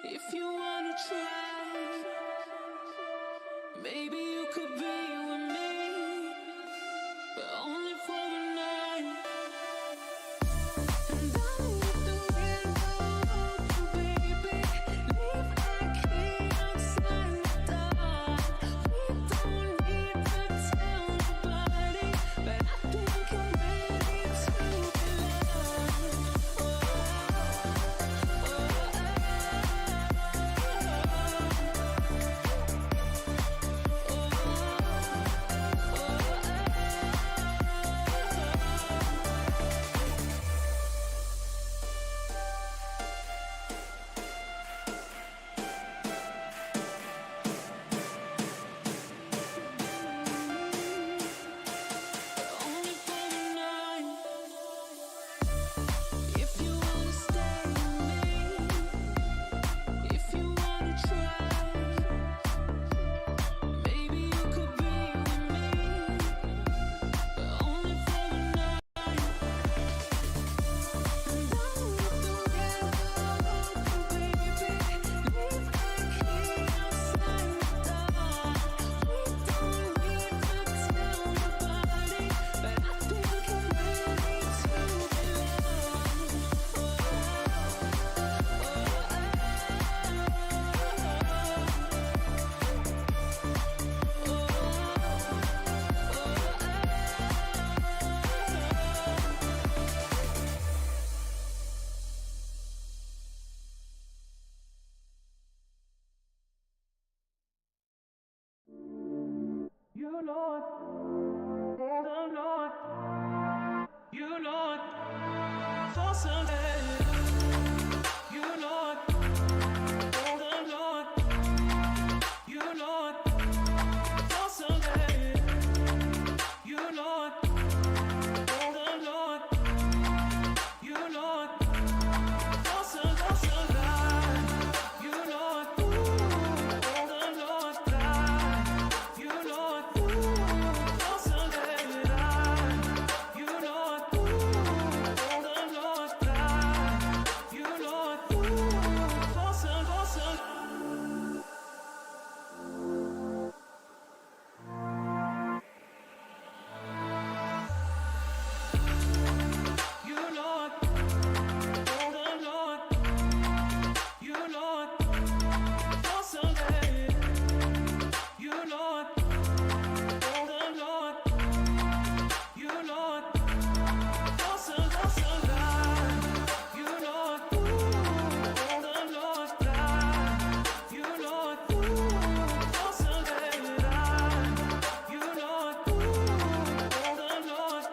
If you wanna try, maybe you could be with me, but only for the night. And down with the window open, baby, leave our key outside the door. We don't need to tell nobody, but I think I'm ready to be loved. Only for the night. If you wanna stay with me, if you wanna try, maybe you could be with me, but only for the night. And down with the window open, baby, leave our key outside the door. We don't need to tell nobody, but I think I'm ready to be You know it, you know it, for someday. You know it, you know it, for someday. You know it, you know it, for someday. You know it, you know it, for someday. You know it, for some. You know it, you know it, for someday. You know it, you know it, for someday. You know it, you know it, for someday. You know it,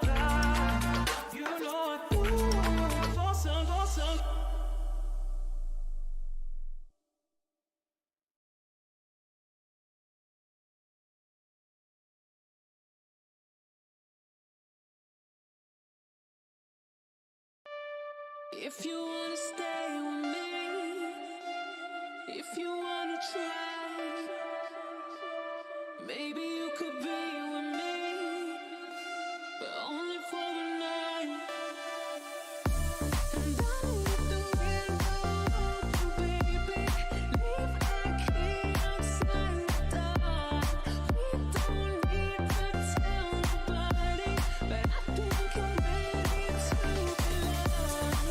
you know it, for some. If you wanna stay with me, if you wanna try, maybe you could be with me, but only for the night. And down with the window open, baby, leave our key outside the door. We don't need to tell nobody, but I think I'm ready to be loved.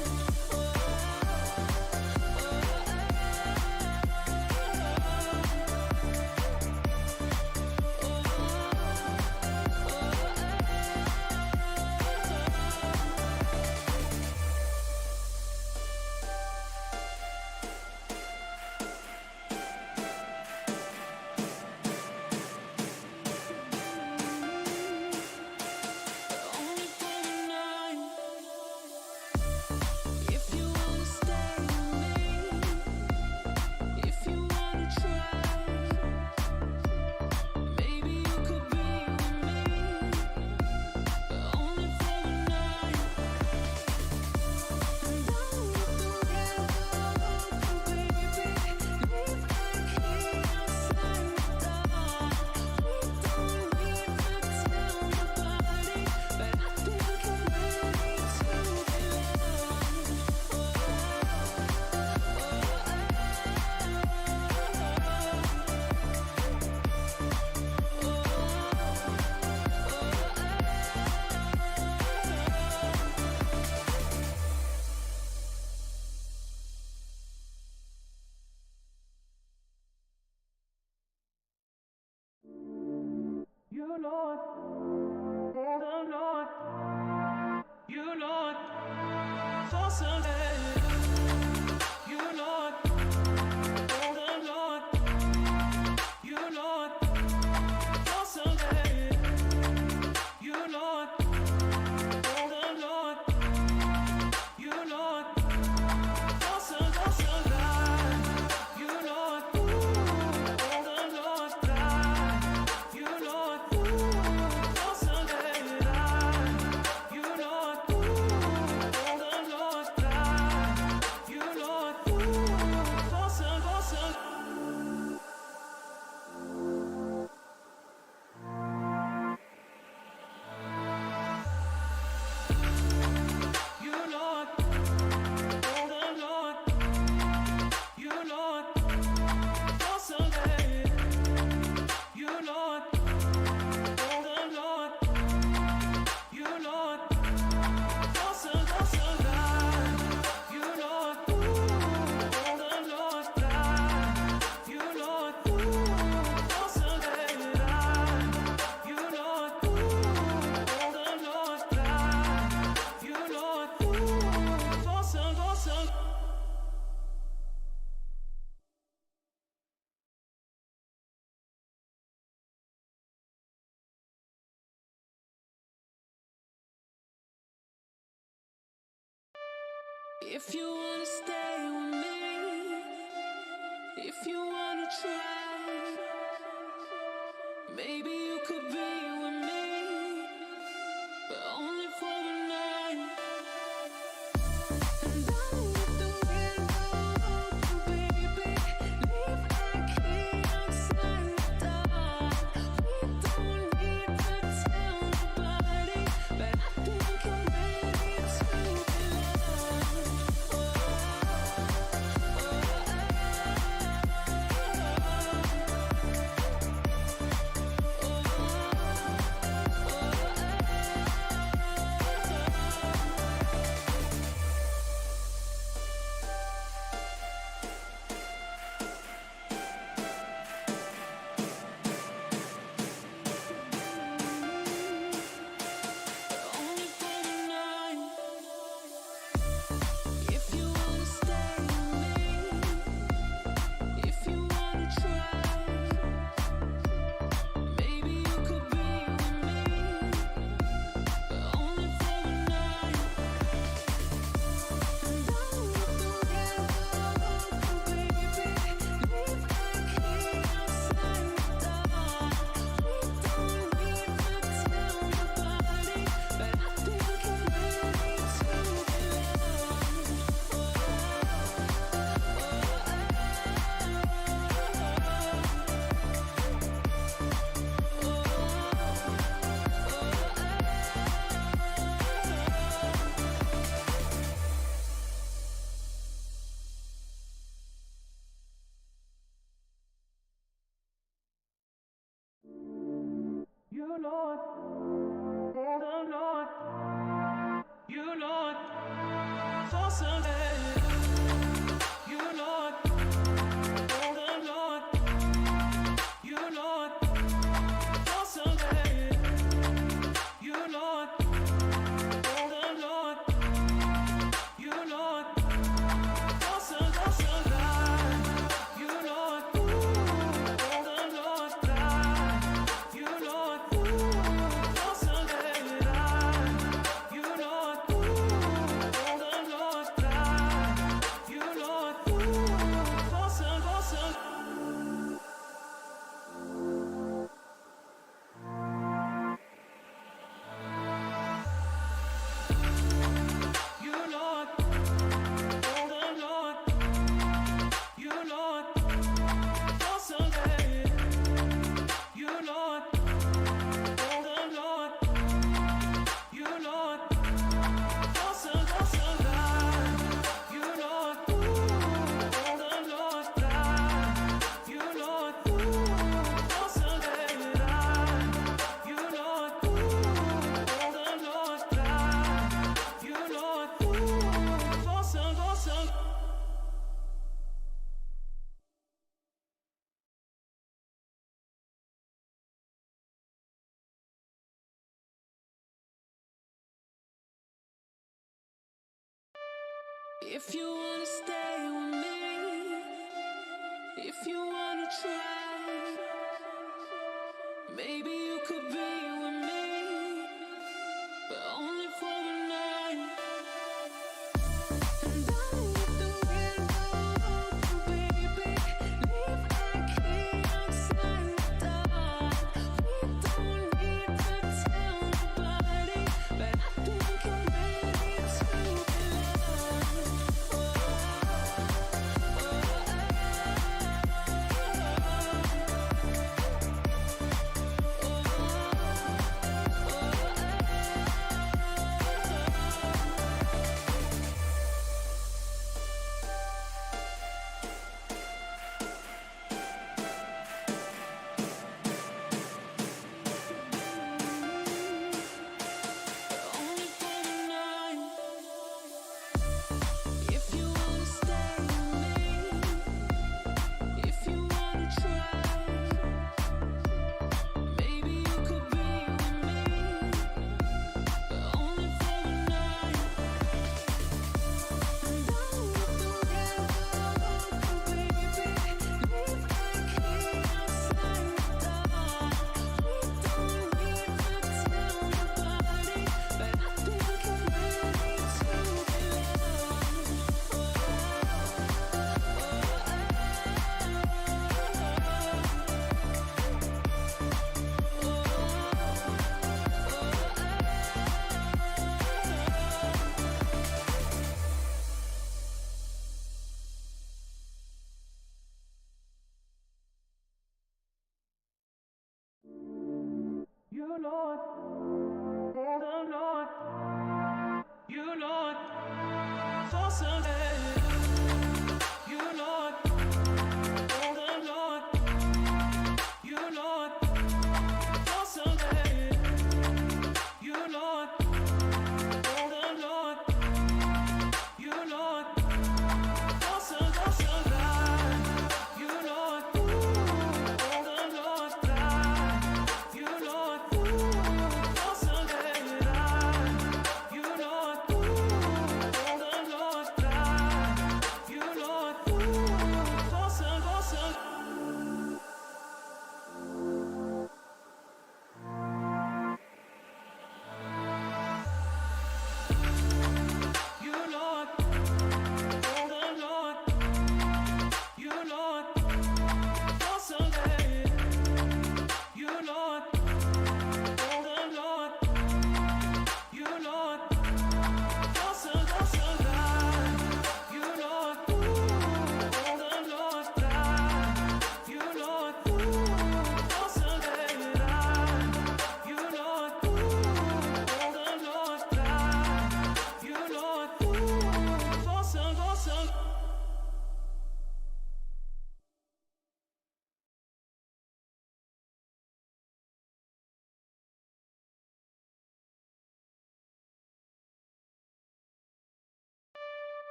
If you wanna stay with me, if you wanna try, maybe you could be with me, but only for a night. And I'll let the window open, baby. Leave our key outside the door. We don't need to tell nobody, but I think I'm ready to be loved. Only for a night. If you wanna stay with me, if you wanna try, maybe you could be with me, but only for a night. And I'll let the window open, baby. Leave our key outside the door. We don't need to tell nobody, but I think I'm ready to be You know it, oh Lord, you know it, for someday. You know it, oh Lord, you know it, for someday. You know it, oh Lord, you know it, for someday. You know it, oh Lord, you know it, for someday. You know it, oh Lord, you know it, for some. You know it, oh Lord, you know it, for someday. You know it, oh Lord, you know it, for some. You know it, oh Lord, you know it, for someday. You know it, oh Lord, you know it, for some. If you wanna stay with me, if you wanna try, maybe you could be with me, but only for a night. And I'll let the window open, baby. Leave our key outside the door. We don't need to tell nobody, but I think I'm ready to be loved.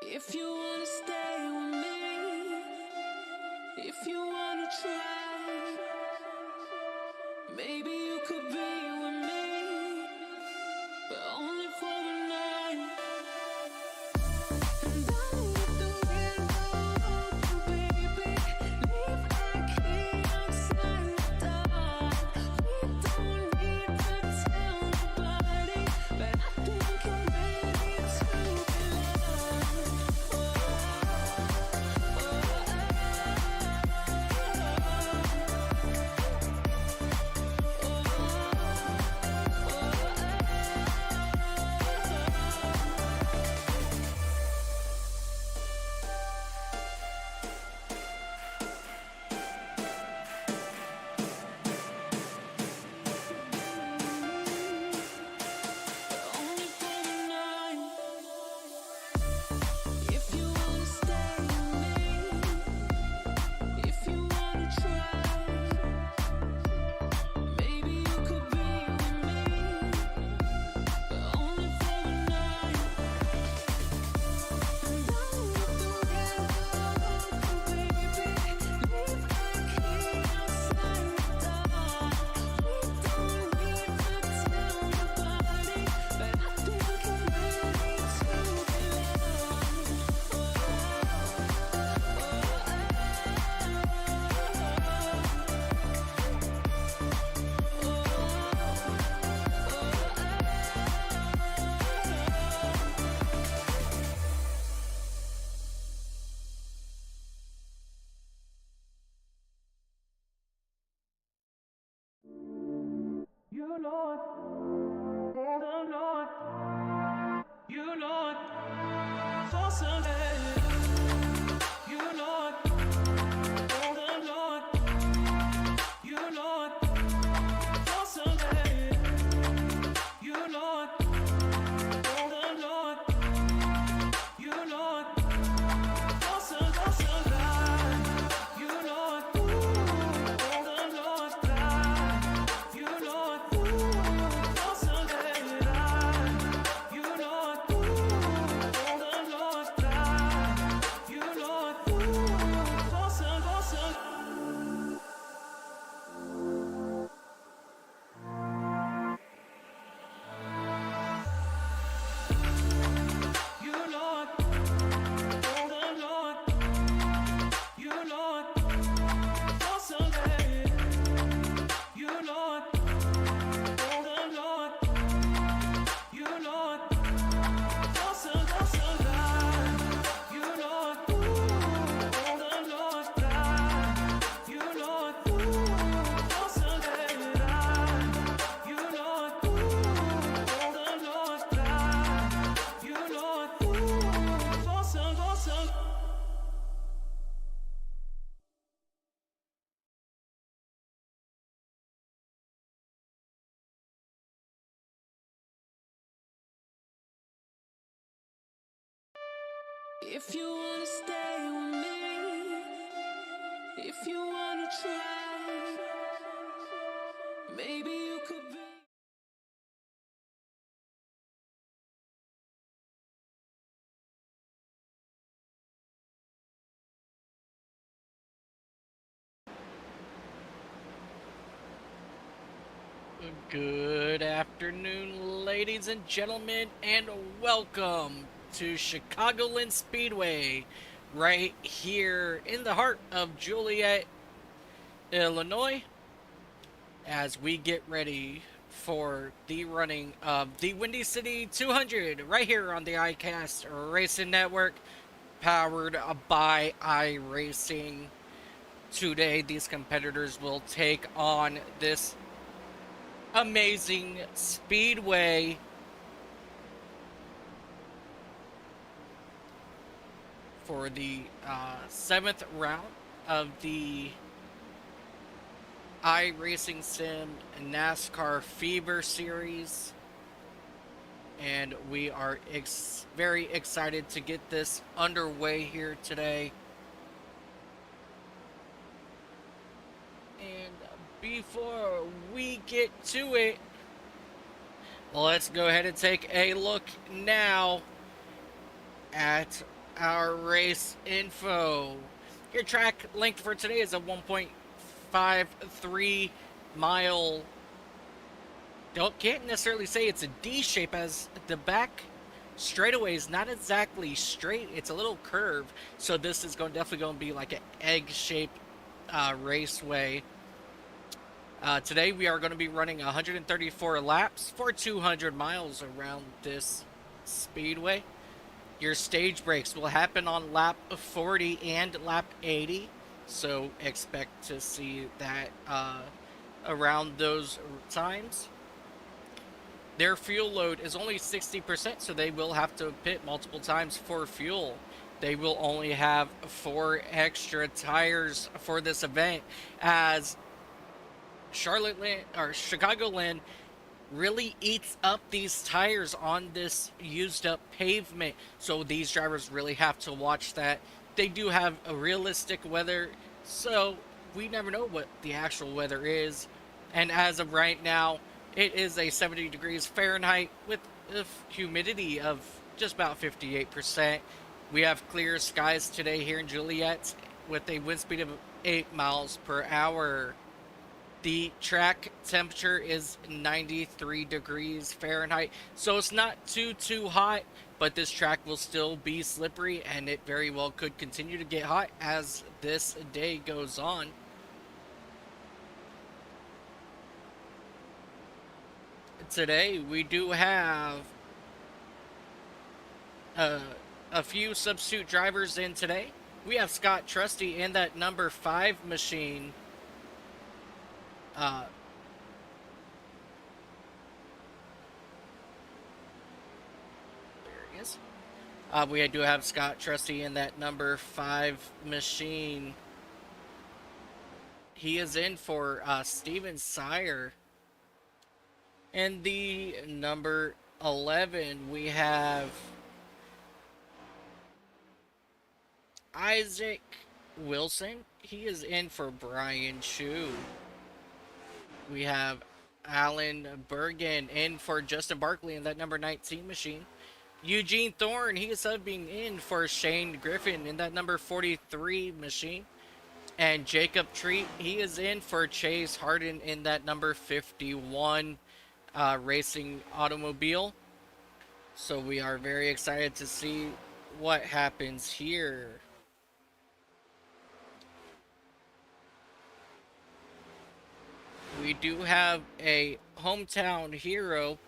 If you wanna stay with me, if you wanna try, maybe you could be with me, but only for the night. And I'll let the wind blow you, baby. Leave our key outside the door. We don't need to tell nobody, but I think I'm ready to be loved. Only for the night. If you wanna stay with me, if you wanna try, maybe you could be with me, but only for the night. And I'll let the wind blow you, baby. Leave our key outside the door. We don't need to tell nobody, but I think I'm ready to be You know it, the Lord, you know it, for someday. You know it, the Lord, you know it, for someday. You know it, the Lord, you know it, for someday. You know it, the Lord, you know it, for someday. You know it, the Lord, you know it, for some. You know it, the Lord, you know it, for someday. You know it, the Lord, you know it, for someday. You know it, the Lord, you know it, for someday. You know it, the Lord, you know it, for some. If you wanna stay with me, if you wanna try, maybe you could be. Good afternoon, ladies and gentlemen, and welcome to Chicagoland Speedway, right here in the heart of Joliet, Illinois, as we get ready for the running of the Windy City 200 right here on the iCast Racing Network, powered by iRacing. Today, these competitors will take on this amazing speedway for the 7th round of the iRacing Sim NASCAR Fever Series, and we are very excited to get this underway here today. And before we get to it, let's go ahead and take a look now at our race info. Your track length for today is a 1.53 mile. Can't necessarily say it's a D shape, as the back straightaway is not exactly straight. It's a little curve. So this is definitely going to be like an egg shaped raceway. Today we are going to be running 134 laps for 200 miles around this speedway. Your stage breaks will happen on lap 40 and lap 80, so expect to see that around those times. Their fuel load is only 60%, so they will have to pit multiple times for fuel. They will only have 4 extra tires for this event, as Chicagoland really eats up these tires on this used up pavement. So these drivers really have to watch that. They do have a realistic weather, so we never know what the actual weather is. And as of right now, it is a 70 degrees Fahrenheit with a humidity of just about 58%. We have clear skies today here in Juliet with a wind speed of 8 miles per hour. The track temperature is 93 degrees Fahrenheit, so it's not too hot, but this track will still be slippery, and it very well could continue to get hot as this day goes on. Today we do have a few substitute drivers in today. We have Scott Trusty in that number 5 machine. There he is. We do have Scott Trusty in that number 5 machine. He is in for Steven Sire. And the number 11, we have Isaac Wilson. He is in for Brian Chu. We have Alan Bergen in for Justin Barkley in that number 19 machine. Eugene Thorne, he is subbing in for Shane Griffin in that number 43 machine. And Jacob Treat, he is in for Chase Harden in that number 51 racing automobile. So we are very excited to see what happens here. We do have a hometown hero,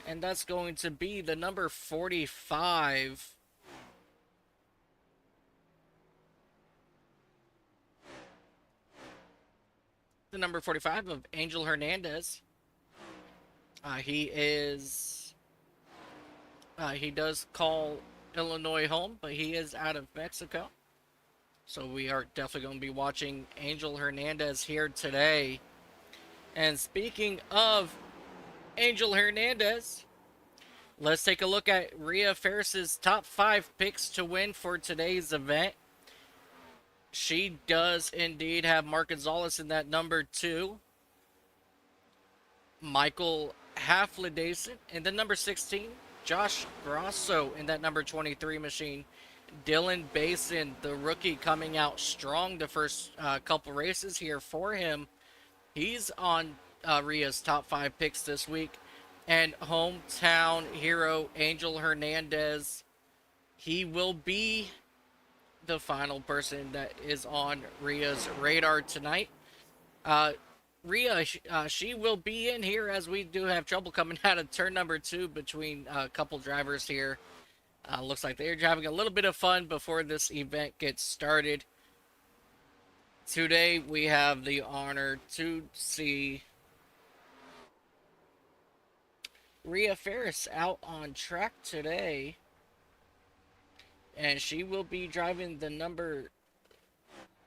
and that's going to be the number 45. The number 45 of Angel Hernandez. He does call Illinois home, but he is out of Mexico. So we are definitely going to be watching Angel Hernandez here today. And speaking of Angel Hernandez, let's take a look at Rhea Ferris's top 5 picks to win for today's event. She does indeed have Mark Gonzalez in that number 2. Michael Haflidason in the number 16. Josh Grosso in that number 23 machine. Dylan Basin, the rookie, coming out strong the first couple races here for him. He's on Rhea's top 5 picks this week. And hometown hero Angel Hernandez, he will be the final person that is on Rhea's radar tonight. Rhea, she will be in here, as we do have trouble coming out of turn number 2 between a couple drivers here. Looks like they're having a little bit of fun before this event gets started. Today we have the honor to see Rhea Ferris out on track today. And she will be driving the number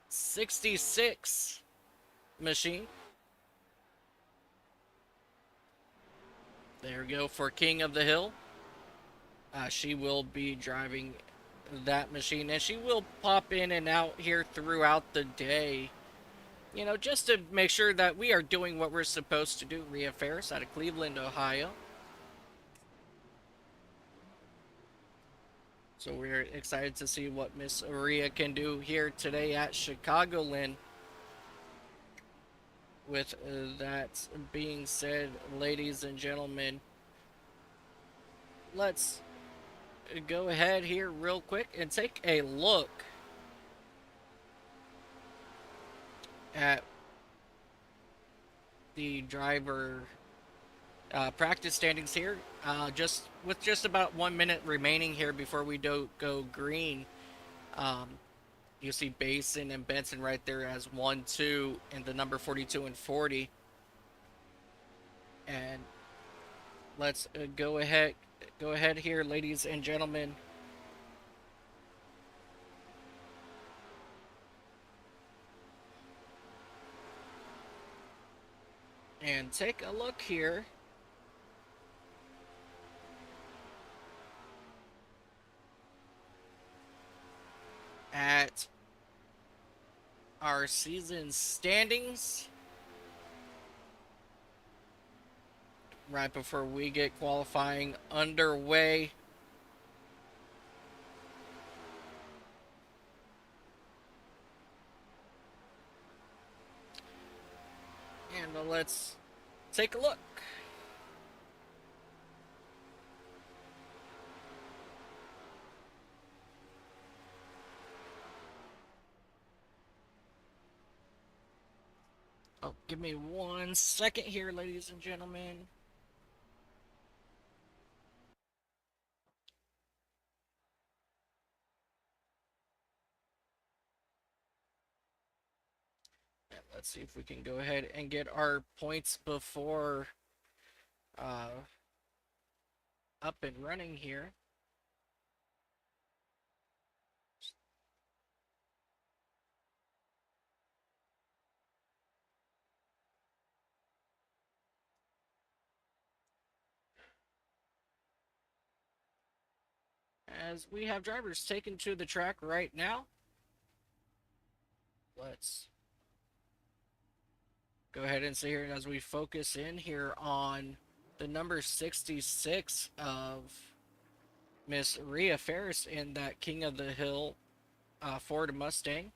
66 machine. There we go for King of the Hill. She will be driving that machine, and she will pop in and out here throughout the day, you know, just to make sure that we are doing what we're supposed to do. Rhea Ferris out of Cleveland, Ohio. So we're excited to see what Miss Aria can do here today at Chicagoland. With that being said, ladies and gentlemen, let's go ahead here real quick and take a look at the driver practice standings here. Just about 1 minute remaining here before we do go green. Um, you see Basin and Benson right there as 1, 2, and the number 42 and 40. And let's go ahead here, ladies and gentlemen. And take a look here at our season standings right before we get qualifying underway. And let's take a look. Oh, give me 1 second here, ladies and gentlemen. And let's see if we can go ahead and get our points before up and running here. As we have drivers taken to the track right now. Let's go ahead and see here as we focus in here on the number 66 of Miss Rhea Ferris in that King of the Hill Ford Mustang.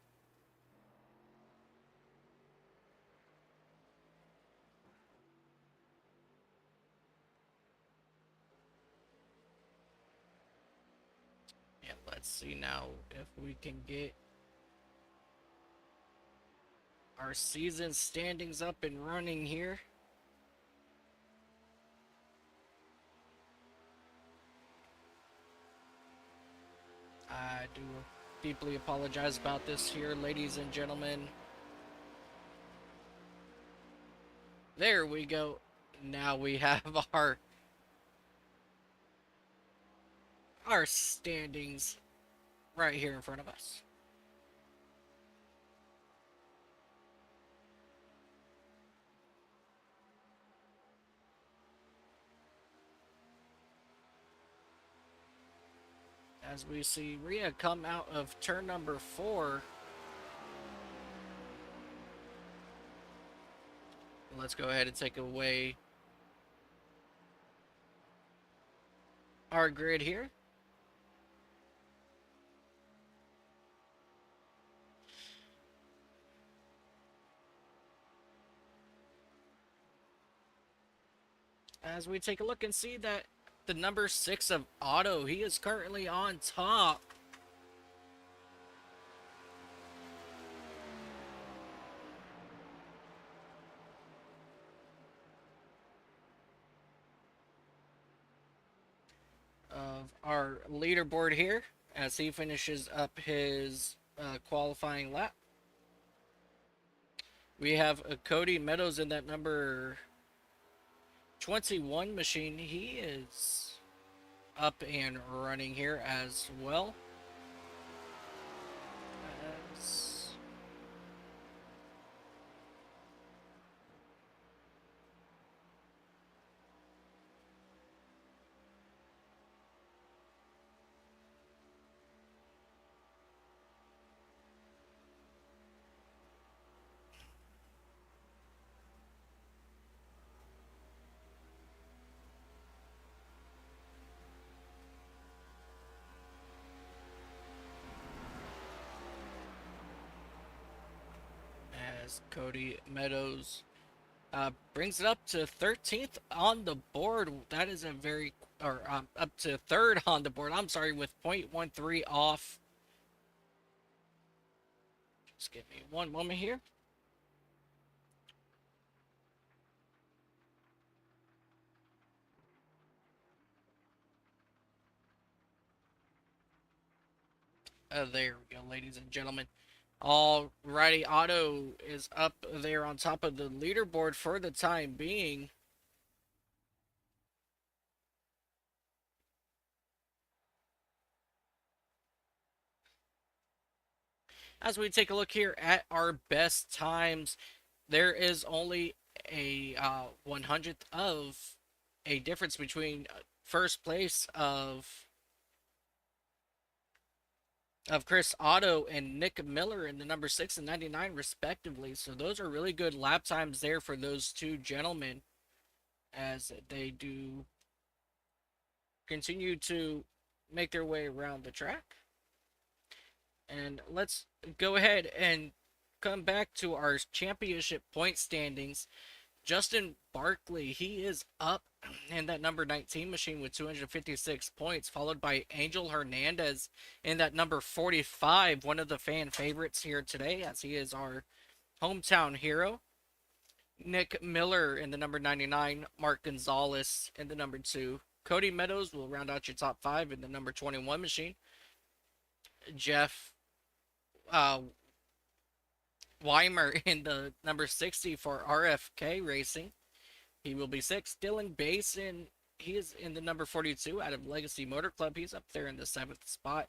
And let's see now if we can get our season standings up and running here. I do deeply apologize about this here, ladies and gentlemen. There we go. Now we have our standings right here in front of us. As we see Rhea come out of turn number 4. Let's go ahead and take away our grid here. As we take a look and see that the number 6 of Otto, he is currently on top. Of our leaderboard here as he finishes up his qualifying lap. We have Cody Meadows in that number 21 machine. He is up and running here as well. As as Cody Meadows brings it up to 13th on the board. That is a very, or up to third on the board. I'm sorry, with 0.13 off. Just give me one moment here. There we go, ladies and gentlemen. Alrighty, Otto is up there on top of the leaderboard for the time being. As we take a look here at our best times, there is only a 100th of a difference between first place of Chris Otto and Nick Miller in the number 6 and 99 respectively. So those are really good lap times there for those two gentlemen as they do continue to make their way around the track. And let's go ahead and come back to our championship point standings. Justin Barkley, he is up in that number 19 machine with 256 points, followed by Angel Hernandez in that number 45, one of the fan favorites here today, as he is our hometown hero. Nick Miller in the number 99, Mark Gonzalez in the number 2. Cody Meadows will round out your top 5 in the number 21 machine. Jeff Weimer in the number 60 for RFK Racing. He will be 6. Dylan Basin, he is in the number 42 out of Legacy Motor Club. He's up there in the 7th spot.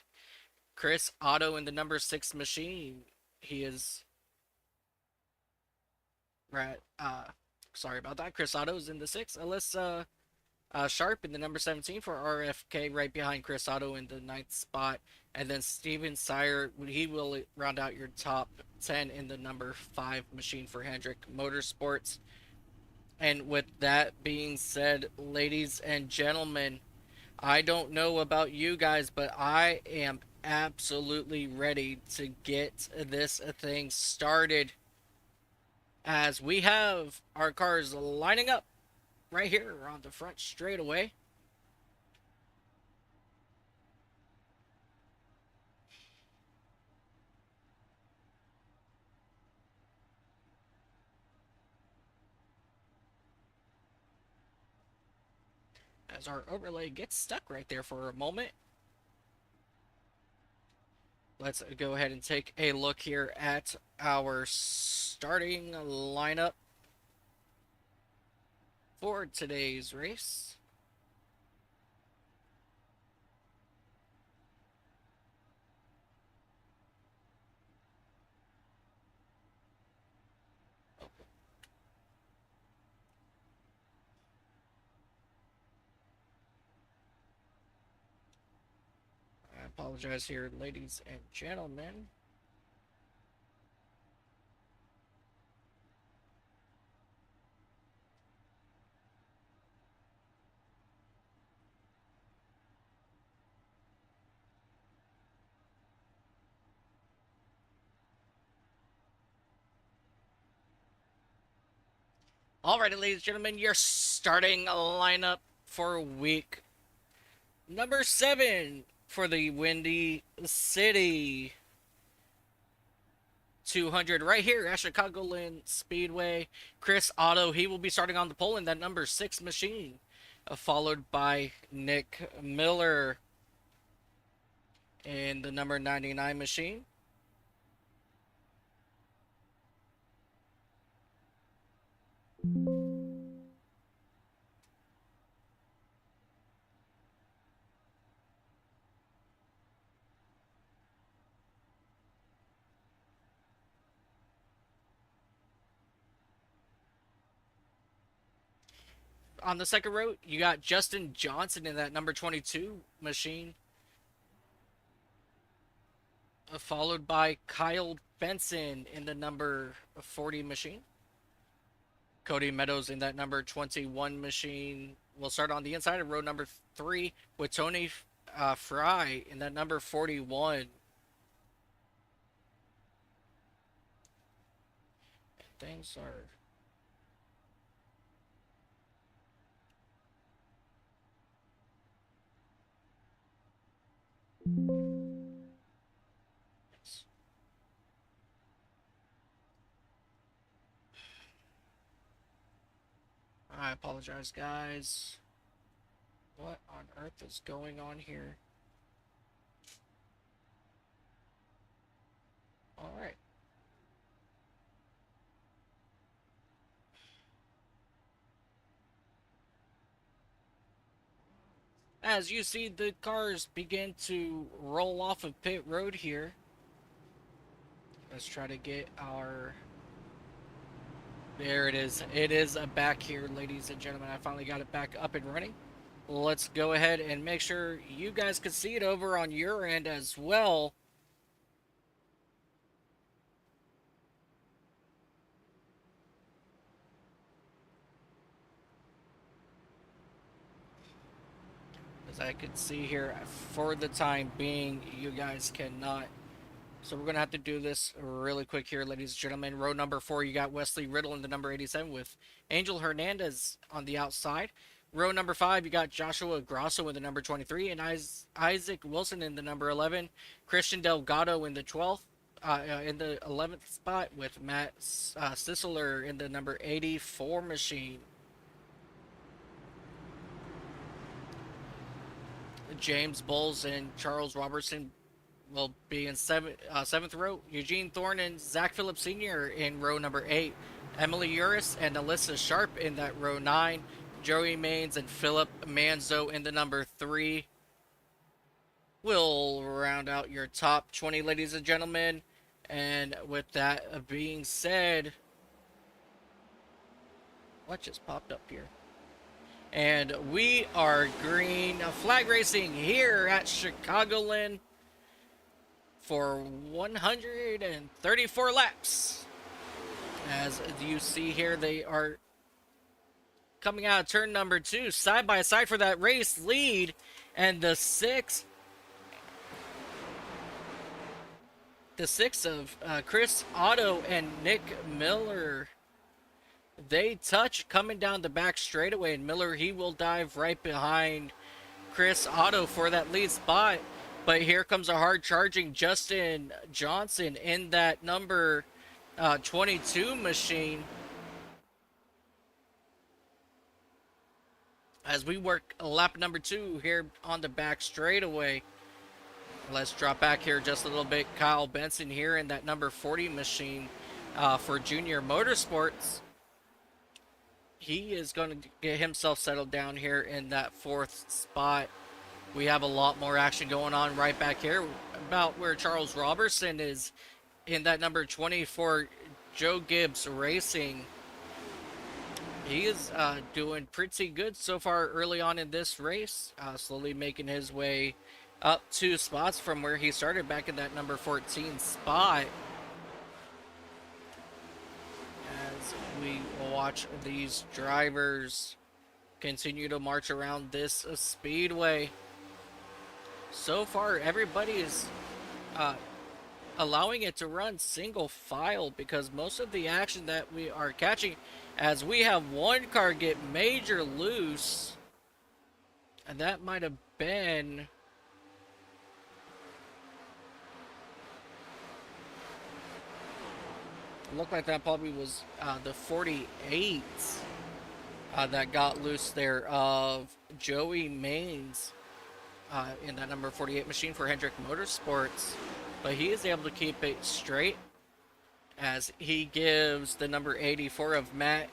Chris Otto in the number 6 machine. He is right. Sorry about that. Chris Otto is in the 6th. Alyssa Sharp in the number 17 for RFK, right behind Chris Otto in the 9th spot. And then Steven Sire, he will round out your top 10 in the number 5 machine for Hendrick Motorsports. And with that being said, ladies and gentlemen, I don't know about you guys, but I am absolutely ready to get this thing started. As we have our cars lining up right here on the front straightaway. As our overlay gets stuck right there for a moment. Let's go ahead and take a look here at our starting lineup for today's race. I apologize here, ladies and gentlemen. Alrighty, ladies and gentlemen, your starting lineup for week number 7 for the Windy City 200 right here at Chicagoland Speedway. Chris Otto, he will be starting on the pole in that number 6 machine, followed by Nick Miller in the number 99 machine. On the second row, you got Justin Johnson in that number 22 machine, followed by Kyle Benson in the number 40 machine. Cody Meadows in that number 21 machine. We'll start on the inside of row number 3 with Tony Fry in that number 41. things are. I apologize, guys. What on earth is going on here? Alright. As you see the cars begin to roll off of pit road here. Let's try to get our... There it is. It is back here, ladies and gentlemen. I finally got it back up and running. Let's go ahead and make sure you guys can see it over on your end as well. As I can see here, for the time being, you guys cannot. So we're going to have to do this really quick here, ladies and gentlemen. Row number 4, you got Wesley Riddle in the number 87 with Angel Hernandez on the outside. Row number 5, you got Joshua Grosso in the number 23 and Isaac Wilson in the number 11. Christian Delgado in the 12th, in the 11th spot with Matt Sisler in the number 84 machine. James Bowles and Charles Robertson will be in seventh row. Eugene Thorne and Zach Phillips Sr. in row number 8. Emily Uris and Alyssa Sharp in that row 9. Joey Maines and Philip Manzo in the number 3. We'll round out your top 20, ladies and gentlemen. And with that being said, what just popped up here? And we are green flag racing here at Chicagoland for 134 laps. As you see here, they are coming out of turn number 2, side by side for that race lead. And the six of Chris Otto and Nick Miller, they touch coming down the back straightaway. And Miller, he will dive right behind Chris Otto for that lead spot. But here comes a hard charging Justin Johnson in that number 22 machine. As we work lap number 2 here on the back straightaway. Let's drop back here just a little bit. Kyle Benson here in that number 40 machine for Junior Motorsports. He is going to get himself settled down here in that 4th spot. We have a lot more action going on right back here, about where Charles Robertson is in that number 24 Joe Gibbs Racing. He is doing pretty good so far early on in this race, slowly making his way up 2 spots from where he started back in that number 14 spot. As we watch these drivers continue to march around this speedway. So far, everybody is allowing it to run single file because most of the action that we are catching, as we have one car get major loose, and that might have been looked like that probably was the 48 that got loose there of Joey Maines in that number 48 machine for Hendrick Motorsports. But he is able to keep it straight as he gives the number 84 of Matt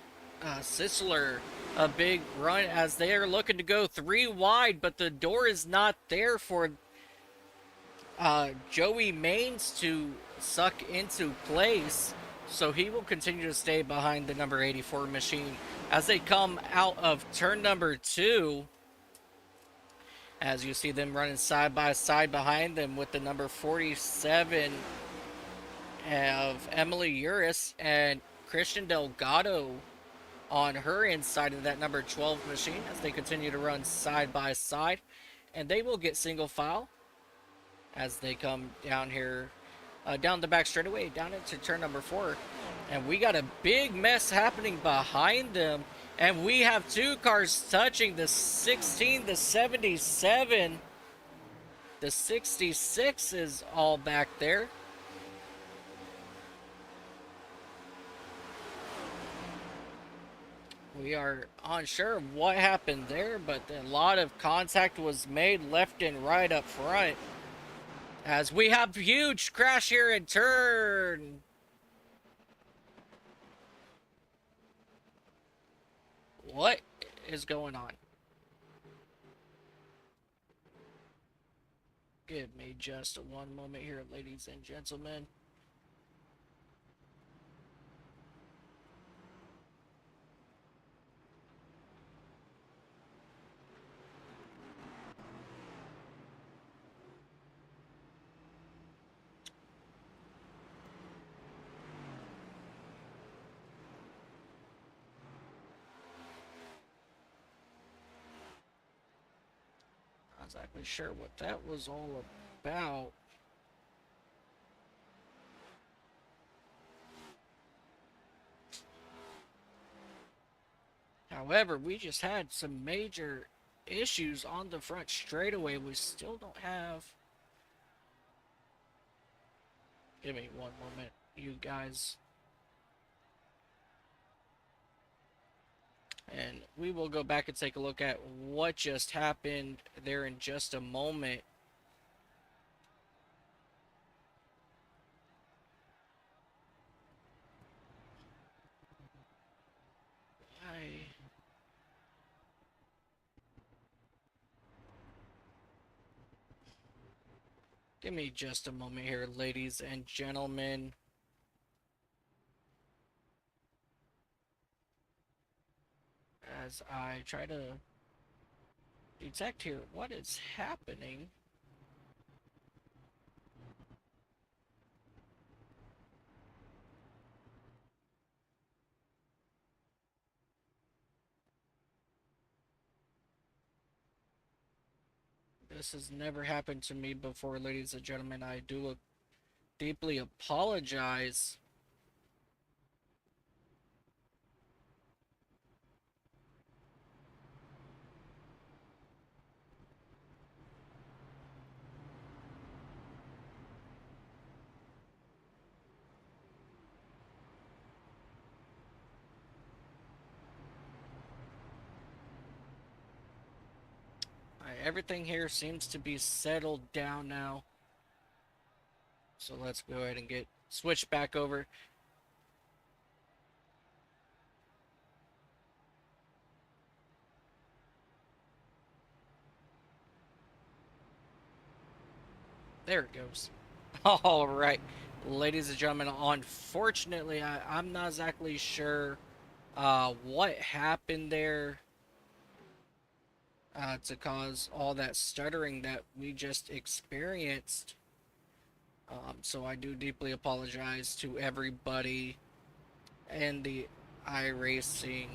Sisler a big run as they are looking to go 3 wide, but the door is not there for Joey Maines to suck into place. So he will continue to stay behind the number 84 machine as they come out of turn number 2. As you see them running side by side behind them with the number 47 of Emily Uris and Christian Delgado on her inside of that number 12 machine as they continue to run side by side. And they will get single file as they come down here, down the back straightaway, down into turn number 4. And we got a big mess happening behind them. And we have two cars touching the 16, the 77. The 66 is all back there. We are unsure of what happened there, but a lot of contact was made left and right up front. As we have huge crash here in turn. What is going on? Give me just one moment here, ladies and gentlemen. Not exactly sure what that was all about. However, we just had some major issues on the front straightaway. We still don't have... Give me one moment, you guys. And we will go back and take a look at what just happened there in just a moment. Give me just a moment here, ladies and gentlemen. As I try to detect here what is happening. This has never happened to me before, ladies and gentlemen. I do deeply apologize. Everything here seems to be settled down now. So let's go ahead and get switched back over. There it goes. All right, ladies and gentlemen, unfortunately, I'm not exactly sure what happened there to cause all that stuttering that we just experienced. So I do deeply apologize to everybody in the iRacing,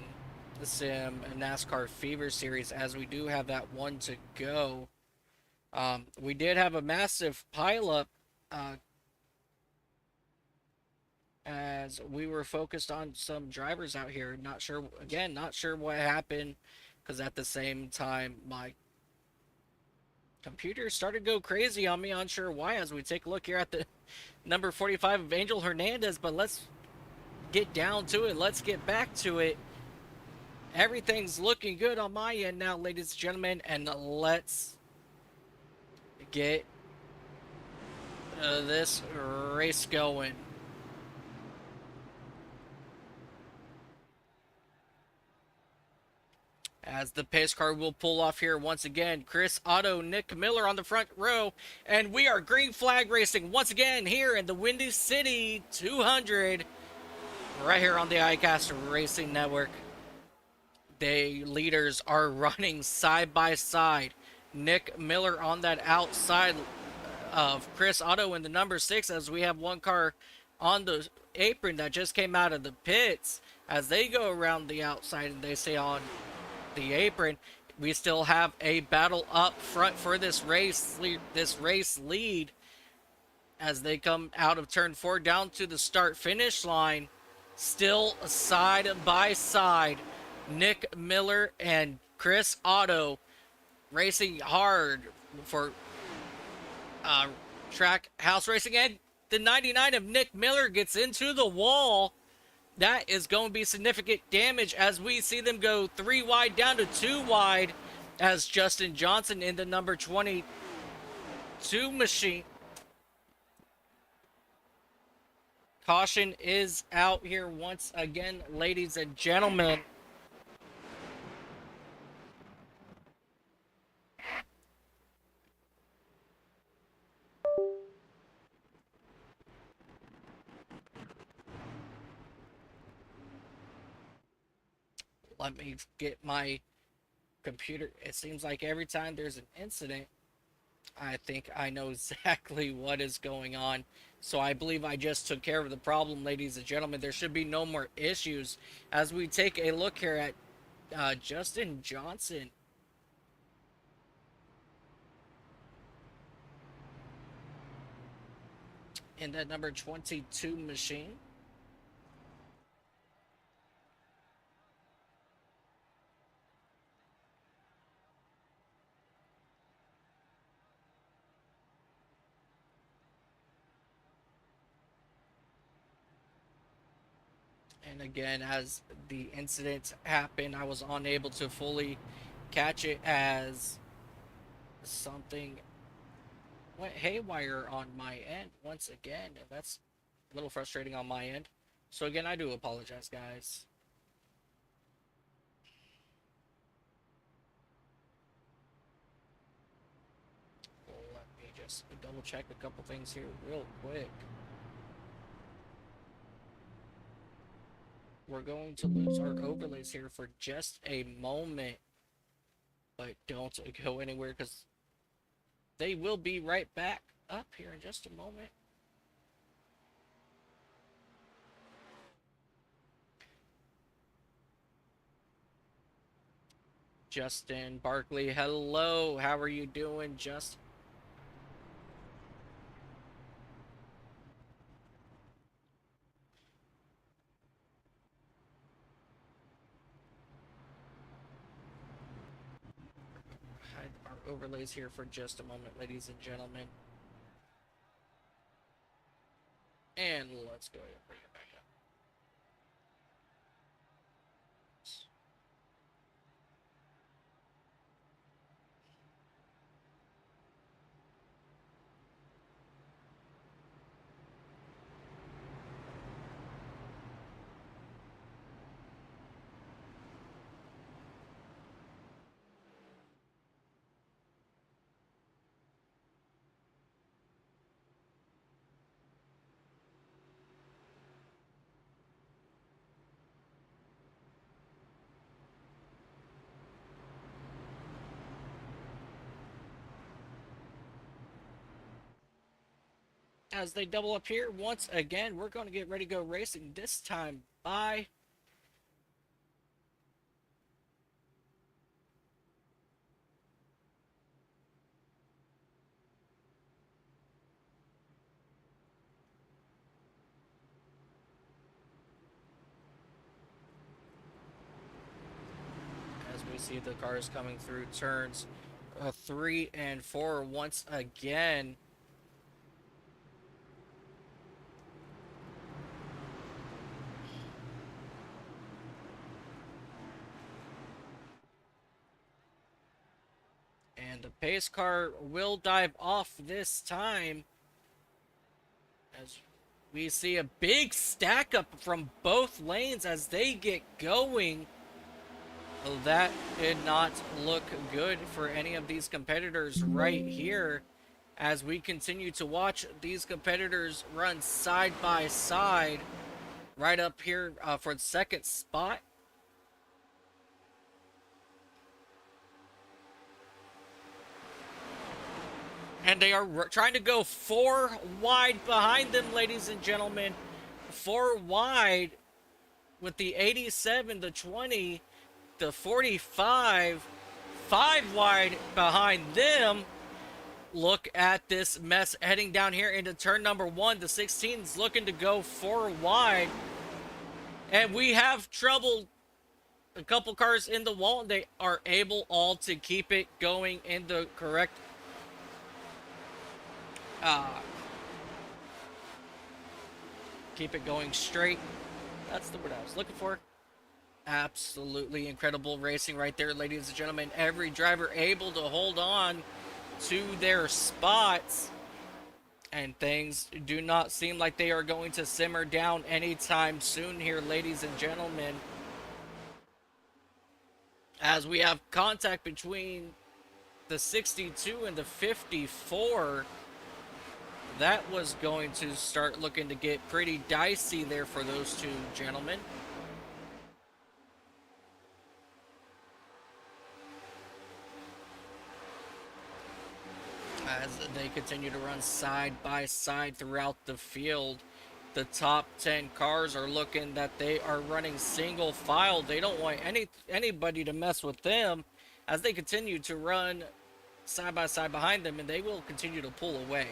the Sim, and NASCAR Fever series, as we do have that one to go. We did have a massive pileup as we were focused on some drivers out here. Not sure, again, not sure what happened, because at the same time, my computer started to go crazy on me. Unsure why, as we take a look here at the number 45 of Angel Hernandez. But let's get down to it. Let's get back to it. Everything's looking good on my end now, ladies and gentlemen, and let's get this race going. As the pace car will pull off here once again, Chris Otto, Nick Miller on the front row, and we are green flag racing once again here in the Windy City 200, right here on the iCast Racing Network. The leaders are running side by side. Nick Miller on that outside of Chris Otto in the number 6, as we have one car on the apron that just came out of the pits. As they go around the outside and they stay on the apron, we still have a battle up front for this race lead as they come out of turn 4 down to the start finish line. still side by side. Nick Miller and Chris Otto racing hard for track house racing, and the 99 of Nick Miller gets into the wall. That is going to be significant damage as we see them go 3 wide down to 2 wide as Justin Johnson in the number 22 machine. Caution is out here once again, ladies and gentlemen. Let me get my computer. It seems like every time there's an incident, I think I know exactly what is going on. So I believe I just took care of the problem, ladies and gentlemen. There should be no more issues as we take a look here at Justin Johnson. In that number 22 machine. And again, as the incident happened, I was unable to fully catch it as something went haywire on my end once again. And that's a little frustrating on my end. So again, I do apologize, guys. Let me just double check a couple things here real quick. We're going to lose our overlays here for just a moment, but don't go anywhere because they will be right back up here in just a moment. Justin Barkley, hello. How are you doing, Justin? Hide our overlays here for just a moment, ladies and gentlemen. And let's go ahead and bring it back up. As they double up here once again, we're going to get ready to go racing this time by as we see the cars coming through turns 3 and 4 once again. And the pace car will dive off this time as we see a big stack up from both lanes as they get going. Well, that did not look good for any of these competitors right here as we continue to watch these competitors run side by side right up here for the second spot. And they are trying to go 4 wide behind them, ladies and gentlemen. 4 wide with the 87, the 20, the 45, 5 wide behind them. Look at this mess heading down here into turn number 1. The 16 is looking to go 4 wide. And we have trouble. A couple cars in the wall. They are able all to keep it going in the correct uh, keep it going straight. That's the word I was looking for. Absolutely incredible racing right there, ladies and gentlemen. Every driver able to hold on to their spots, and things do not seem like they are going to simmer down anytime soon here, ladies and gentlemen, as we have contact between the 62 and the 54. That was going to start looking to get pretty dicey there for those two gentlemen. As they continue to run side by side throughout the field, the top 10 cars are looking that they are running single file. They don't want anybody to mess with them as they continue to run side by side behind them, and they will continue to pull away.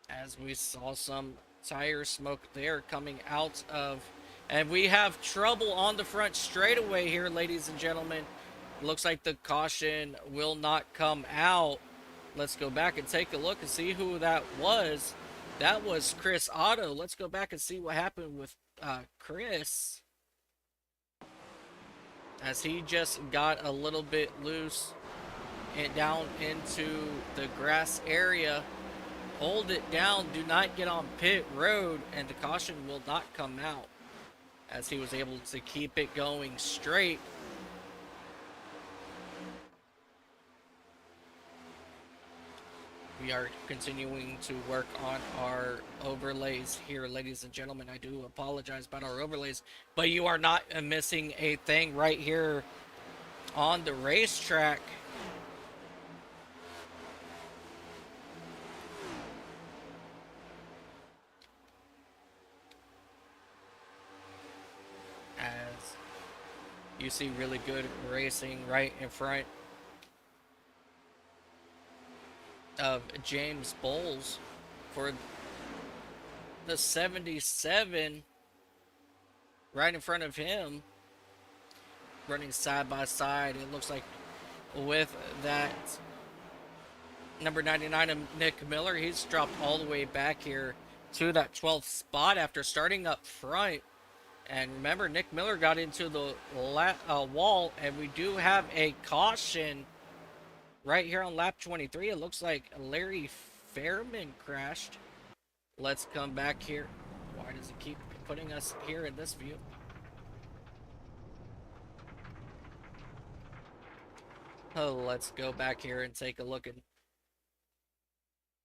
As we saw some tire smoke there coming out of, and we have trouble on the front straightaway here, ladies and gentlemen. Looks like the caution will not come out. Let's go back and take a look and see who that was. That was Chris Otto. Let's go back and see what happened with Chris, as he just got a little bit loose and down into the grass area. Hold it down, do not get on pit road, and the caution will not come out, as he was able to keep it going straight. We are continuing to work on our overlays here, ladies and gentlemen. I do apologize about our overlays, but you are not missing a thing right here on the racetrack. As you see really good racing right in front of James Bowles for the 77, right in front of him, running side by side. It looks like with that number 99 of Nick Miller, he's dropped all the way back here to that 12th spot after starting up front. And remember, Nick Miller got into the wall, and we do have a caution right here on lap 23. It looks like Larry Fairman crashed. Let's come back here. Why does it keep putting us here in this view? Oh, let's go back here and take a look and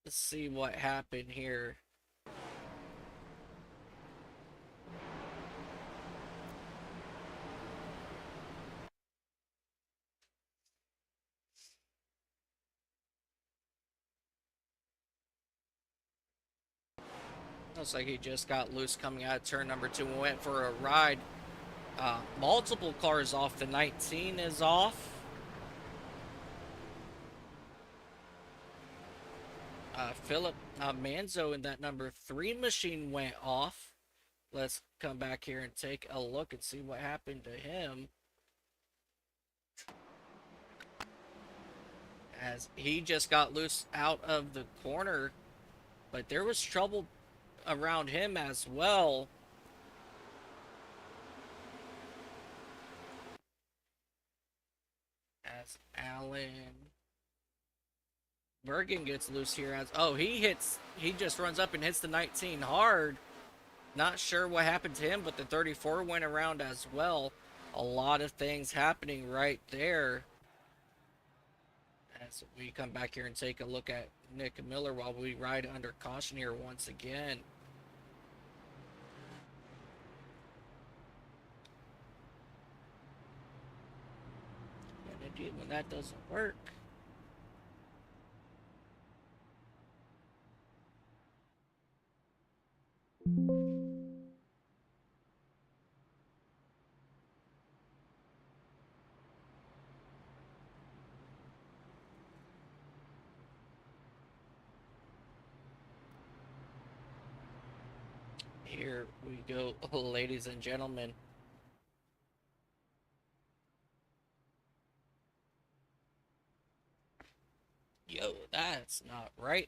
see what happened here. Looks like he just got loose coming out of turn number 2 and went for a ride. Multiple cars off. The 19 is off. Philip Manzo in that number 3 machine went off. Let's come back here and take a look and see what happened to him, as he just got loose out of the corner, but there was trouble around him as well. As Alan Bergen gets loose here, as he just runs up and hits the 19 hard. Not sure what happened to him, but the 34 went around as well. A lot of things happening right there. As we come back here and take a look at Nick Miller while we ride under caution here once again. And indeed, when that doesn't work, Here we go, ladies and gentlemen. Yo, that's not right.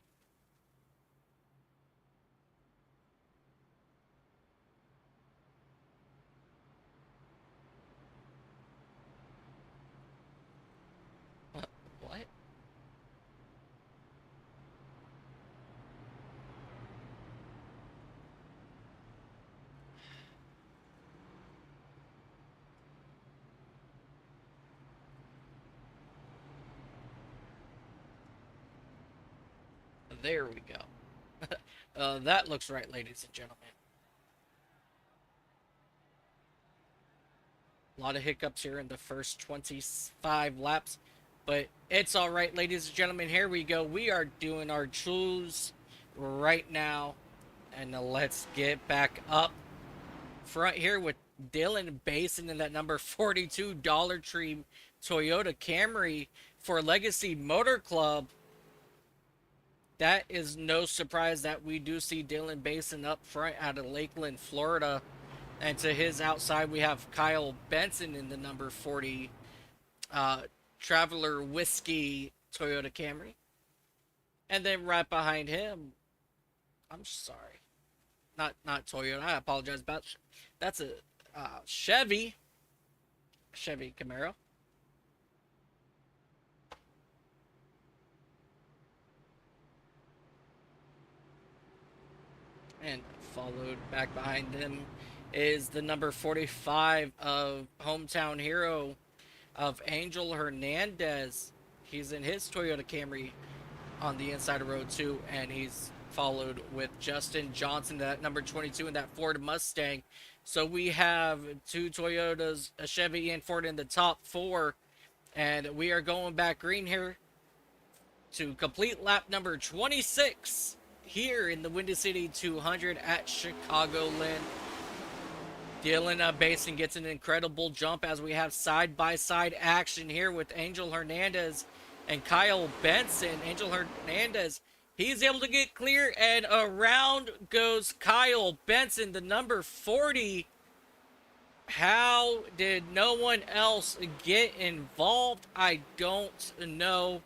What? There we go. That looks right, ladies and gentlemen. A lot of hiccups here in the first 25 laps, but it's all right, ladies and gentlemen. Here we go. We are doing our choose right now, and let's get back up front here with Dylan Basin in that number 42 Dollar Tree Toyota Camry for Legacy Motor Club. That is no surprise that we do see Dylan Basin up front out of Lakeland, Florida. And to his outside, we have Kyle Benson in the number 40 Traveler Whiskey Toyota Camry. And then right behind him, I'm sorry, not Toyota. I apologize about. That's a Chevy Camaro. And followed back behind them is the number 45 of hometown hero of Angel Hernandez. He's in his Toyota Camry on the inside of row 2, and he's followed with Justin Johnson, that number 22 in that Ford Mustang. So we have two Toyotas, a Chevy and Ford in the top 4, and we are going back green here to complete lap number 26 here in the Windy City 200 at Chicagoland. Dylan Basin gets an incredible jump as we have side-by-side action here with Angel Hernandez and Kyle Benson. Angel Hernandez, he's able to get clear, and around goes Kyle Benson, the number 40. How did no one else get involved? I don't know.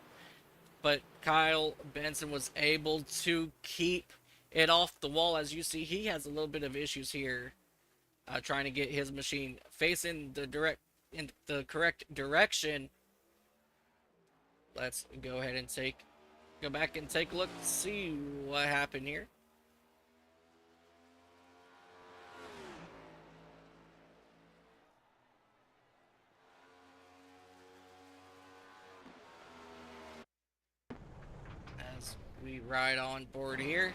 But Kyle Benson was able to keep it off the wall. As you see, he has a little bit of issues here trying to get his machine facing in the correct direction. Let's go ahead and go back and take a look, see what happened here. As we ride on board here.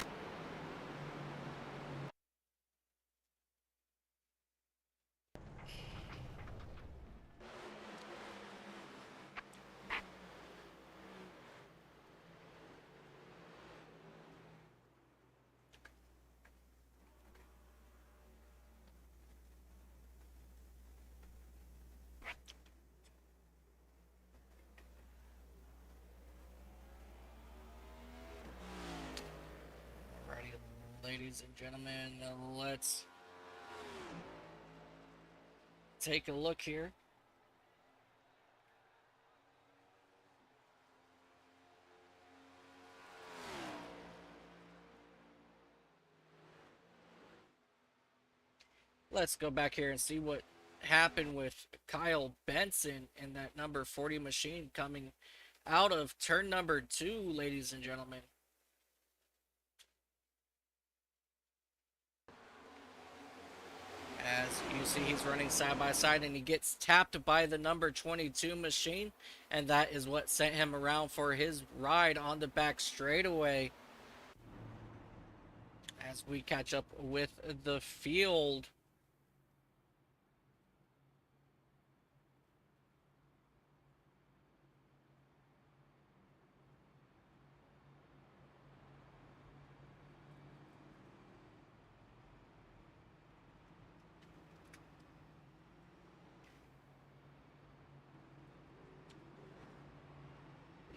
Alrighty, ladies and gentlemen, let's take a look here. Let's go back here and see what happened with Kyle Benson and that number 40 machine coming out of turn number 2, ladies and gentlemen. As you see, he's running side by side, and he gets tapped by the number 22 machine, and that is what sent him around for his ride on the back straightaway. As we catch up with the field.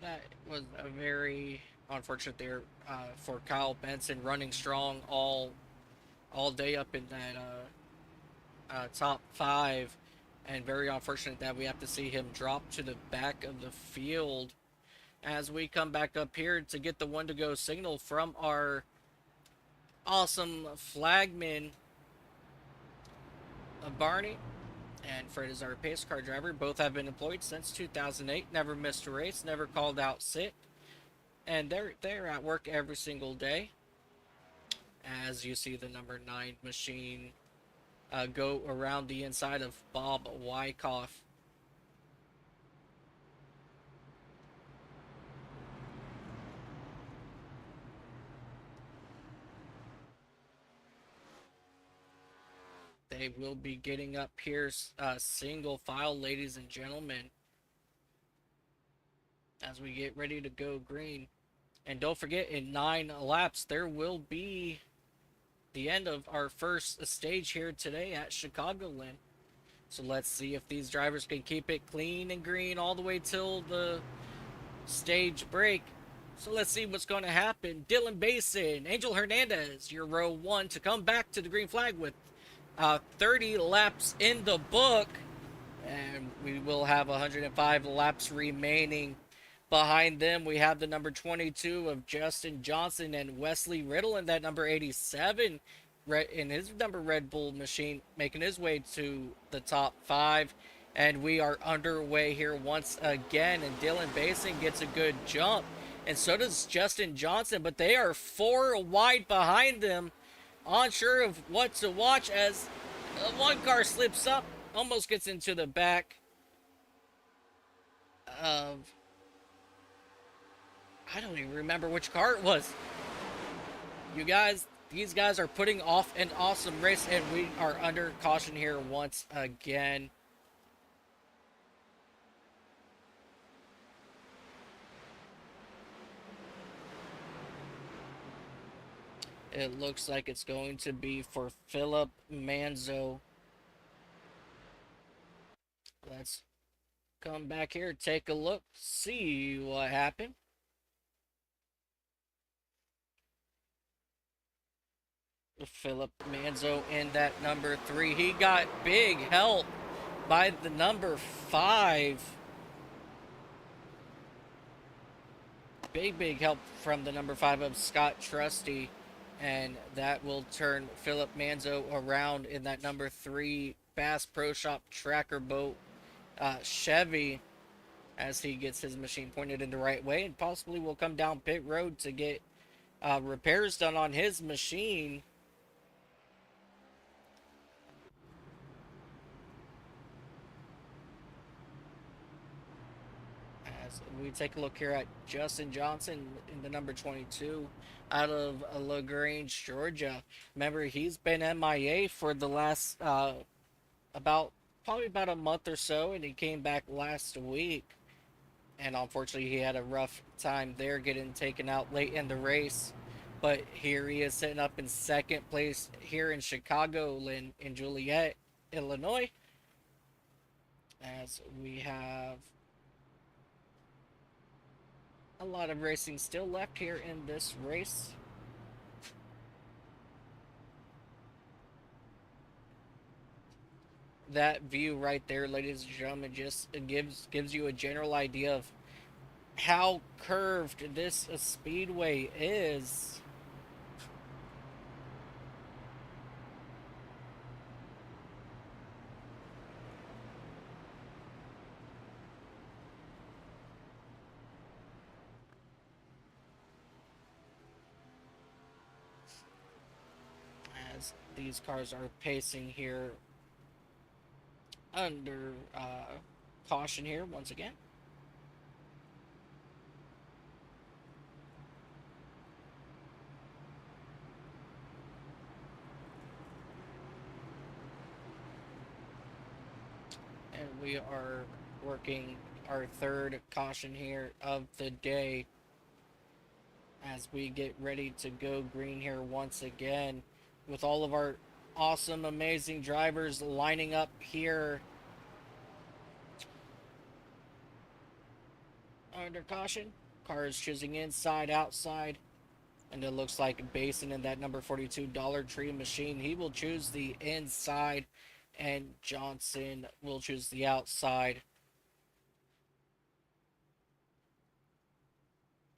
That was a very unfortunate there for Kyle Benson, running strong all all day up in that top five, and very unfortunate that we have to see him drop to the back of the field as we come back up here to get the one to go signal from our awesome flagman Barney. And Fred is our pace car driver. Both have been employed since 2008, never missed a race, never called out sick, and they're at work every single day. As you see the number 9 machine go around the inside of Bob Wyckoff. They will be getting up here single file, ladies and gentlemen, as we get ready to go green. And don't forget, in 9 laps, there will be the end of our first stage here today at Chicagoland. So let's see if these drivers can keep it clean and green all the way till the stage break. So let's see what's going to happen. Dylan Basin, Angel Hernandez, your row 1 to come back to the green flag with 30 laps in the book. And we will have 105 laps remaining. Behind them, we have the number 22 of Justin Johnson and Wesley Riddle, and that number 87 in his number Red Bull machine, making his way to the top 5. And we are underway here once again, and Dylan Basin gets a good jump, and so does Justin Johnson, but they are 4 wide behind them, unsure of what to watch as one car slips up, almost gets into the back of, I don't even remember which car it was. You guys, these guys are putting off an awesome race, and we are under caution here once again. It looks like it's going to be for Philip Manzo. Let's come back here, take a look, see what happened. Philip Manzo in that number 3. He got big help by the number 5. Big help from the number 5 of Scott Trusty. And that will turn Philip Manzo around in that number 3 Bass Pro Shop tracker boat Chevy, as he gets his machine pointed in the right way, and possibly will come down pit road to get repairs done on his machine. As we take a look here at Justin Johnson in the number 22 out of LaGrange, Georgia. Remember, he's been MIA for the last probably about a month or so, and he came back last week. And unfortunately, he had a rough time there, getting taken out late in the race. But here he is sitting up in second place here in Chicagoland in Joliet, Illinois. As we have a lot of racing still left here in this race. That view right there, ladies and gentlemen, just gives you a general idea of how curved this speedway is. As these cars are pacing here under caution here once again. And we are working our third caution here of the day as we get ready to go green here once again, with all of our awesome, amazing drivers lining up here under caution. Cars choosing inside, outside. And it looks like Basin in that number 42 Dollar Tree machine, he will choose the inside, and Johnson will choose the outside.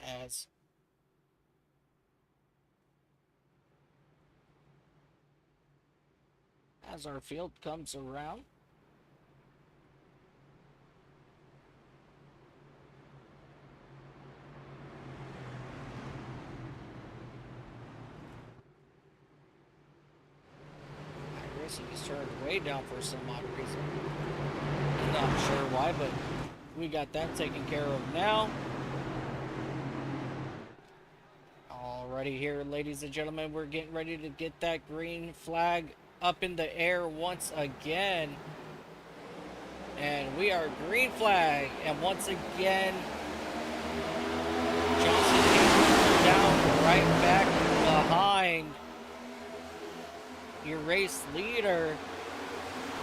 As our field comes around. iRacing is turned way down for some odd reason. I'm not sure why, but we got that taken care of now. Alrighty here, ladies and gentlemen, we're getting ready to get that green flag up in the air once again. And we are green flag. And once again, Johnson down right back behind your race leader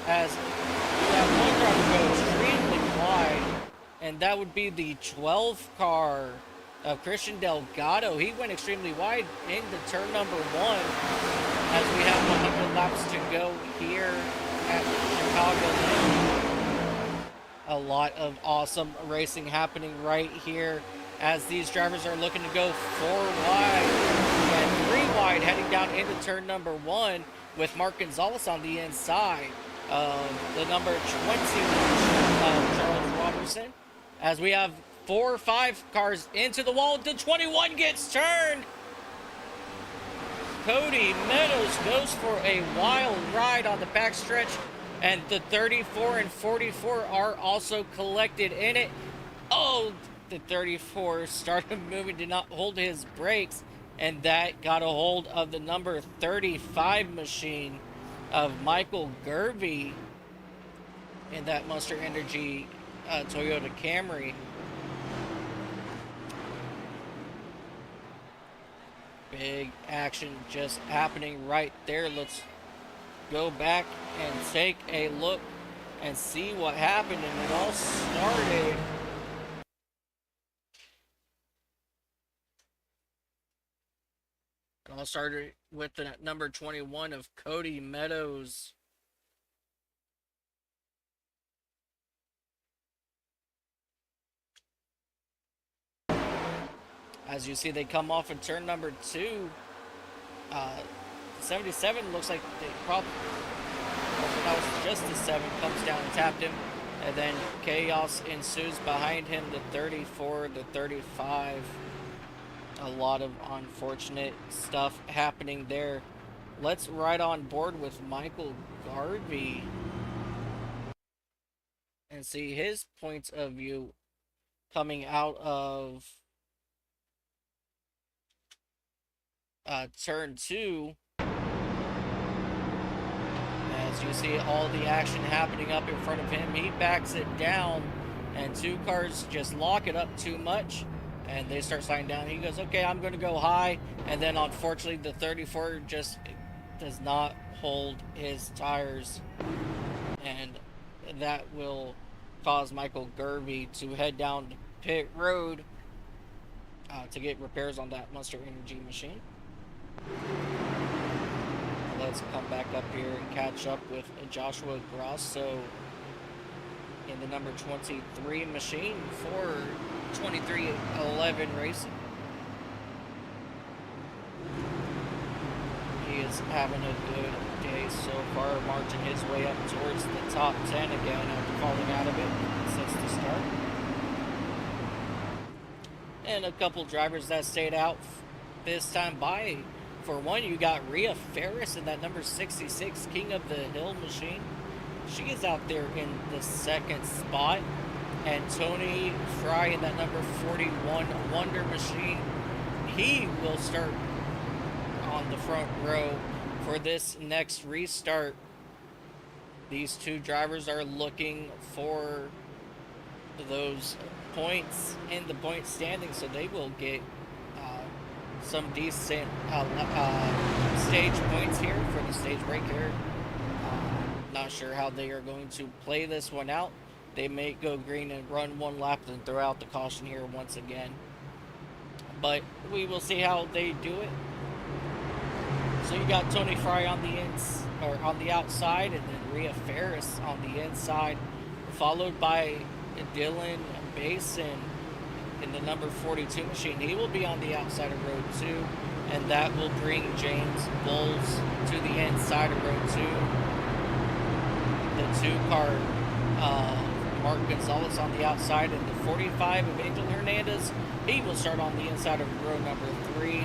as you have one driver go extremely wide. And that would be the 12th car of Christian Delgado. He went extremely wide into turn number 1 as we have 100 laps to go here at Chicagoland. A lot of awesome racing happening right here as these drivers are looking to go 4 wide and 3 wide heading down into turn number 1 with Mark Gonzalez on the inside of the number 20 Charles Robertson. As we have 4 or 5 cars into the wall, the 21 gets turned. Cody Meadows goes for a wild ride on the backstretch, and the 34 and 44 are also collected in it. Oh, the 34 started moving, did not hold his brakes, and that got a hold of the number 35 machine of Michael Gervey in that Monster Energy Toyota Camry. Big action just happening right there. Let's go back and take a look and see what happened. And it all started with the number 21 of Cody Meadows. As you see, they come off of turn number 2. 77 looks like they probably, that was just the 7, comes down and tapped him. And then chaos ensues behind him, the 34, the 35. A lot of unfortunate stuff happening there. Let's ride on board with Michael Garvey and see his points of view coming out of turn 2. As you see all the action happening up in front of him, he backs it down, and 2 cars just lock it up too much, and they start sliding down. He goes, okay, I'm going to go high, and then unfortunately the 34 just does not hold his tires, and that will cause Michael Gervey to head down pit road to get repairs on that Monster Energy machine. Let's come back up here and catch up with Joshua Grosso in the number 23 machine for 2311 Racing. He is having a good day so far, marching his way up towards the top 10 again after falling out of it since the start. And a couple drivers that stayed out this time by. For one, you got Rhea Ferris in that number 66 King of the Hill machine. She is out there in the 2nd spot. And Tony Fry in that number 41 Wonder machine. He will start on the front row for this next restart. These 2 drivers are looking for those points in the point standing, so they will get some decent stage points here for the stage break here. Not sure how they are going to play this one out. They may go green and run 1 lap and throw out the caution here once again. but we will see how they do it. So you got Tony Fry on the on the outside, and then Rhea Ferris on the inside, followed by Dylan Basin in the number 42 machine. He will be on the outside of row 2, and that will bring James Bowles to the inside of row 2. The 2-car Mark Gonzalez on the outside, and the 45 of Angel Hernandez, he will start on the inside of row number 3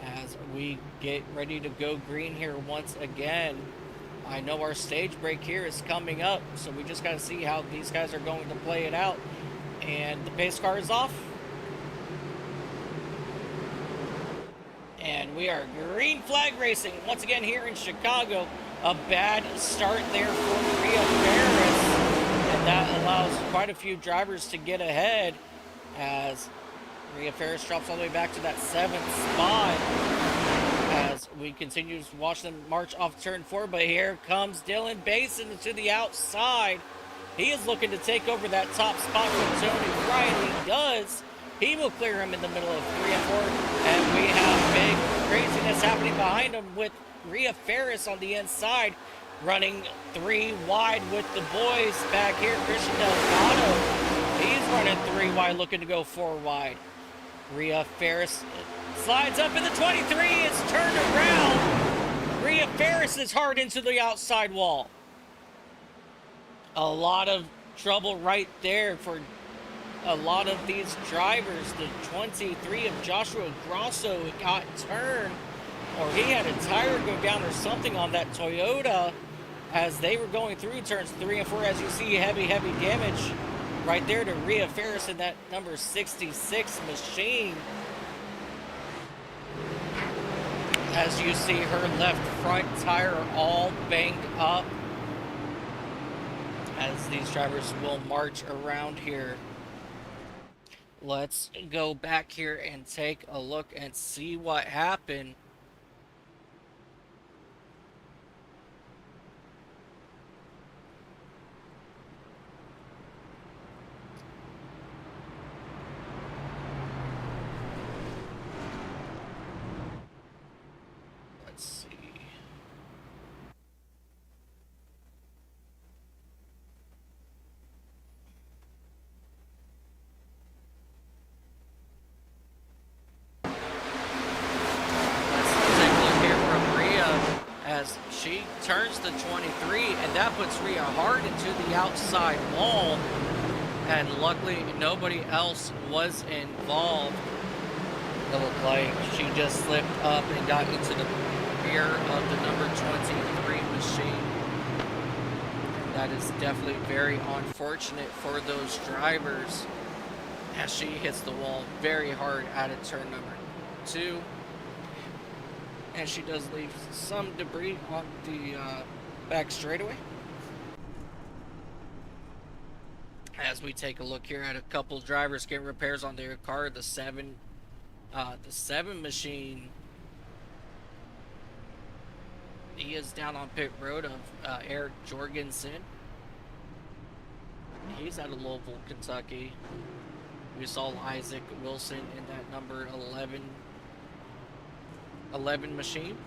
as we get ready to go green here once again. I know our stage break here is coming up, so we just got to see how these guys are going to play it out. And the pace car is off. And we are green flag racing once again here in Chicago. A bad start there for Rhea Ferris, and that allows quite a few drivers to get ahead as Rhea Ferris drops all the way back to that 7th spot as we continue to watch them march off turn 4. But here comes Dylan Basin to the outside. He is looking to take over that top spot from Tony Fry, and he does. He will clear him in the middle of 3 and 4, and we have big craziness happening behind him with Rhea Ferris on the inside, running 3 wide with the boys back here. Christian Delgado, he's running 3 wide, looking to go 4 wide. Rhea Ferris slides up in the 23, is turned around. Rhea Ferris is hard into the outside wall. A lot of trouble right there for a lot of these drivers. The 23 of Joshua Grosso got turned, or he had a tire go down or something on that Toyota as they were going through turns 3 and 4. As you see, heavy damage right there to Rhea Ferris in that number 66 machine. As you see, her left front tire all banged up as these drivers will march around here. Let's go back here and take a look and see what happened. Let's see. As she turns the 23, and that puts Rhea hard into the outside wall, and luckily nobody else was involved. It looked like she just slipped up and got into the rear of the number 23 machine. And that is definitely very unfortunate for those drivers as she hits the wall very hard out of turn number 2. And she does leave some debris on the back straightaway. As we take a look here at a couple drivers getting repairs on their car, the 7 machine, he is down on pit road of Eric Jorgensen. He's out of Louisville, Kentucky. We saw Isaac Wilson in that number 11 machine.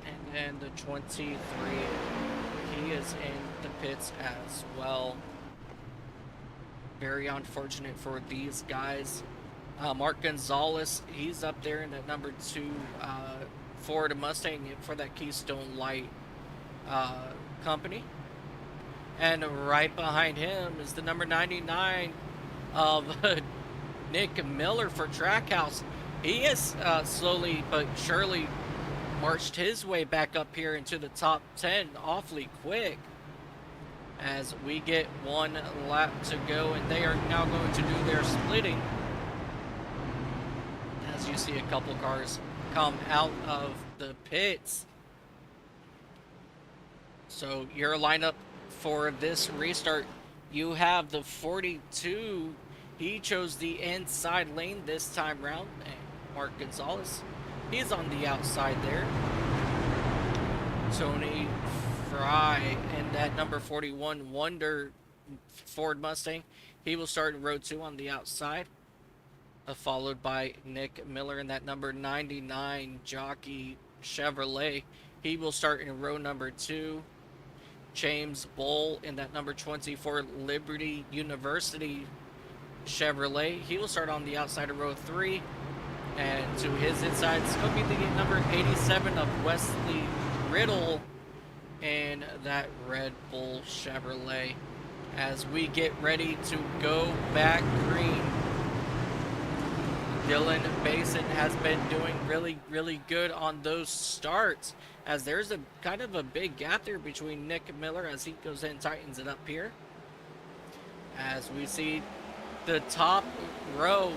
And then the 23, he is in the pits as well. Very unfortunate for these guys. Mark Gonzalez, he's up there in that number 2 Ford Mustang for that Keystone Light company. And right behind him is the number 99 of Nick Miller for Trackhouse. He has slowly but surely marched his way back up here into the top 10 awfully quick as we get 1 lap to go, and they are now going to do their splitting as you see a couple cars come out of the pits. So your lineup for this restart, you have the 42. He chose the inside lane this time round. And Mark Gonzalez, he's on the outside there. Tony Fry and that number 41 Wonder Ford Mustang, He will start in row 2 on the outside, followed by Nick Miller in that number 99 jockey Chevrolet. He will start in row number 2. James Bull in that number 24 Liberty University Chevrolet. He will start on the outside of row 3. And to his inside, it's going to be the number 87 of Wesley Riddle in that Red Bull Chevrolet. As we get ready to go back green, Dylan Basin has been doing really good on those starts, as there's a kind of a big gap there between Nick Miller as he goes in and tightens it up here. As we see the top row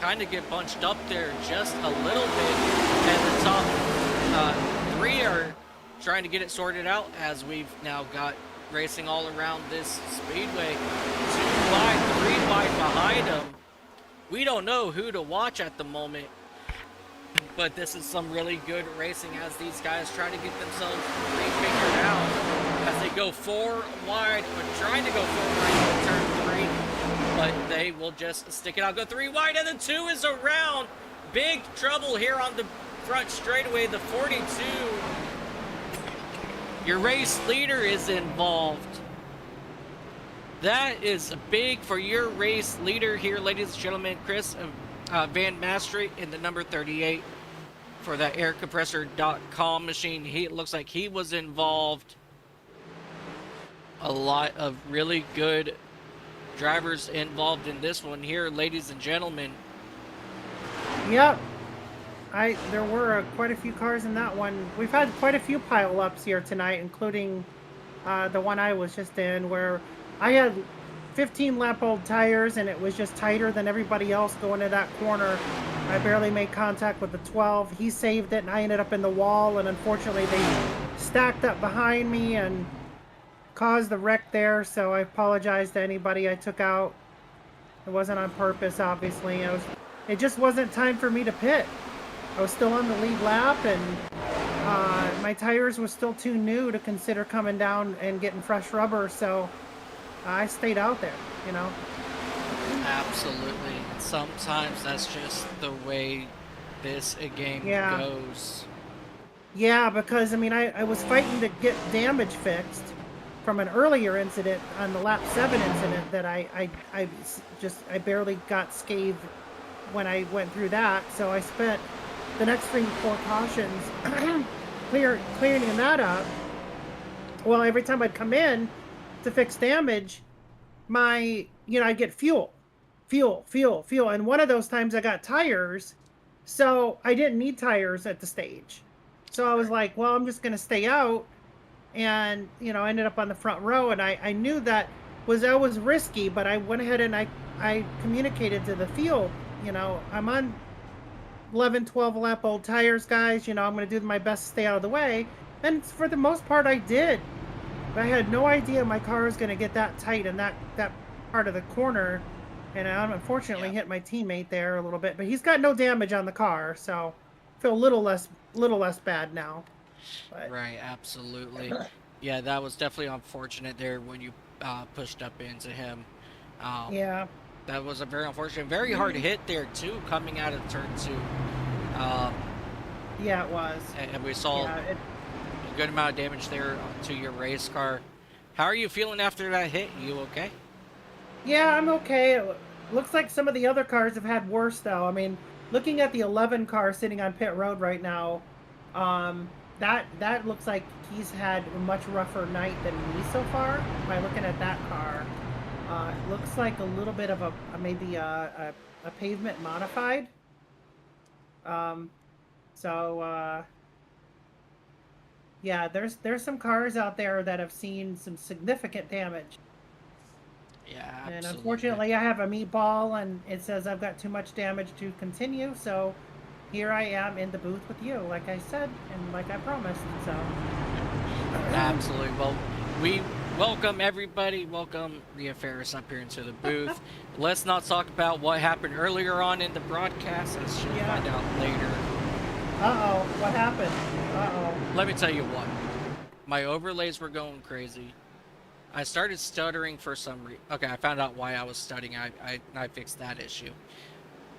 kind of get bunched up there just a little bit, and the top 3 are trying to get it sorted out, as we've now got racing all around this speedway. 2 wide, 3 wide behind them. We don't know who to watch at the moment, but this is some really good racing as these guys try to get themselves figured out as they go 4 wide, or trying to go 4 wide in turn 3, but they will just stick it out. Go 3 wide, and the 2 is around. Big trouble here on the front straightaway. The 42. Your race leader is involved. That is big for your race leader here, ladies and gentlemen. Chris Van Mastry in the number 38 for that aircompressor.com machine. It looks like he was involved. A lot of really good drivers involved in this one here, ladies and gentlemen. Yep. There were quite a few cars in that one. We've had quite a few pile-ups here tonight, including the one I was just in, where I had 15 lap old tires and it was just tighter than everybody else going to that corner. I barely made contact with the 12. He saved it and I ended up in the wall, and unfortunately they stacked up behind me and caused the wreck there, so I apologize to anybody I took out. It wasn't on purpose, obviously. It just wasn't time for me to pit. I was still on the lead lap, and my tires were still too new to consider coming down and getting fresh rubber, so I stayed out there, you know. Absolutely. Sometimes that's just the way this game goes. Yeah, because I mean, I was fighting to get damage fixed from an earlier incident on the lap 7 incident that I barely got scathed when I went through that, so I spent the next 3 4 cautions clearing that up. Well, every time I'd come in to fix damage, I'd get fuel, and one of those times I got tires, so I didn't need tires at the stage. So I was like, well, I'm just gonna stay out, and I ended up on the front row, and I knew that was risky, but I went ahead and I communicated to the field, I'm on 11, 12 lap old tires, guys, I'm going to do my best to stay out of the way. And for the most part, I did. But I had no idea my car was going to get that tight in that part of the corner. And I unfortunately hit my teammate there a little bit. But he's got no damage on the car, so I feel a little less bad now. But... Right, absolutely. Yeah, that was definitely unfortunate there when you pushed up into him. Yeah. That was a very unfortunate, very hard hit there too, coming out of turn 2. Yeah, it was. And we saw a good amount of damage there to your race car. How are you feeling after that hit? You okay? Yeah, I'm okay. It looks like some of the other cars have had worse, though. I mean, looking at the 11 car sitting on pit road right now, that looks like he's had a much rougher night than me so far. By looking at that car. It looks like a little bit of maybe a pavement modified. Yeah, there's some cars out there that have seen some significant damage. Yeah, absolutely. And unfortunately, I have a meatball, and it says I've got too much damage to continue. So here I am in the booth with you, like I said, and like I promised. So absolutely. Well, we welcome everybody. Welcome Leah Ferris up here into the booth. Let's not talk about what happened earlier on in the broadcast. Let's find out later. Uh-oh, what happened? Let me tell you what. My overlays were going crazy. I started stuttering for some reason. Okay, I found out why I was stuttering. I fixed that issue.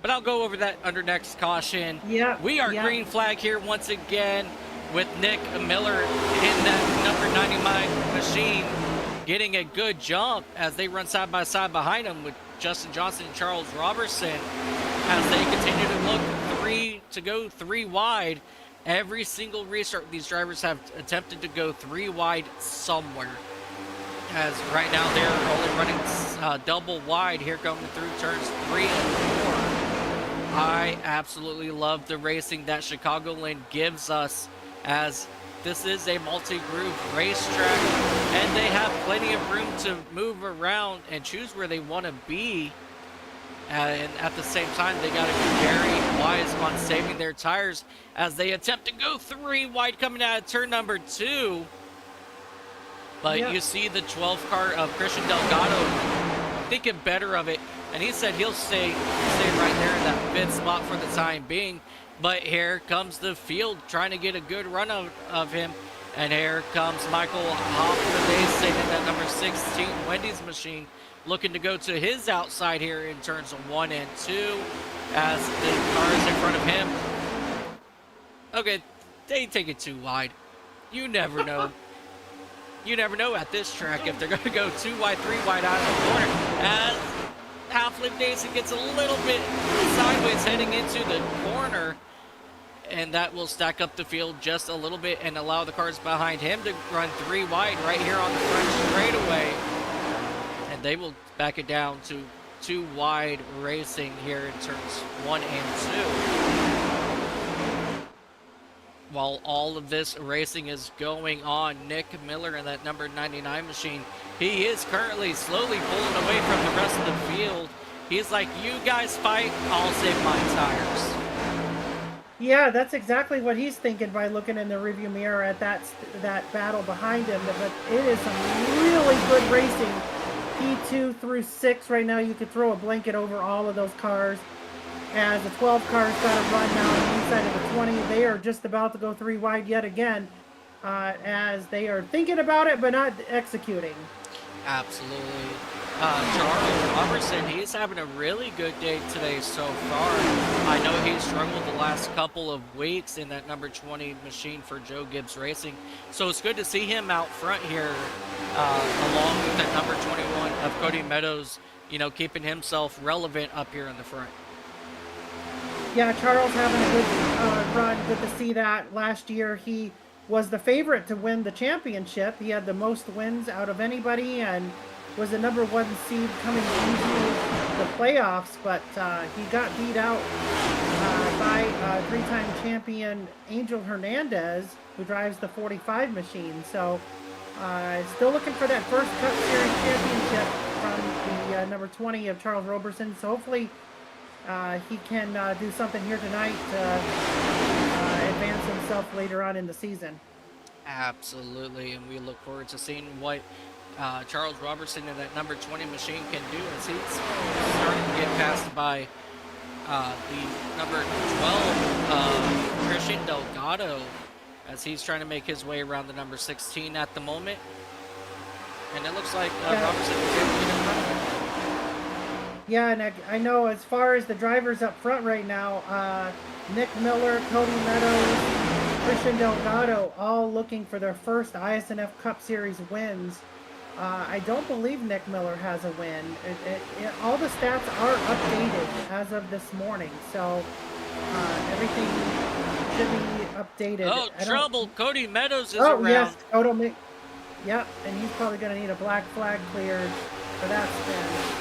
But I'll go over that under next caution. Yep, We are yep. green flag here once again with Nick Miller in that number 99 machine getting a good jump as they run side by side behind him with Justin Johnson and Charles Robertson as they continue to go three wide. Every single restart, these drivers have attempted to go three wide somewhere. As right now they're only running double wide here coming through turns 3 and 4. I absolutely love the racing that Chicagoland gives us, as this is a multi-groove racetrack and they have plenty of room to move around and choose where they want to be. And at the same time, they got to be very wise on saving their tires as they attempt to go three wide coming out of turn number 2. But Yep. you see the 12 car of Christian Delgado thinking better of it. And he said he'll stay right there in that 5th spot for the time being. But here comes the field trying to get a good run of him. And here comes Michael Hoffman in that number 16 Wendy's machine, looking to go to his outside here in turns 1 and 2 as the car is in front of him. Okay, they take it too wide. You never know. You never know at this track if they're going to go 2 wide, 3 wide out of the corner. As Half-Life Dason gets a little bit sideways heading into the corner, and that will stack up the field just a little bit and allow the cars behind him to run 3 wide right here on the front straightaway. And they will back it down to 2 wide racing here in turns 1 and 2. While all of this racing is going on, Nick Miller in that number 99 machine, he is currently slowly pulling away from the rest of the field. He's like, you guys fight, I'll save my tires. Yeah, that's exactly what he's thinking by looking in the rearview mirror at that battle behind him. But it is some really good racing. P2 through 6 right now. You could throw a blanket over all of those cars. As the 12 cars got a run now on the inside of the 20, they are just about to go 3 wide yet again, as they are thinking about it but not executing. Absolutely. Charles Robertson, he's having a really good day today so far. I know he's struggled the last couple of weeks in that number 20 machine for Joe Gibbs Racing. So it's good to see him out front here, along with that number 21 of Cody Meadows, you know, keeping himself relevant up here in the front. Yeah, Charles having a good run. Good to see that. Last year, he was the favorite to win the championship. He had the most wins out of anybody and was the number 1 seed coming into the playoffs, but he got beat out by 3-time champion Angel Hernandez, who drives the 45 machine. So still looking for that first Cup Series championship from the number 20 of Charles Robertson. So hopefully he can do something here tonight to advance himself later on in the season. Absolutely, and we look forward to seeing what Charles Robertson in that number 20 machine can do as he's starting to get passed by the number 12 Christian Delgado as he's trying to make his way around the number 16 at the moment. And it looks like Robertson is able to get in front of him. Yeah, and I know as far as the drivers up front right now, Nick Miller, Cody Meadows, Christian Delgado, all looking for their first ISNF Cup Series wins. I don't believe Nick Miller has a win. All the stats are updated as of this morning, so everything should be updated. Oh, trouble! Cody Meadows is Oh, around. yes, yep, and he's probably going to need a black flag cleared for that spin.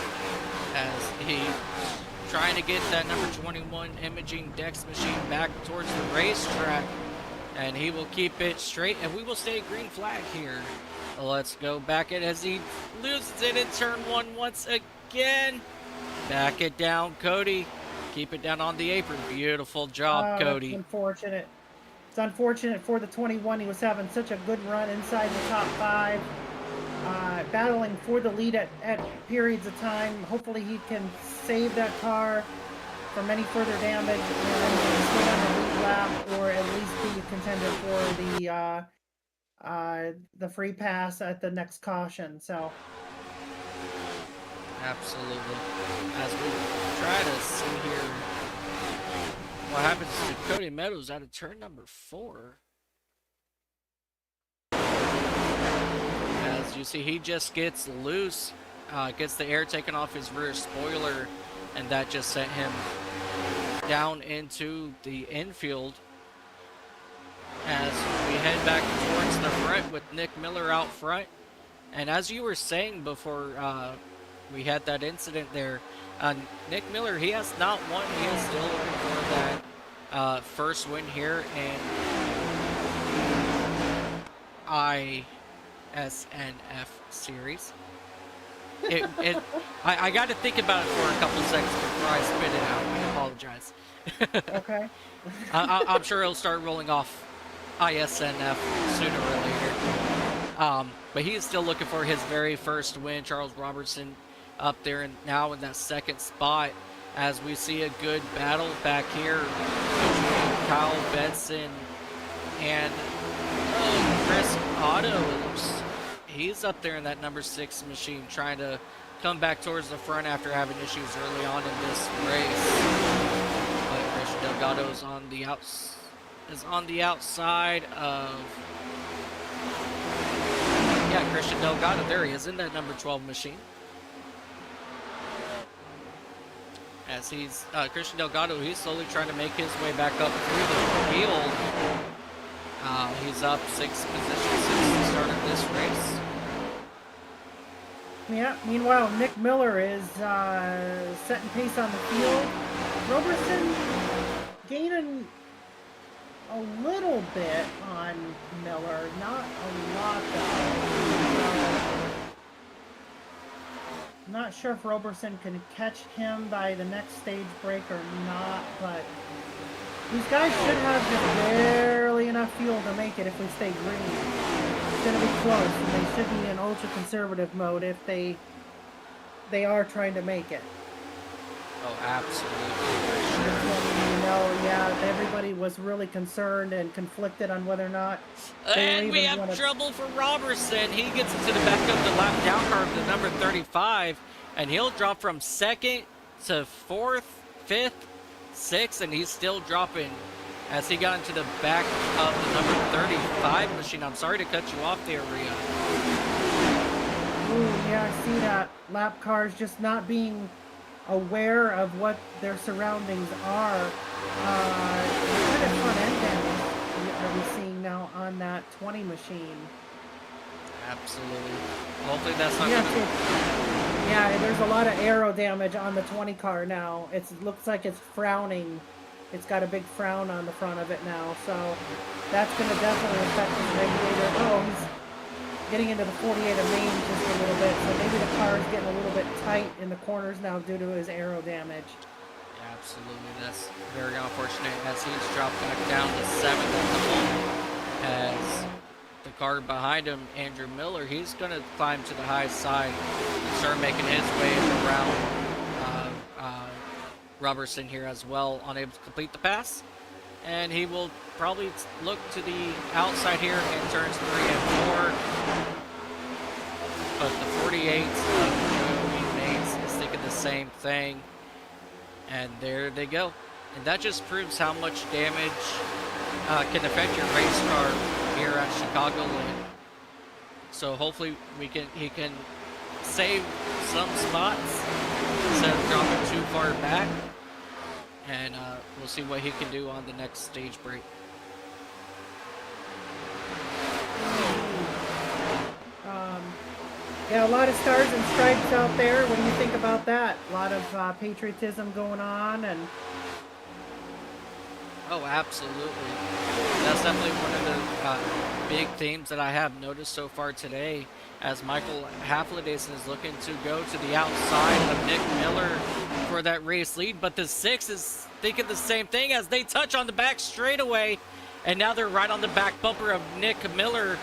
As he's trying to get that number 21 Imaging Dex machine back towards the racetrack, and he will keep it straight, and we will stay green flag here. Let's go back it as he loses it in turn 1 once again. Back it down, Cody. Keep it down on the apron. Beautiful job, Cody. That's unfortunate. It's unfortunate for the 21. He was having such a good run inside the top 5. Battling for the lead at periods of time. Hopefully he can save that car from any further damage and stay on the lead lap, or at least be a contender for the free pass at the next caution. So Absolutely. As we try to see here what happens to Cody Meadows out of turn number 4. As you see, he just gets loose, gets the air taken off his rear spoiler, and that just sent him down into the infield. As we head back towards the front with Nick Miller out front. And as you were saying before we had that incident there, Nick Miller, he has not won. He is still looking for that first win here in ISNF series. I got to think about it for a couple seconds before I spit it out. I apologize. okay. I'm sure it'll start rolling off ISNF sooner or later. But he is still looking for his very first win. Charles Robertson up there and now in that second spot, as we see a good battle back here between Kyle Benson and Chris Otto. He's up there in that number 6 machine trying to come back towards the front after having issues early on in this race. But Christian Delgado is on the outside of Christian Delgado. There he is in that number 12 machine. As he's Christian Delgado, he's slowly trying to make his way back up through the field. He's up 6 positions since the start of this race. Yeah. Meanwhile, Nick Miller is setting pace on the field. Robertson gaining a little bit on Miller, not a lot though. Not sure if Robertson can catch him by the next stage break or not, but these guys should have just barely enough fuel to make it if we stay green. It's going to be close, and they should be in ultra-conservative mode if they are trying to make it. Oh, absolutely. Everybody was really concerned and conflicted on whether or not And we have trouble for Robertson. He gets into the back of the lap down car of the number 35, and he'll drop from 2nd to 4th, 5th, 6th, and he's still dropping as he got into the back of the number 35 machine. I'm sorry to cut you off there, Rhea. Ooh, yeah, I see that. Lap cars just not being aware of what their surroundings are. What kind of front end damage are we seeing now on that 20 machine? Absolutely. Hopefully that's not Yeah, there's a lot of aero damage on the 20 car now. It looks like it's frowning. It's got a big frown on the front of it now, so that's going to definitely affect the radiator. Oh, he's getting into the 48 of main just a little bit, so maybe the car is getting a little bit tight in the corners now due to his aero damage. Absolutely, that's very unfortunate as he's dropped back down to 7th at the moment. As the car behind him, Andrew Miller, he's going to climb to the high side and start making his way around Robertson here as well, unable to complete the pass. And he will probably look to the outside here in turns 3 and 4. But the 48 of Joey Mates is thinking the same thing. And there they go. And that just proves how much damage can affect your race car here at Chicagoland. So hopefully he can save some spots instead of dropping too far back. And we'll see what he can do on the next stage break. Yeah, a lot of stars and stripes out there. What do you think about that? A lot of patriotism going on, and oh, absolutely. That's definitely one of the big themes that I have noticed so far today, as Michael Haflidason is looking to go to the outside of Nick Miller for that race lead, but the 6 is thinking the same thing as they touch on the back straightaway, and now they're right on the back bumper of Nick Miller.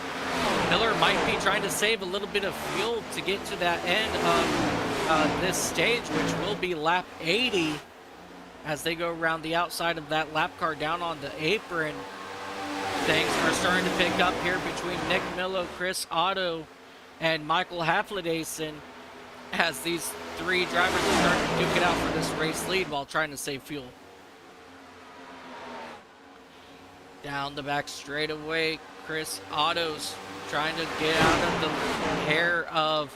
Miller might be trying to save a little bit of fuel to get to that end of this stage, which will be lap 80, as they go around the outside of that lap car down on the apron. Things are starting to pick up here between Nick Miller, Chris Otto, and Michael Haflidason as these three drivers are starting to duke it out for this race lead while trying to save fuel. Down the back straightaway, Chris Otto's trying to get out of the hair of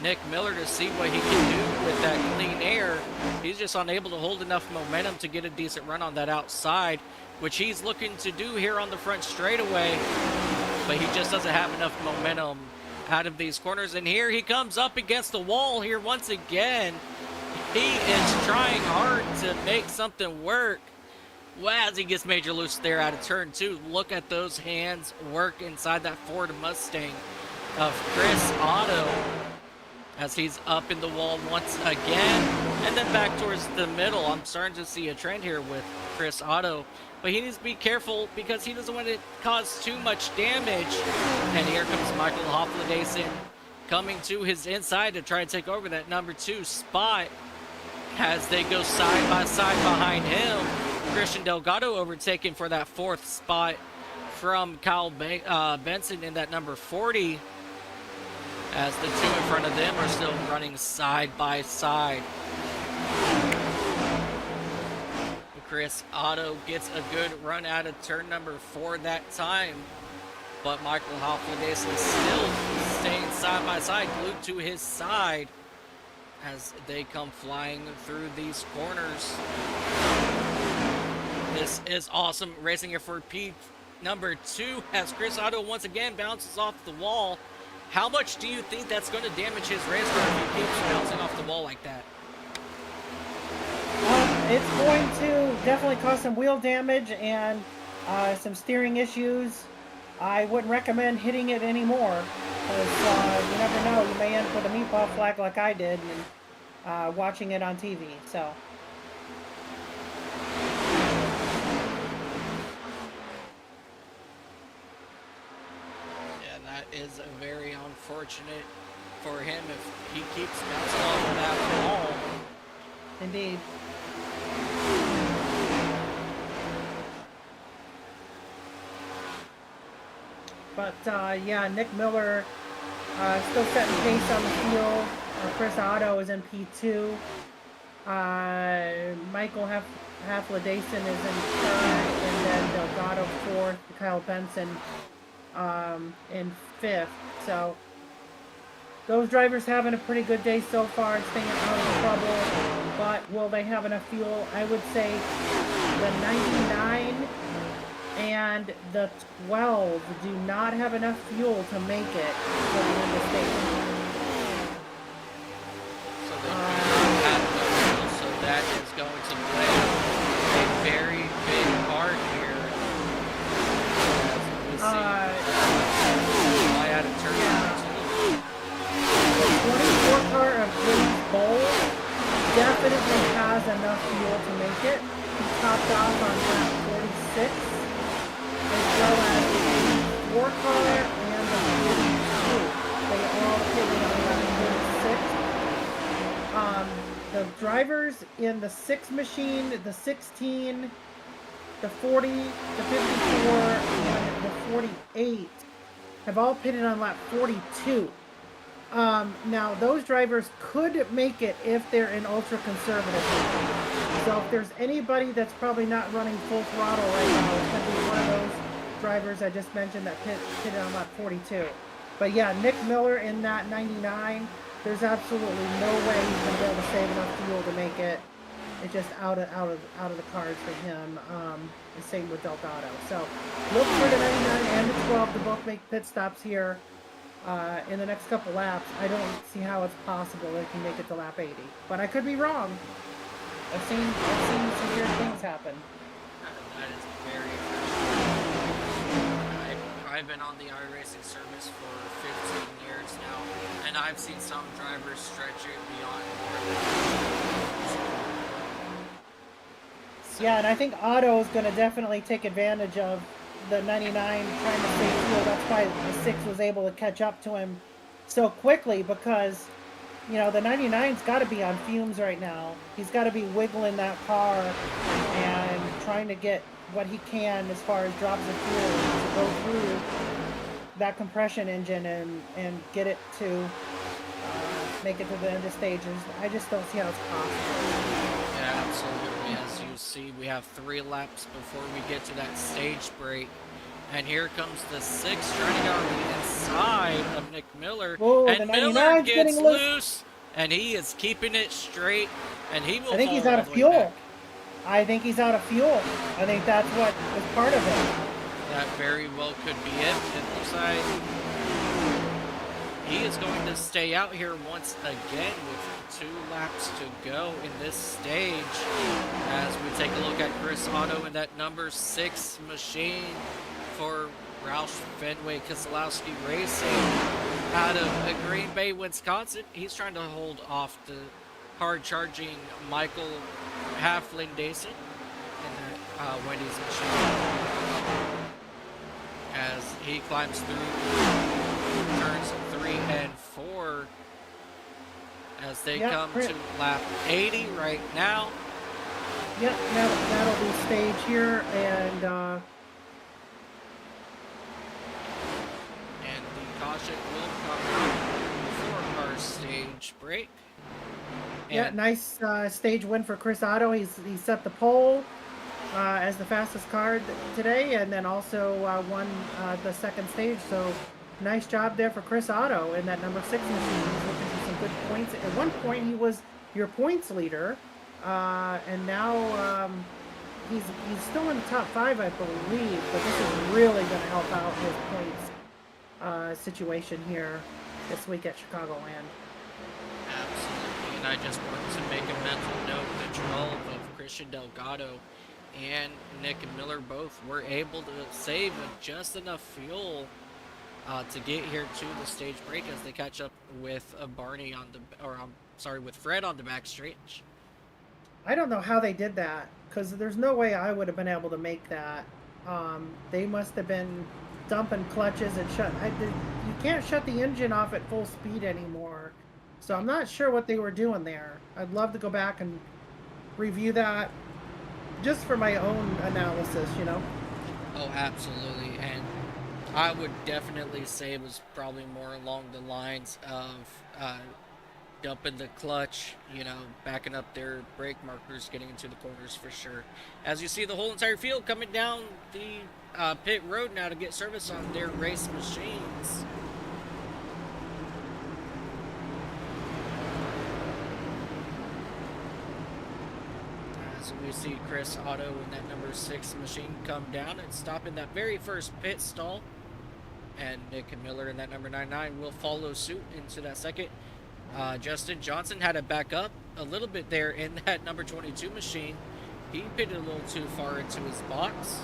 Nick Miller to see what he can do with that clean air. He's just unable to hold enough momentum to get a decent run on that outside, which he's looking to do here on the front straightaway, but he just doesn't have enough momentum out of these corners. And here he comes up against the wall here once again. He is trying hard to make something work. Wow, as he gets major loose there out of turn 2. Look at those hands work inside that Ford Mustang of Chris Otto as he's up in the wall once again, and then back towards the middle. I'm starting to see a trend here with Chris Otto, but he needs to be careful because he doesn't want to cause too much damage. And here comes Michael Haflidason coming to his inside to try and take over that number 2 spot as they go side by side behind him. Christian Delgado overtaken for that 4th spot from Kyle Benson in that number 40, as the 2 in front of them are still running side by side. Chris Otto gets a good run out of turn number 4 that time, but Michael Haflidason is still staying side by side, glued to his side as they come flying through these corners. This is awesome racing here for P number 2 as Chris Otto once again bounces off the wall. How much do you think that's going to damage his race car if he keeps bouncing off the wall like that? It's going to definitely cause some wheel damage and some steering issues. I wouldn't recommend hitting it anymore because you never know. You may end up with a meatball flag like I did and watching it on TV. So. Is very unfortunate for him if he keeps bouncing off of that wall. Indeed. But yeah, Nick Miller still setting pace on the field. Chris Otto is in P2. Michael Haflidason is in third, and then Delgado fourth. Kyle Benson in 5th. So those drivers having a pretty good day so far, staying out of trouble. But will they have enough fuel? I would say the 99 and the 12 do not have enough fuel to make it for the end of the station. So they do not have enough fuel, so that is going to play a very big part here. As we see. Out of turn The 24 car of James Bowl definitely has enough fuel to make it. He topped off on lap 46, as well as the 4 car and the 42. They all pitted on lap 46. The drivers in the 6 machine, the 16, the 40, the 54, and the 48 have all pitted on lap 42. Now, those drivers could make it if they're in ultra conservative. So if there's anybody that's probably not running full throttle right now, it's going to be one of those drivers I just mentioned that pitted on lap 42. But yeah, Nick Miller in that 99, there's absolutely no way he's going to be able to save enough fuel to make it. It's just out of the cards for him. The same with Delgado. So look for the 99 and the 12 to both make pit stops here in the next couple laps. I don't see how it's possible they can make it to lap 80, but I could be wrong. I've seen some weird things happen. That is very frustrating. I've been on the iRacing service for 15 years now, and I've seen some drivers stretch it beyond more. Yeah, and I think Otto is going to definitely take advantage of the 99 trying to save fuel. That's why the 6 was able to catch up to him so quickly, because, you know, the 99's got to be on fumes right now. He's got to be wiggling that car and trying to get what he can as far as drops of fuel to go through that compression engine and get it to make it to the end of stages. I just don't see how it's possible. Yeah, absolutely. As you see, we have 3 laps before we get to that stage break. And here comes the 6 trying to get on the inside of Nick Miller. Whoa, And the Miller 99's gets getting loose. loose. And he is keeping it straight. And he will I think he's fall out all of the way fuel. back. I think he's out of fuel. I think that's what was part of it. That very well could be it. It looks like he is going to stay out here once again with 2 laps to go in this stage. As we take a look at Chris Otto in that number 6 machine for Roush Fenway Keselowski Racing out of Green Bay, Wisconsin. He's trying to hold off the hard-charging Michael Halfling Dason in that Wendy's machine. As he climbs through turns 3 and 4 as they come to lap 80 right now. Yep, that'll be stage here, and the caution will come out for our stage break. yeah, nice stage win for Chris Otto. He set the pole as the fastest car today, and then also won the second stage. So nice job there for Chris Otto in that number 6 machine. He's looking for some good points. At one point, he was your points leader, and now he's still in the top 5, I believe. But this is really going to help out his points situation here this week at Chicagoland. Absolutely, and I just wanted to make a mental note that 12 of Christian Delgado and Nick Miller both were able to save just enough fuel to get here to the stage break as they catch up with Barney on the, or I'm sorry, with Fred on the back stretch. I don't know how they did that, because there's no way I would have been able to make that. They must have been dumping clutches and you can't shut the engine off at full speed anymore. So I'm not sure what they were doing there. I'd love to go back and review that just for my own analysis, you know? Oh, absolutely. And I would definitely say it was probably more along the lines of dumping the clutch, you know, backing up their brake markers, getting into the corners for sure. As you see the whole entire field coming down the pit road now to get service on their race machines. As we see Chris Otto in that number 6 machine come down and stop in that very first pit stall. And Nick Miller in that number 99 will follow suit into that second. Justin Johnson had to back up a little bit there in that number 22 machine. He pitted a little too far into his box.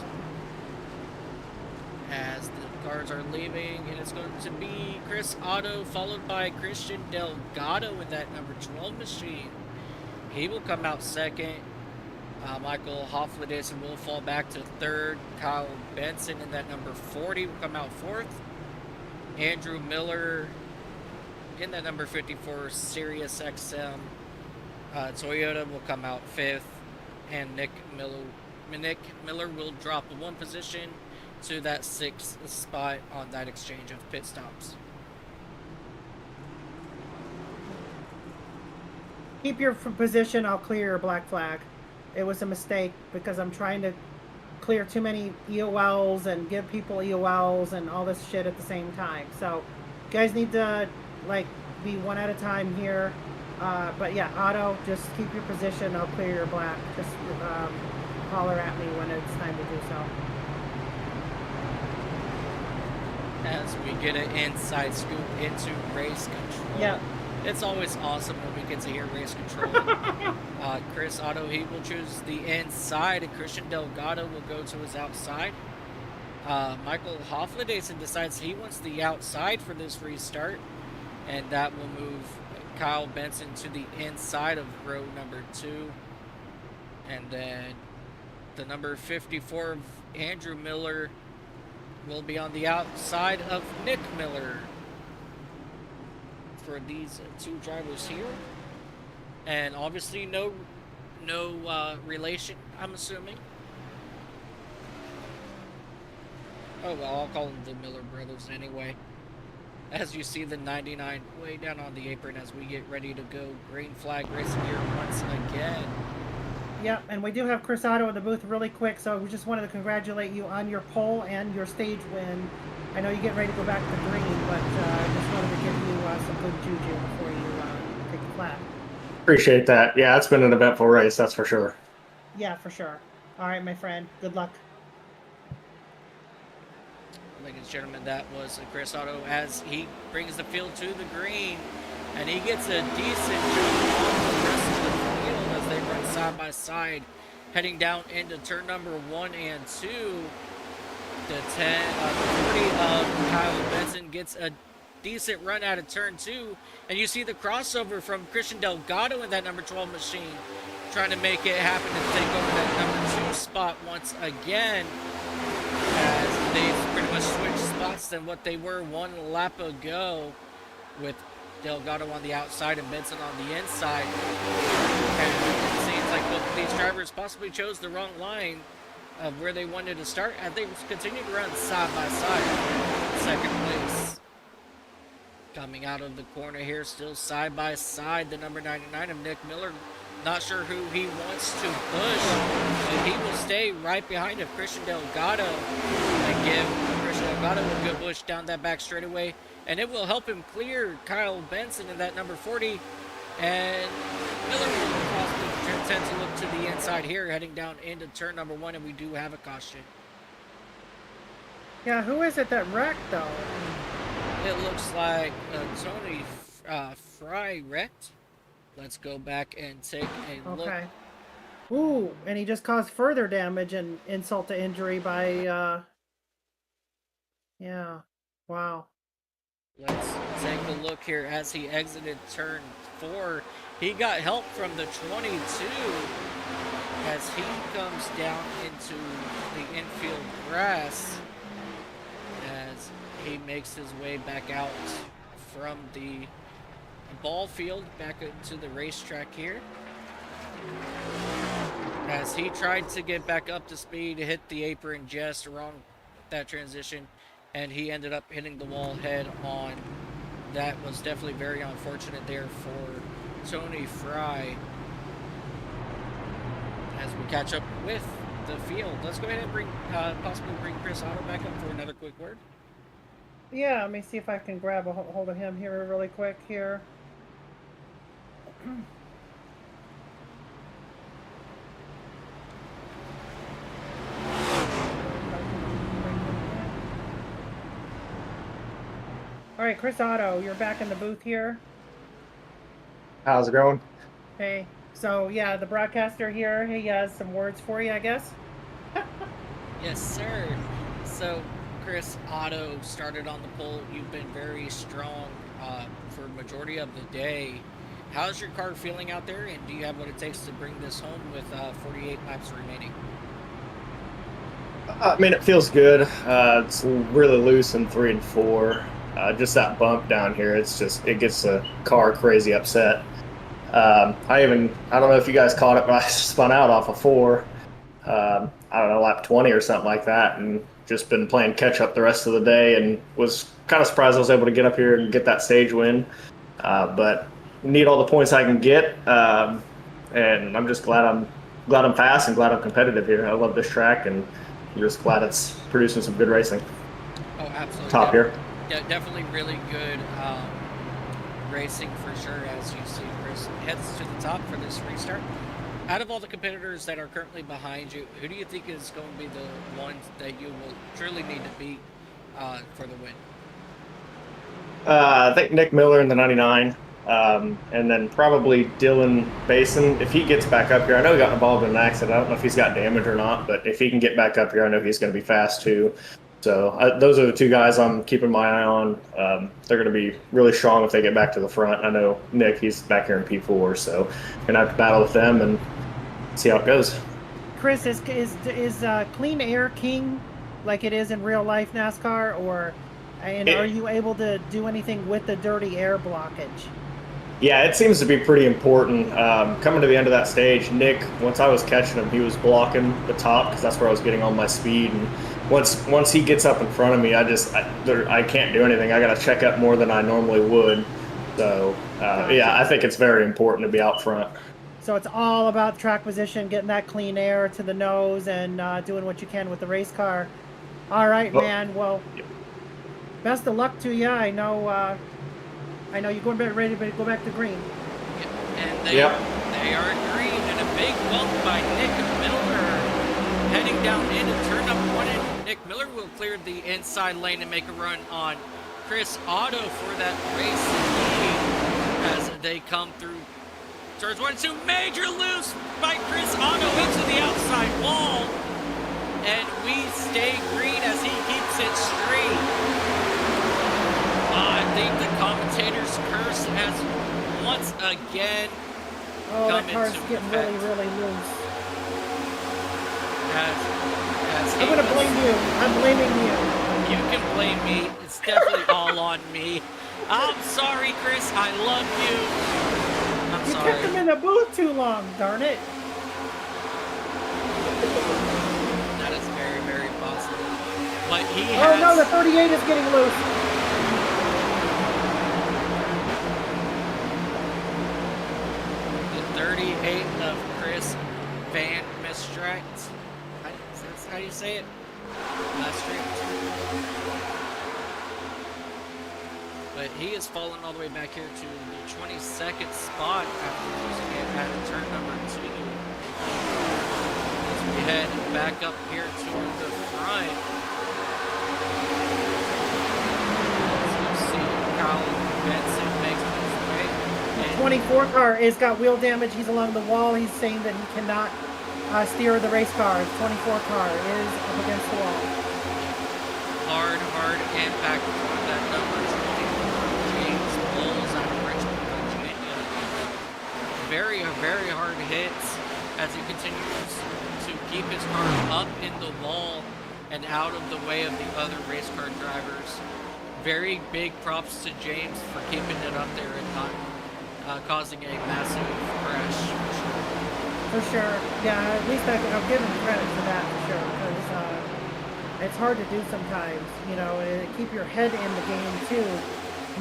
As the cars are leaving, and it's going to be Chris Otto followed by Christian Delgado in that number 12 machine. He will come out second. Michael Hoffledison will fall back to third. Kyle Benson in that number 40 will come out fourth. Andrew Miller in that number 54 Sirius XM Toyota will come out fifth. And Nick Miller will drop one position to that 6th spot on that exchange of pit stops. Keep your position, I'll clear your black flag. It was a mistake because I'm trying to clear too many EOLs and give people EOLs and all this shit at the same time. So you guys need to like be one at a time here. But yeah, Otto, just keep your position. I'll clear your black. Just holler at me when it's time to do so. As we get an inside scoop into race control. Yeah. It's always awesome when we get to hear race control. Chris Otto, he will choose the inside, and Christian Delgado will go to his outside. Michael Hoffledison decides he wants the outside for this restart, and that will move Kyle Benson to the inside of row number 2. And then the number 54 of Andrew Miller will be on the outside of Nick Miller for these 2 drivers here. And obviously no relation, I'm assuming. Oh, well, I'll call them the Miller brothers anyway. As you see the 99 way down on the apron as we get ready to go. Green flag racing here once again. Yep, and we do have Chris Otto in the booth really quick, so we just wanted to congratulate you on your pole and your stage win. I know you get ready to go back to green, but I just wanted to give you some good juju before you take the flag. Appreciate that. Yeah, it's been an eventful race, that's for sure. Yeah, for sure. All right, my friend. Good luck. Ladies and gentlemen, that was Chris Otto as he brings the field to the green, and he gets a decent jump on the rest of the field as they run side by side, heading down into turn number 1 and 2. The 40 of Kyle Benson gets a decent run out of turn 2, and you see the crossover from Christian Delgado in that number 12 machine, trying to make it happen to take over that number 2 spot once again, as they've pretty much switched spots than what they were one lap ago, with Delgado on the outside and Benson on the inside. And it seems like both of these drivers possibly chose the wrong line of where they wanted to start, and they continue to run side by side. Second place. Coming out of the corner here, still side by side, the number 99 of Nick Miller. Not sure who he wants to push, but he will stay right behind of Christian Delgado and give Christian Delgado a good push down that back straightaway, and it will help him clear Kyle Benson in that number 40. And Miller will possibly tend to look to the inside here, heading down into turn number 1, and we do have a caution. Yeah, who is it that wrecked, though? It looks like Tony Fry wrecked. Let's go back and take a look. Okay. Ooh, and he just caused further damage and insult to injury by, yeah. Wow. Let's take a look here as he exited turn 4. He got help from the 22 as he comes down into the infield grass as he makes his way back out from the ball field back into the racetrack here. As he tried to get back up to speed, hit the apron just wrong that transition, and he ended up hitting the wall head on. That was definitely very unfortunate there for Tony Fry. As we catch up with the field, let's go ahead and possibly bring Chris Otto back up for another quick word. Yeah, let me see if I can grab a hold of him here really quick here. All right, Chris Otto, you're back in the booth here. How's it going? Hey, so yeah, the broadcaster here, he has some words for you, I guess. Yes, sir. So, Chris Otto started on the pole. You've been very strong for majority of the day. How's your car feeling out there, and do you have what it takes to bring this home with 48 laps remaining? I mean, it feels good. It's really loose in 3 and 4. Just that bump down here, it gets the car crazy upset. I don't know if you guys caught it, but I spun out off of 4. I don't know, lap 20 or something like that, and just been playing catch up the rest of the day, and was kind of surprised I was able to get up here and get that stage win. But need all the points I can get, and I'm just glad I'm fast and glad I'm competitive here. I love this track, and I'm just glad it's producing some good racing. Oh, absolutely. Top here. Yeah, definitely really good racing for sure, as you see Chris heads to the top for this restart. Out of all the competitors that are currently behind you, who do you think is going to be the ones that you will truly need to beat for the win? I think Nick Miller in the 99, and then probably Dylan Basin. If he gets back up here, I know he got involved in an accident. I don't know if he's got damage or not, but if he can get back up here, I know he's going to be fast too. So those are the 2 guys I'm keeping my eye on. They're going to be really strong if they get back to the front. I know Nick, he's back here in P4, so going to have to battle with them and see how it goes. Chris, is clean air king like it is in real life NASCAR, or are you able to do anything with the dirty air blockage? Yeah, it seems to be pretty important. Coming to the end of that stage, Nick, once I was catching him, he was blocking the top because that's where I was getting all my speed. And once he gets up in front of me, I can't do anything. I got to check up more than I normally would. So yeah, I think it's very important to be out front. So it's all about track position, getting that clean air to the nose, and doing what you can with the race car. All right, Well, man. Well, best of luck to you. I know you're going back ready to go back to green. And they Yep. they are green, and a big bump by Nick Miller heading down into turn number 1, and Nick Miller will clear the inside lane and make a run on Chris Otto for that race lead as they come through turns 1 and 2. Major loose by Chris Otto into the outside wall, and we stay green as he keeps it straight. I think the commentator's curse has once again Oh, come that car's into getting effect. really loose. As I'm gonna blame you. I'm blaming you. You can blame me. It's definitely all on me. I'm sorry, Chris. I love you. I'm You sorry. kept him in the booth too long, darn it. That is very, very possible. But he Oh has... no, the 38 is getting loose. The 38 of Chris Van Mistract. That's how you say it. But he is falling all the way back here to the 22nd spot after losing it at turn number 2. As we head back up here to the front. Let's see how Benson makes his way. And 24 car has got wheel damage. He's along the wall. He's saying that he cannot steer the race car. 24 car is up against the wall. hard impact on that number 24. James Bowles out of Richmond, Virginia. Very hard hits as he continues to keep his car up in the wall and out of the way of the other race car drivers. Very big props to James for keeping it up there and not causing a massive crash. For sure. Yeah, at least I'll give him credit for that for sure. Because it's hard to do sometimes, you know, and keep your head in the game too,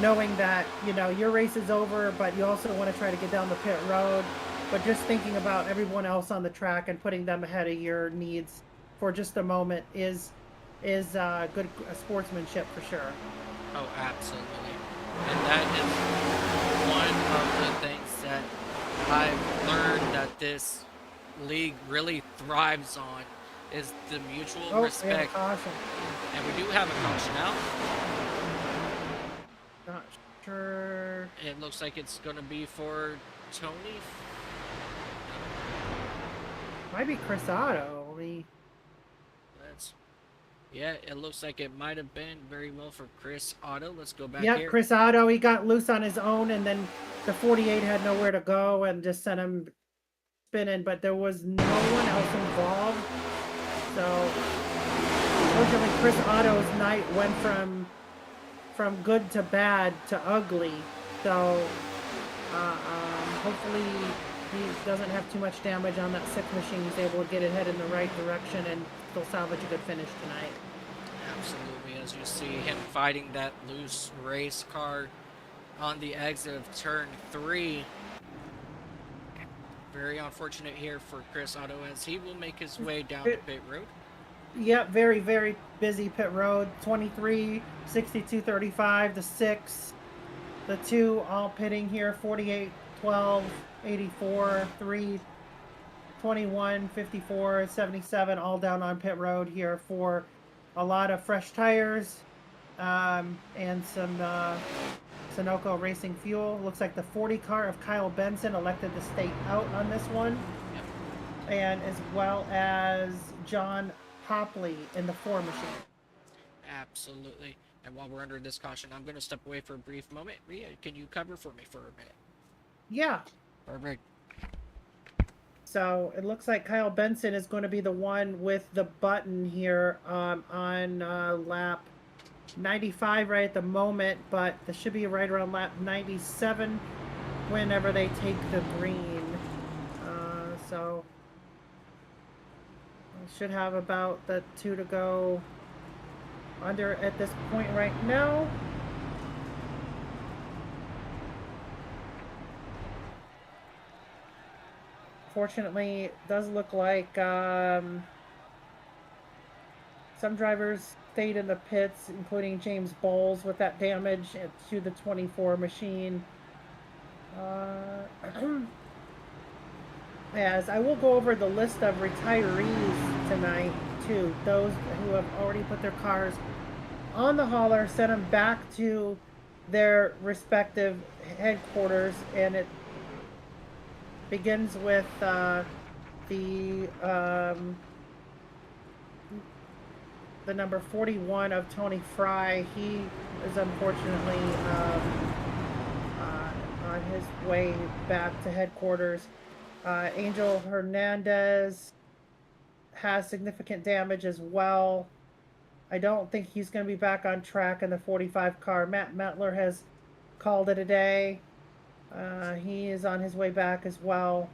knowing that, you know, your race is over, but you also want to try to get down the pit road. But just thinking about everyone else on the track and putting them ahead of your needs for just a moment is good sportsmanship for sure. Oh, absolutely. And that is one of the things that I've learned that this league really thrives on is the mutual respect. Yeah, caution. And we do have a caution out. Not sure. It looks like it's going to be for Tony. Might be Chris Otto. Yeah, it looks like it might have been very well for Chris Otto. Let's go back Yeah, here. Chris Otto, he got loose on his own, and then the 48 had nowhere to go and just sent him spinning, but there was no one else involved. So, unfortunately, Chris Otto's night went from good to bad to ugly. So, hopefully he doesn't have too much damage on that 6 machine. He's able to get it head in the right direction and still salvage a good finish tonight. Absolutely, as you see him fighting that loose race car on the exit of turn 3. Very unfortunate here for Chris Otto as he will make his way down to pit road. Yep, very, very busy pit road. 23, 62, 35, the 6, the 2 all pitting here. 48, 12, 84, 3, 21, 54, 77 all down on pit road here for a lot of fresh tires and some Sunoco Racing fuel. Looks like the 40 car of Kyle Benson elected to stay out on this one. Yep. And as well as John Hopley in the 4 machine. Absolutely. And while we're under this caution, I'm going to step away for a brief moment. Rhea, can you cover for me for a minute? Yeah. Perfect. So it looks like Kyle Benson is going to be the one with the button here on lap 95 right at the moment, but this should be right around lap 97. whenever they take the green. So we should have about the 2 to go under at this point right now. Fortunately, it does look like some drivers stayed in the pits, including James Bowles with that damage to the 24 machine. As I will go over the list of retirees tonight too, those who have already put their cars on the hauler, sent them back to their respective headquarters, and it begins with the number 41 of Tony Fry. He is unfortunately on his way back to headquarters. Angel Hernandez has significant damage as well. I don't think he's going to be back on track in the 45 car. Matt Metler has called it a day. He is on his way back as well.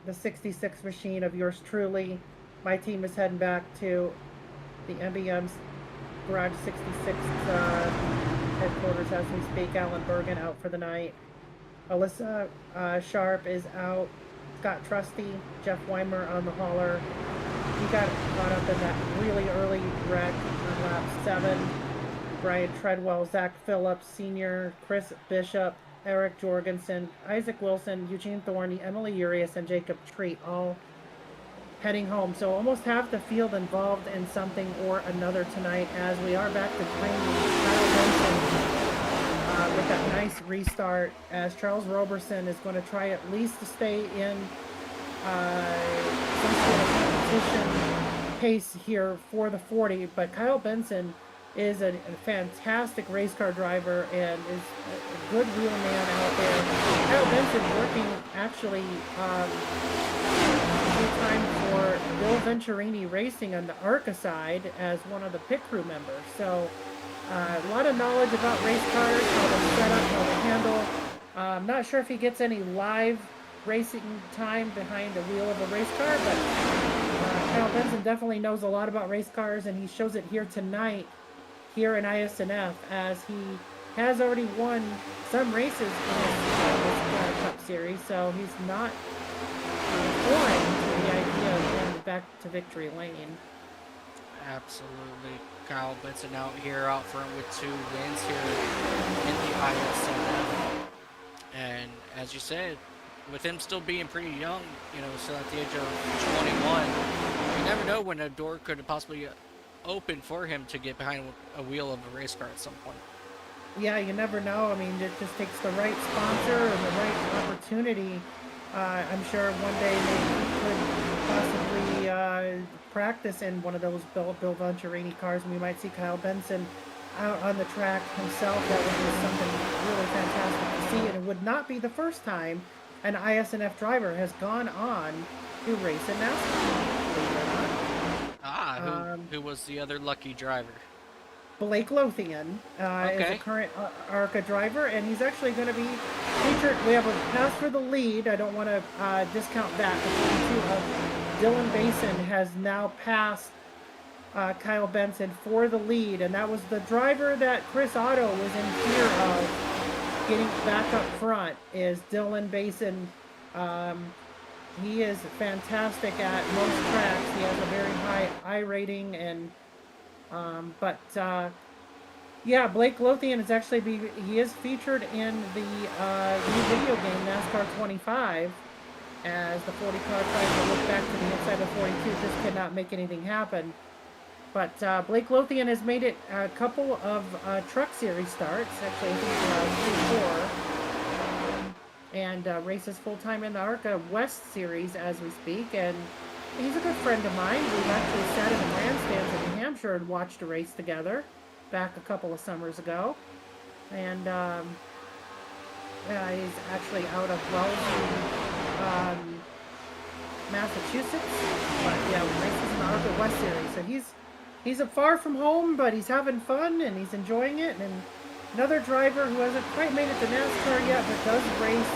The 66 machine of yours truly. My team is heading back to the MBM's Garage 66 headquarters as we speak. Alan Bergen out for the night. Alyssa Sharp is out. Scott Trusty, Jeff Weimer on the hauler. He got caught up in that really early wreck on lap 7. Brian Treadwell, Zach Phillips Sr., Chris Bishop, Eric Jorgensen, Isaac Wilson, Eugene Thorney, Emily Urias, and Jacob Treat all heading home. So almost half the field involved in something or another tonight as we are back to green. Kyle Benson with that nice restart as Charles Roberson is going to try at least to stay in some sort of competition pace here for the 40. But Kyle Benson is a fantastic race car driver and is a good real man out there. Kyle Benson working actually full-time for Bill Venturini Racing on the ARCA side as one of the pit crew members. So a lot of knowledge about race cars, how they're set up, how they handle. I'm not sure if he gets any live racing time behind the wheel of a race car, but Kyle Benson definitely knows a lot about race cars, and he shows it here tonight, here in ISNF, as he has already won some races in this Cup Series, so he's not foreign to the idea of going back to victory lane. Absolutely. Kyle Benson out front with 2 wins here in the ISNF. And as you said, with him still being pretty young, still at the age of 21, you never know when a door could possibly open for him to get behind a wheel of a race car at some point. Yeah, you never know. I mean, it just takes the right sponsor and the right opportunity. I'm sure one day maybe he could possibly practice in one of those Bill Venturini cars, and we might see Kyle Benson out on the track himself. That would be something really fantastic to see, and it would not be the first time an ISNF driver has gone on to race in NASCAR, believe it or not. Who was the other lucky driver? Blake Lothian is a current ARCA driver, and he's actually going to be featured. We have a pass for the lead. I don't want to discount that. The 42 of Dylan Basin has now passed Kyle Benson for the lead, and that was the driver that Chris Otto was in fear of getting back up front, is Dylan Basin. He is fantastic at most tracks. He has a very high I rating, and yeah, Blake Lothian is actually he is featured in the new video game NASCAR 25 as the 40 car tries to look back to the inside of 42, just cannot make anything happen. But Blake Lothian has made it a couple of truck series starts, actually I think 3 or 4, and races full-time in the ARCA West series as we speak, and he's a good friend of mine. We've actually sat in the grandstands in New Hampshire and watched a race together back a couple of summers ago. And he's actually out of Wellesley, Massachusetts. But yeah, races in the ARCA West series. So he's far from home, but he's having fun and he's enjoying it. And Another driver who hasn't quite made it to NASCAR yet, but does race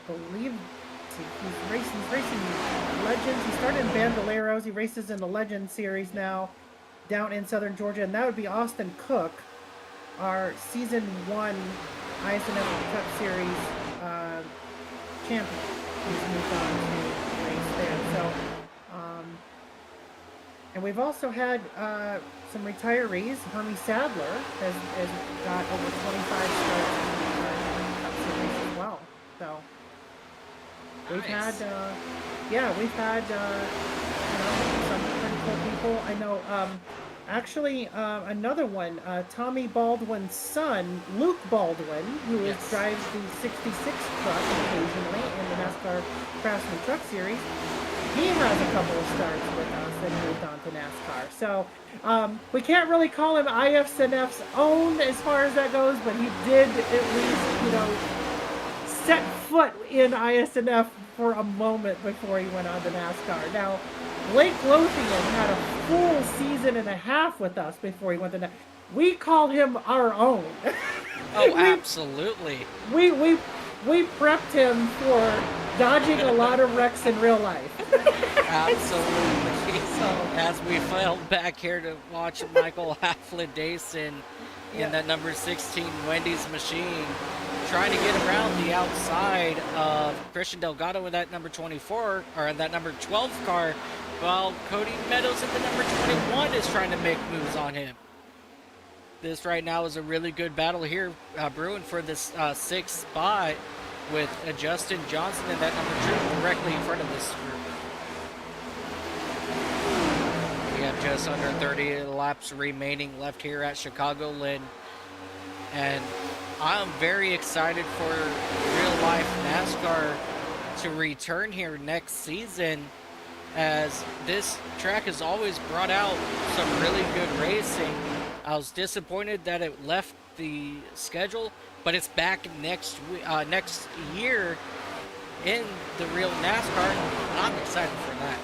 believe he's racing Legends. He started in Bandoleros. He races in the Legends series now down in southern Georgia, and that would be Austin Cook, our season 1 ISNF Cup Series champion. He's moved on to race there. So, and we've also had some retirees. Hermie Sadler has got over 25 starts in the Cup Series as well. So we've Nice. had, we've had some pretty cool people. I know. Actually, another one, Tommy Baldwin's son, Luke Baldwin, who Yes. drives the 66 truck occasionally in the NASCAR Craftsman Truck Series. He has a couple of starts with us and moved on to NASCAR. So we can't really call him IFSNF's own as far as that goes, but he did at least, set foot in ISNF for a moment before he went on to NASCAR. Now, Blake Lothian had a full season and a half with us before he went to NASCAR. We call him our own. Oh, absolutely. we prepped him for dodging a lot of wrecks in real life. Absolutely. So, As we fell back here to watch Michael Halflin-Dason Yeah. in that number 16 Wendy's machine, trying to get around the outside of Christian Delgado in that number 24, or in that number 12 car, while Cody Meadows in the number 21 is trying to make moves on him. This right now is a really good battle here, brewing for this 6th spot with Justin Johnson in that number 2 directly in front of this group. We have just under 30 laps remaining left here at Chicagoland, and I'm very excited for real life NASCAR to return here next season, as this track has always brought out some really good racing. I was disappointed that it left the schedule, but it's back next year in the real NASCAR, and I'm excited for that.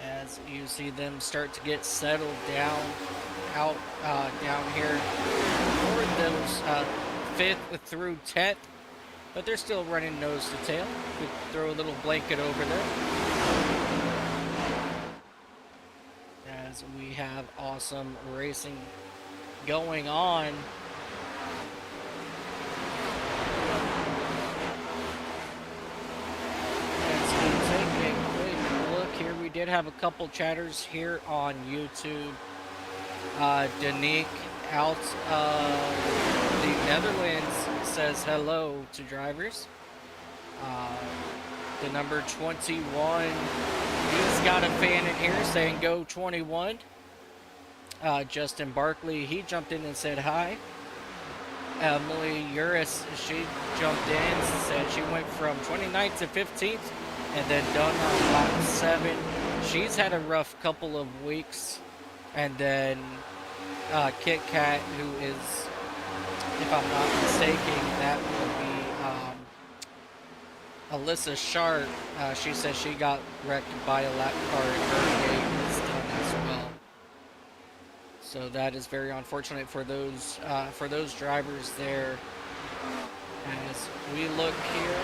As you see them start to get settled down down here for those 5th through 10th, but they're still running nose to tail. Could throw a little blanket over there. As we have awesome racing going on. Let's take a quick look here. We did have a couple chatters here on YouTube. Danique out of the Netherlands says hello to drivers. The number 21, he's got a fan in here saying go 21. Justin Barkley, he jumped in and said hi. Emily Uris, she jumped in and said she went from 29th to 15th and then done on lap 7. She's had a rough couple of weeks. And then Kit Kat, who is, if I'm not mistaken, that will be Alyssa Sharp. She says she got wrecked by a lap car and her gate is done as well. So that is very unfortunate for those drivers there. As we look here,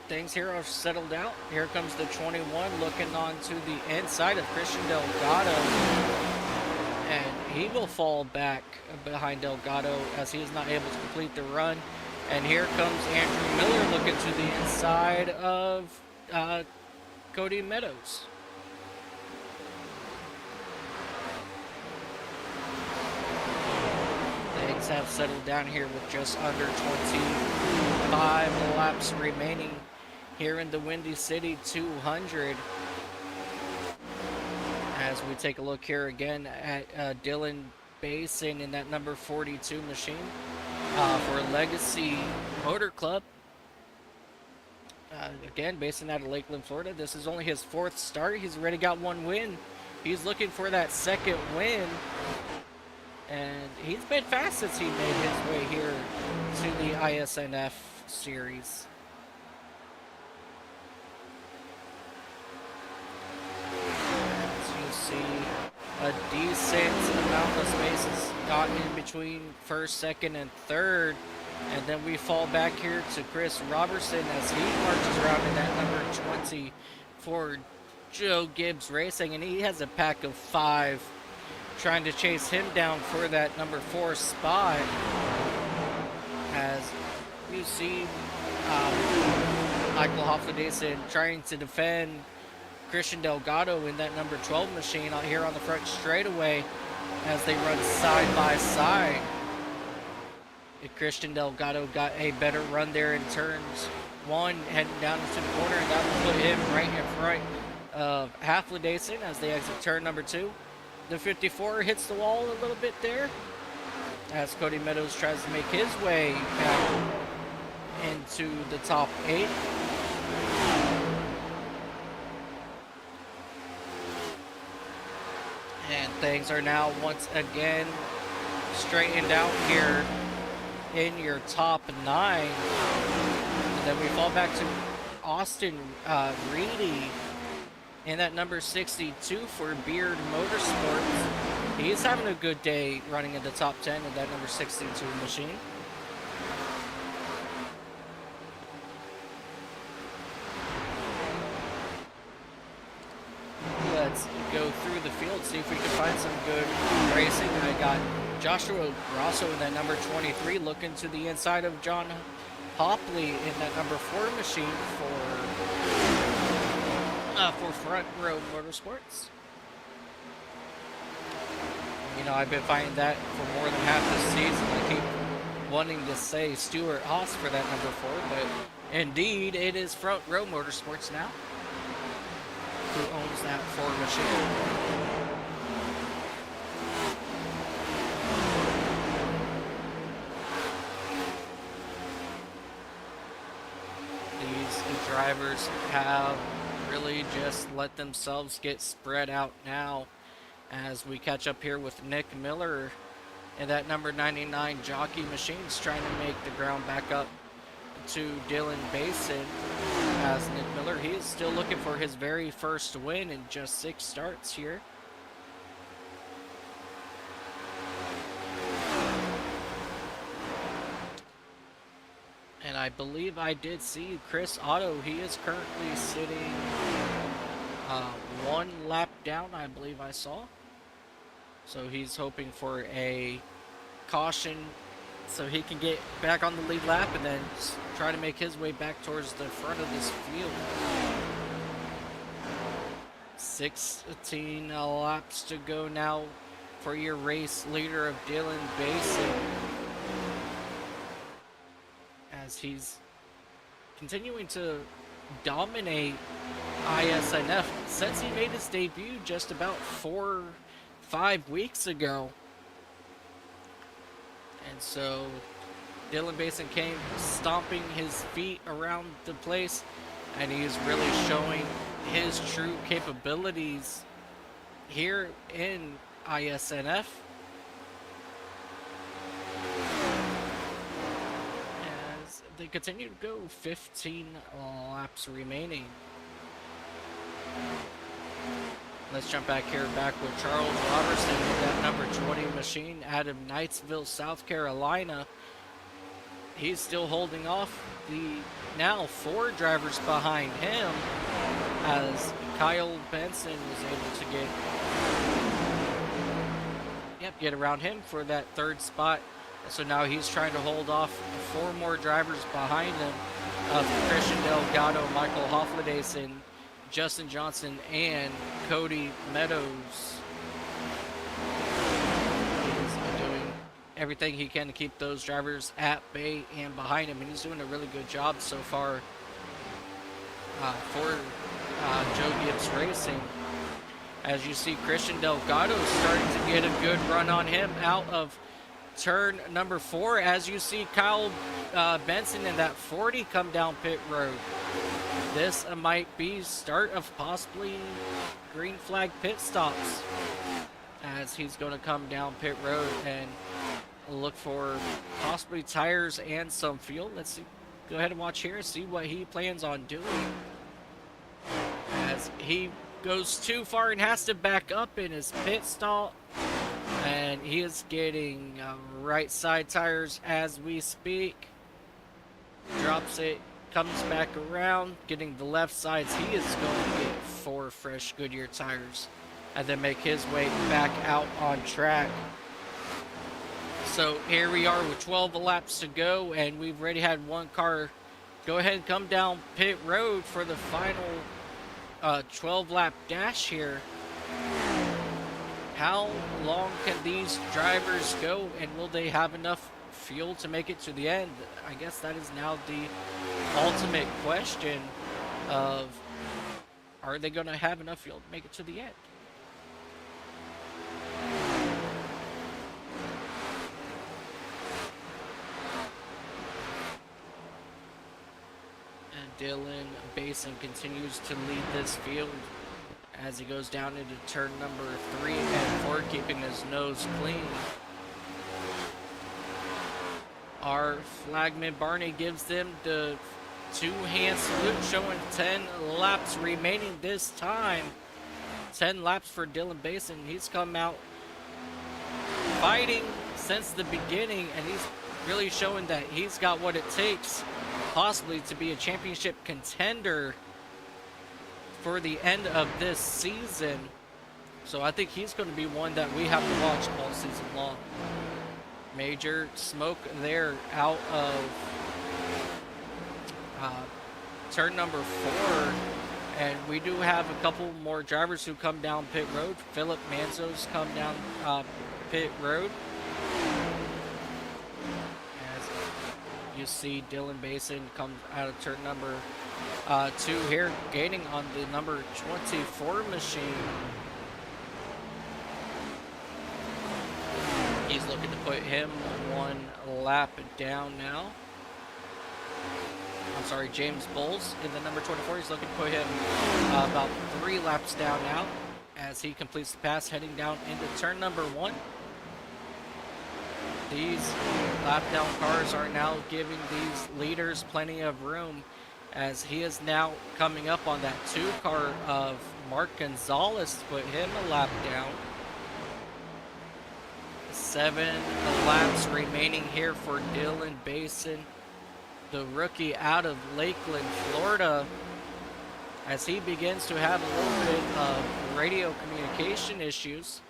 things here are settled out. Here comes the 21 looking onto the inside of Christian Delgado. And he will fall back behind Delgado as he is not able to complete the run. And here comes Andrew Miller looking to the inside of Cody Meadows. Things have settled down here with just under 25 laps remaining here in the Windy City 200. As we take a look here again at Dylan Basin in that number 42 machine for Legacy Motor Club. Again, Basin out of Lakeland, Florida. This is only his 4th start. He's already got 1 win. He's looking for that 2nd win. And he's been fast since he made his way here to the ISNF series. As you see, a decent amount of spaces got in between first, second, and third. And then we fall back here to Chris Robertson as he marches around in that number 20 for Joe Gibbs Racing. And he has a pack of 5 trying to chase him down for that number 4 spot. As you see Michael Hoffman trying to defend Christian Delgado in that number 12 machine out here on the front straightaway as they run side by side. Christian Delgado got a better run there in turns 1 heading down into the corner, and that will put him right in front of Haflidason as they exit turn number 2. The 54 hits the wall a little bit there as Cody Meadows tries to make his way back into the top 8. And things are now once again straightened out here in your top 9. And then we fall back to Austin Reedy in that number 62 for Beard Motorsports. He's having a good day running in the top 10 in that number 62 machine. Let's go through the field, see if we can find some good racing. I got Joshua Grosso in that number 23 looking to the inside of John Hopley in that number 4 machine for Front Row Motorsports. You know, I've been finding that for more than half the season. I keep wanting to say Stuart Haas for that number 4, but indeed it is Front Row Motorsports now who owns that 4 machine. These drivers have really just let themselves get spread out now as we catch up here with Nick Miller and that number 99 jockey machines trying to make the ground back up to Dylan Basin. As Nick Miller, he is still looking for his very first win in just 6 starts here. And I believe I did see Chris Otto. He is currently sitting 1 lap down, I believe I saw. So he's hoping for a caution so he can get back on the lead lap and then try to make his way back towards the front of this field. 16 laps to go now for your race leader of Dylan Basin, as he's continuing to dominate ISNF since he made his debut just about 4 or 5 weeks ago. And so Dylan Basin came stomping his feet around the place, and he's really showing his true capabilities here in ISNF. As they continue to go, 15 laps remaining. Let's jump back here, back with Charles Robertson in that number 20 machine out of Knightsville, South Carolina. He's still holding off the now 4 drivers behind him, as Kyle Benson was able to get around him for that 3rd spot. So now he's trying to hold off 4 more drivers behind him of Christian Delgado, Michael Hofflidason, Justin Johnson, and Cody Meadows. He's doing everything he can to keep those drivers at bay and behind him, and he's doing a really good job so far for Joe Gibbs Racing. As you see, Christian Delgado starting to get a good run on him out of turn number 4, as you see Kyle Benson in that 40 come down pit road. This might be start of possibly green flag pit stops, as as he's going to come down pit road and look for possibly tires and some fuel. Let's see. Go ahead and watch here and see what he plans on doing. As he goes too far and has to back up in his pit stall. And he is getting right side tires as we speak. Drops it, comes back around, getting the left sides. He is going to get 4 fresh Goodyear tires and then make his way back out on track. So here we are with 12 laps to go, and we've already had one car go ahead and come down pit road for the final 12 lap dash here. How long can these drivers go, and will they have enough fuel to make it to the end? I guess that is now the ultimate question of, are they going to have enough fuel to make it to the end? And Dylan Basin continues to lead this field as he goes down into turn number 3 and 4, keeping his nose clean. Our flagman Barney gives them the 2-hand salute, showing 10 laps remaining this time. 10 laps for Dylan Basin. He's come out fighting since the beginning, and he's really showing that he's got what it takes possibly to be a championship contender for the end of this season. So I think he's going to be one that we have to watch all season long. Major smoke there out of turn number 4, and we do have a couple more drivers who come down pit road. Philip Manzo's come down pit road. As you see, Dylan Basin comes out of turn number 2 here, gaining on the number 24 machine. He's looking to put him 1 lap down now. I'm sorry, James Bowles in the number 24. He's looking to put him about 3 laps down now as he completes the pass, heading down into turn number 1. These lap down cars are now giving these leaders plenty of room, as he is now coming up on that 2 car of Mark Gonzalez to put him a lap down. 7 laps remaining here for Dylan Basin, the rookie out of Lakeland, Florida, as he begins to have a little bit of radio communication issues,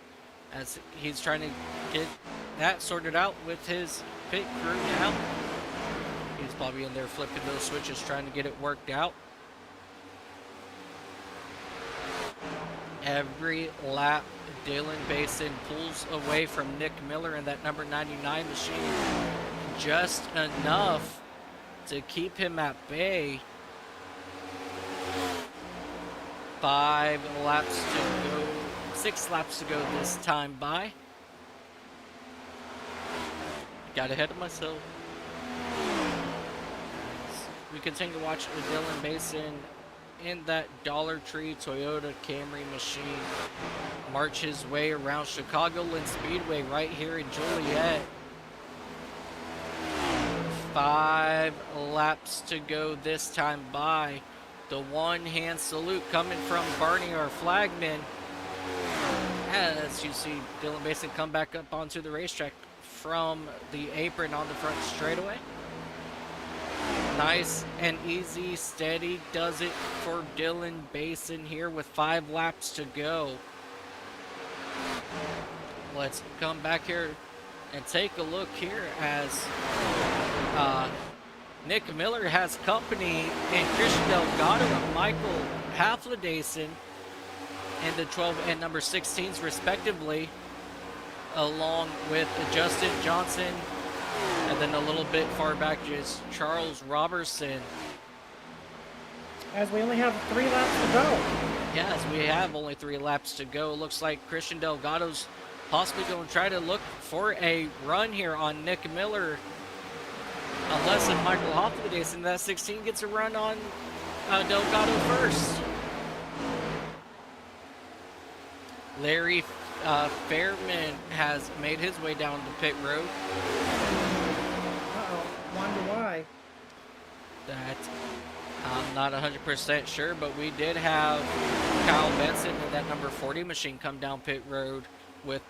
as he's trying to get that sorted out with his pit crew now. He's probably in there flipping those switches, trying to get it worked out. Every lap, Dylan Basin pulls away from Nick Miller in that number 99 machine just enough to keep him at bay. 5 laps to go, 6 laps to go this time by. Got ahead of myself. We continue to watch Dylan Basin in that Dollar Tree Toyota Camry machine march his way around Chicagoland Speedway right here in Joliet. 5 laps to go this time by. The 1-hand salute coming from Barney, our flagman, as you see Dylan Basin come back up onto the racetrack from the apron on the front straightaway. Nice and easy, steady does it for Dylan Basin here with 5 laps to go. Let's come back here and take a look here as Nick Miller has company in Christian Delgado and Michael Haflidason in the 12 and number 16s respectively, along with Justin Johnson, and then a little bit far back is Charles Robertson. As we only have 3 laps to go. Yeah, as we have only 3 laps to go. Looks like Christian Delgado's possibly going to try to look for a run here on Nick Miller. Unless if Michael Haflidason in that 16 gets a run on Delgado first. Larry Fairman has made his way down the pit road. Uh-oh. Wonder why. That I'm not 100% sure, but we did have Kyle Benson in that number 40 machine come down pit road with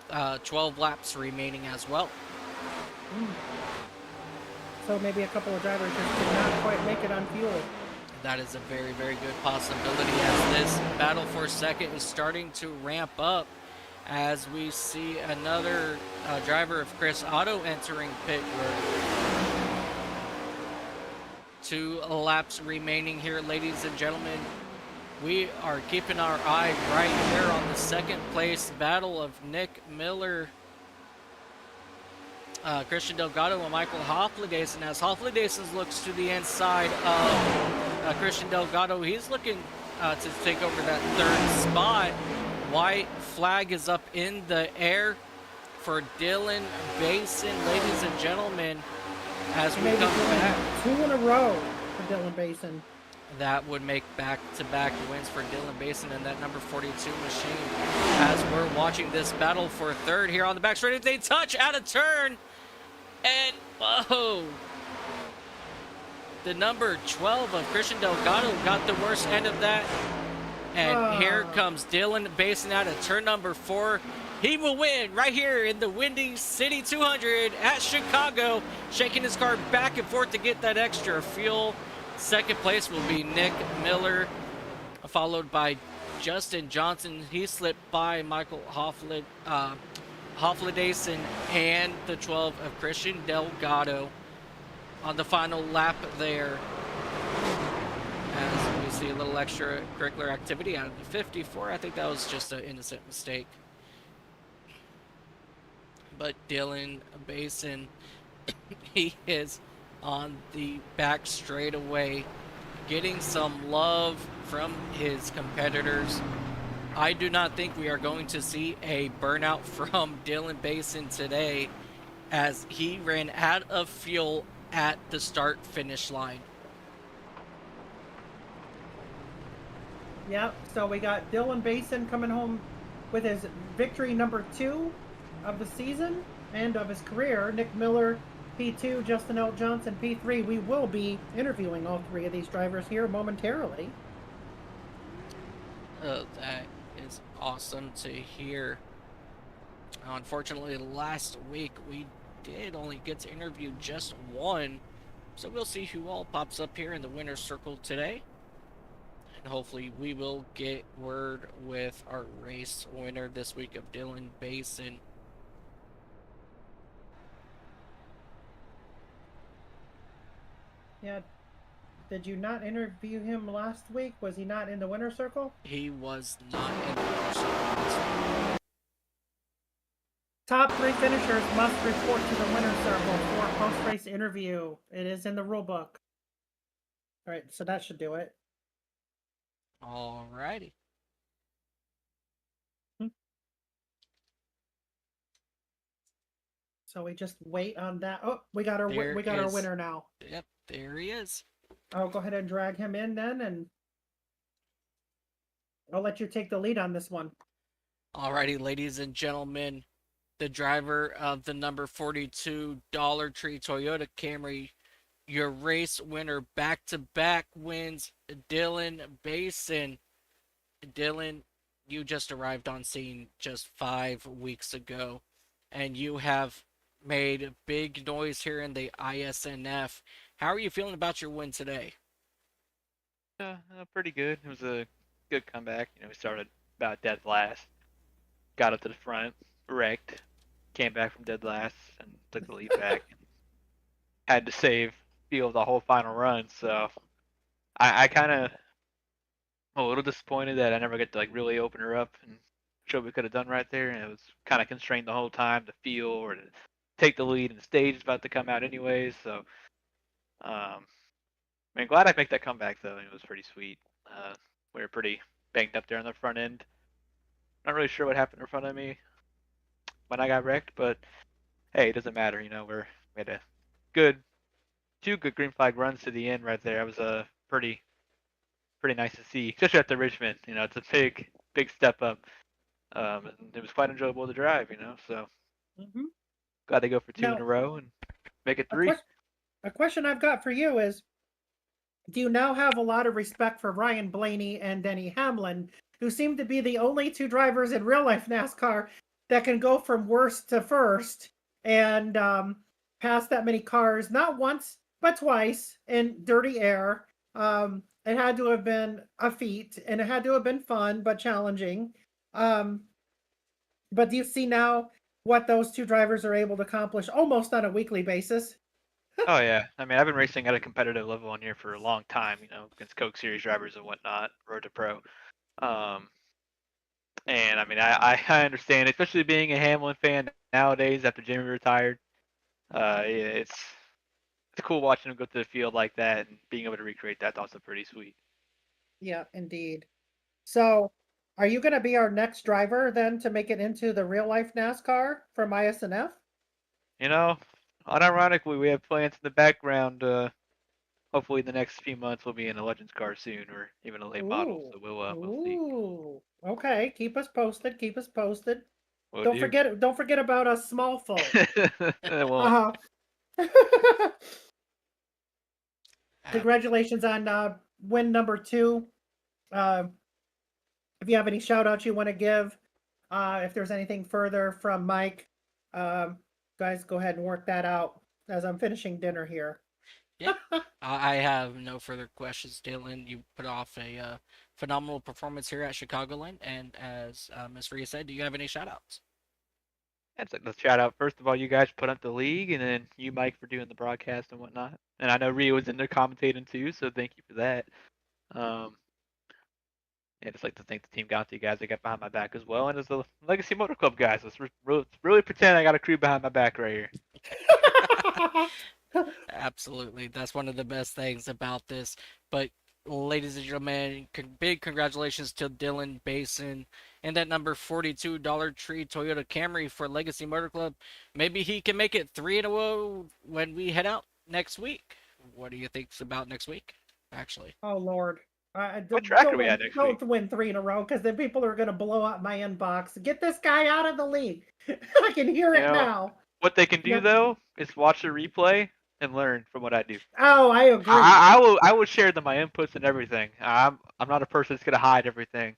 12 laps remaining as well. So maybe a couple of drivers just did not quite make it on fuel. That is a very, very good possibility as this battle for second is starting to ramp up as we see another driver of Chris Otto entering pit road. 2 laps remaining here, ladies and gentlemen. We are keeping our eye right here on the second place battle of Nick Miller, Christian Delgado, and Michael Hofflidason. As Hofflidason looks to the inside of Christian Delgado, he's looking to take over that third spot. White flag is up in the air for Dylan Basin, ladies and gentlemen, as we Maybe come back. 2 in a row for Dylan Basin. That would make back-to-back wins for Dylan Basin and that number 42 machine. As we're watching this battle for third here on the back straight, they touch out of turn, and whoa! The number 12 of Christian Delgado got the worst end of that. And here comes Dylan Basin out of turn number 4. He will win right here in the Windy City 200 at Chicago, shaking his car back and forth to get that extra fuel. Second place will be Nick Miller, followed by Justin Johnson. He slipped by Michael Hofflidason and the 12 of Christian Delgado on the final lap there. As we see a little extracurricular activity out of the 54. I think that was just an innocent mistake. But Dylan Basin, he is on the back straightaway, getting some love from his competitors. I do not think we are going to see a burnout from Dylan Basin today, as he ran out of fuel at the start-finish line. Yep, so we got Dylan Basin coming home with his victory number 2 of the season and of his career. Nick Miller, P2, Justin L. Johnson, P3. We will be interviewing all 3 of these drivers here momentarily. That is awesome to hear. Unfortunately, last week we did only get to interview just one, so we'll see who all pops up here in the winner's circle today. And hopefully we will get word with our race winner this week of Dylan Basin. Yeah. Did you not interview him last week? Was he not in the winner's circle? He was not in the winner's circle. Top 3 finishers must report to the winner's circle for a post-race interview. It is in the rule book. All right, so that should do it. Alrighty. So we just wait on that. Oh, we got our There our is- winner now. Yep, there he is. I'll go ahead and drag him in then, and I'll let you take the lead on this one. Alrighty, ladies and gentlemen, the driver of the number 42 Dollar Tree Toyota Camry, your race winner, back-to-back wins, Dylan Basin. Dylan, you just arrived on scene just 5 weeks ago, and you have made big noise here in the ISNF. How are you feeling about your win today? Pretty good. It was a good comeback. We started about dead last, got up to the front, wrecked, came back from dead last, and took the lead back. Had to save field the whole final run, so I kind of a little disappointed that I never get to really open her up and show what we could have done right there. And it was kind of constrained the whole time to feel or to take the lead, and the stage is about to come out anyways. So, glad I make that comeback though. It was pretty sweet. We were pretty banged up there on the front end. Not really sure what happened in front of me when I got wrecked, but hey, it doesn't matter. We had a two good green flag runs to the end right there. It was pretty nice to see, especially at the Richmond. It's a big step up And it was quite enjoyable to drive, So Hmm. glad they go for 2 in Now, a row and make it a 3. question, a question I've got for you is: do you now have a lot of respect for Ryan Blaney and Denny Hamlin, who seem to be the only two drivers in real life NASCAR that can go from worst to first and pass that many cars, not once, but twice in dirty air? It had to have been a feat, and it had to have been fun, but challenging. Um, but do you see now what those two drivers are able to accomplish almost on a weekly basis? Oh yeah, I mean I've been racing at a competitive level on here for a long time, against Coke Series drivers and whatnot, Road to Pro. Um, and I mean I understand, especially being a Hamlin fan nowadays after Jimmy retired. Yeah, it's cool watching him go to the field like that and being able to recreate that's also pretty sweet. Yeah, indeed. So, are you going to be our next driver then to make it into the real life NASCAR from ISNF? You know, unironically, we have plans in the background. Hopefully, in the next few months, we'll be in a Legends car soon, or even a late model. Ooh, So we'll see. ooh. Okay, keep us posted. Keep us posted. We'll Don't do. forget. Don't forget about us small folk. I won't. Uh huh. Uh, Congratulations on win number 2. Uh, if you have any shout outs you want to give, if there's anything further from Mike, um, guys, go ahead and work that out as I'm finishing dinner here. yeah, I have no further questions, Dylan. You put off a phenomenal performance here at Chicagoland, and as Miss Rhea said, do you have any shout outs? That's a shout out. First of all, you guys put up the league, and then you, Mike, for doing the broadcast and whatnot. And I know Rhea was in there commentating too, so thank you for that. Um, Yeah, just like to thank the team got you guys that got behind my back as well, and as the Legacy Motor Club guys, let's really pretend I got a crew behind my back right here. Absolutely. That's one of the best things about this. But, ladies and gentlemen, big congratulations to Dylan Basin and that number $42 Tree Toyota Camry for Legacy Motor Club. Maybe he can make it 3 in a row when we head out next week. What do you think about next week, actually? Oh Lord. What Don't track are don't we win, at next week? don't win 3 in a row because then people are going to blow up my inbox. Get this guy out of the league. I can hear You it know now. what they can do Yep. though is watch the replay and learn from what I do. Oh, I agree. I will share them my inputs and everything. I'm not a person that's gonna hide everything.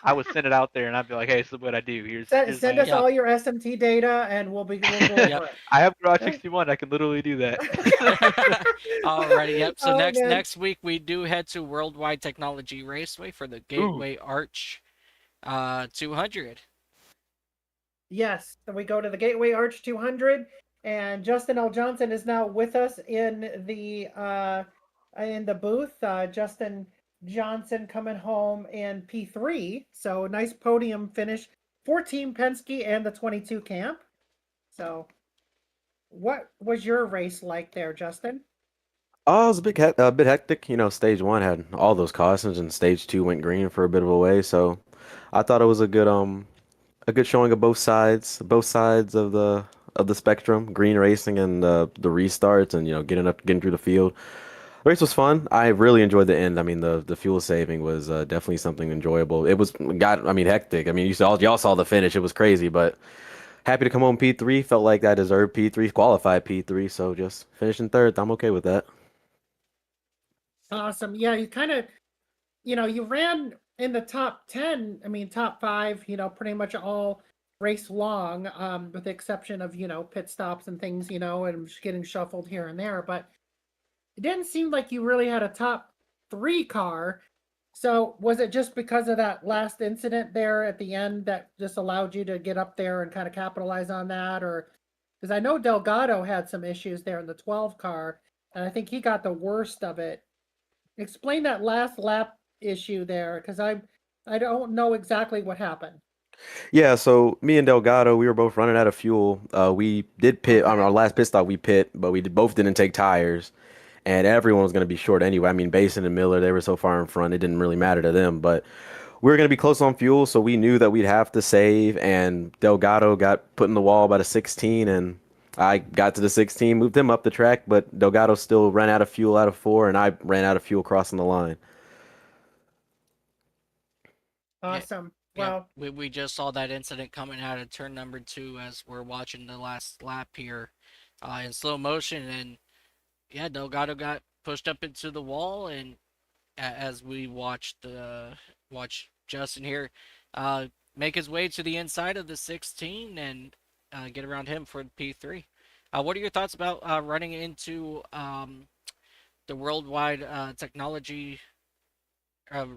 I would send it out there and I'd be like, hey, this is what I do. Here's my Send us Yep. all your SMT data and we'll go input. Yep. over it. I have Garage 61. I can literally do that. Alrighty, yep. So Oh man. next week we do head to Worldwide Technology Raceway for the Ooh. Gateway Arch 200. Yes, so we go to the Gateway Arch 200, and Justin L. Johnson is now with us in the booth. Justin Johnson coming home in P3, so nice podium finish for Team Penske and the 22 camp. So, what was your race like there, Justin? Oh, it was a bit hectic. Stage one had all those cautions, and stage two went green for a bit of a way. So, I thought it was a good showing of both sides of the spectrum, green racing and the restarts, and getting through the field. The race was fun. I really enjoyed the end. I mean, the fuel saving was definitely something enjoyable. I mean, hectic. I mean, y'all saw the finish. It was crazy, but happy to come home P3. Felt like I deserved P3, qualified P3. So just finishing third, I'm okay with that. Awesome. Yeah, you kind of, you ran in the top 10, I mean, top 5, pretty much all race long, with the exception of, pit stops and things, and just getting shuffled here and there. But it didn't seem like you really had a top 3 car. So was it just because of that last incident there at the end that just allowed you to get up there and kind of capitalize on that? Or because I know Delgado had some issues there in the 12 car, and I think he got the worst of it. Explain that last lap issue there, because I don't know exactly what happened. Yeah, so me and Delgado, we were both running out of fuel. We did pit on Okay. our last pit stop. We pit, but both didn't take tires, and everyone was going to be short anyway. I mean, Basin and Miller, they were so far in front, it didn't really matter to them. But we were going to be close on fuel, so we knew that we'd have to save. And Delgado got put in the wall by the 16, and I got to the 16, moved him up the track, but Delgado still ran out of fuel out of four, and I ran out of fuel crossing the line. Yeah. Awesome. Yep, Well, we just saw that incident coming out of turn number 2 as we're watching the last lap here in slow motion, and yeah, Delgado got pushed up into the wall, and as we watch Justin here uh, make his way to the inside of the 16 and get around him for the P3. What are your thoughts about running into the worldwide technology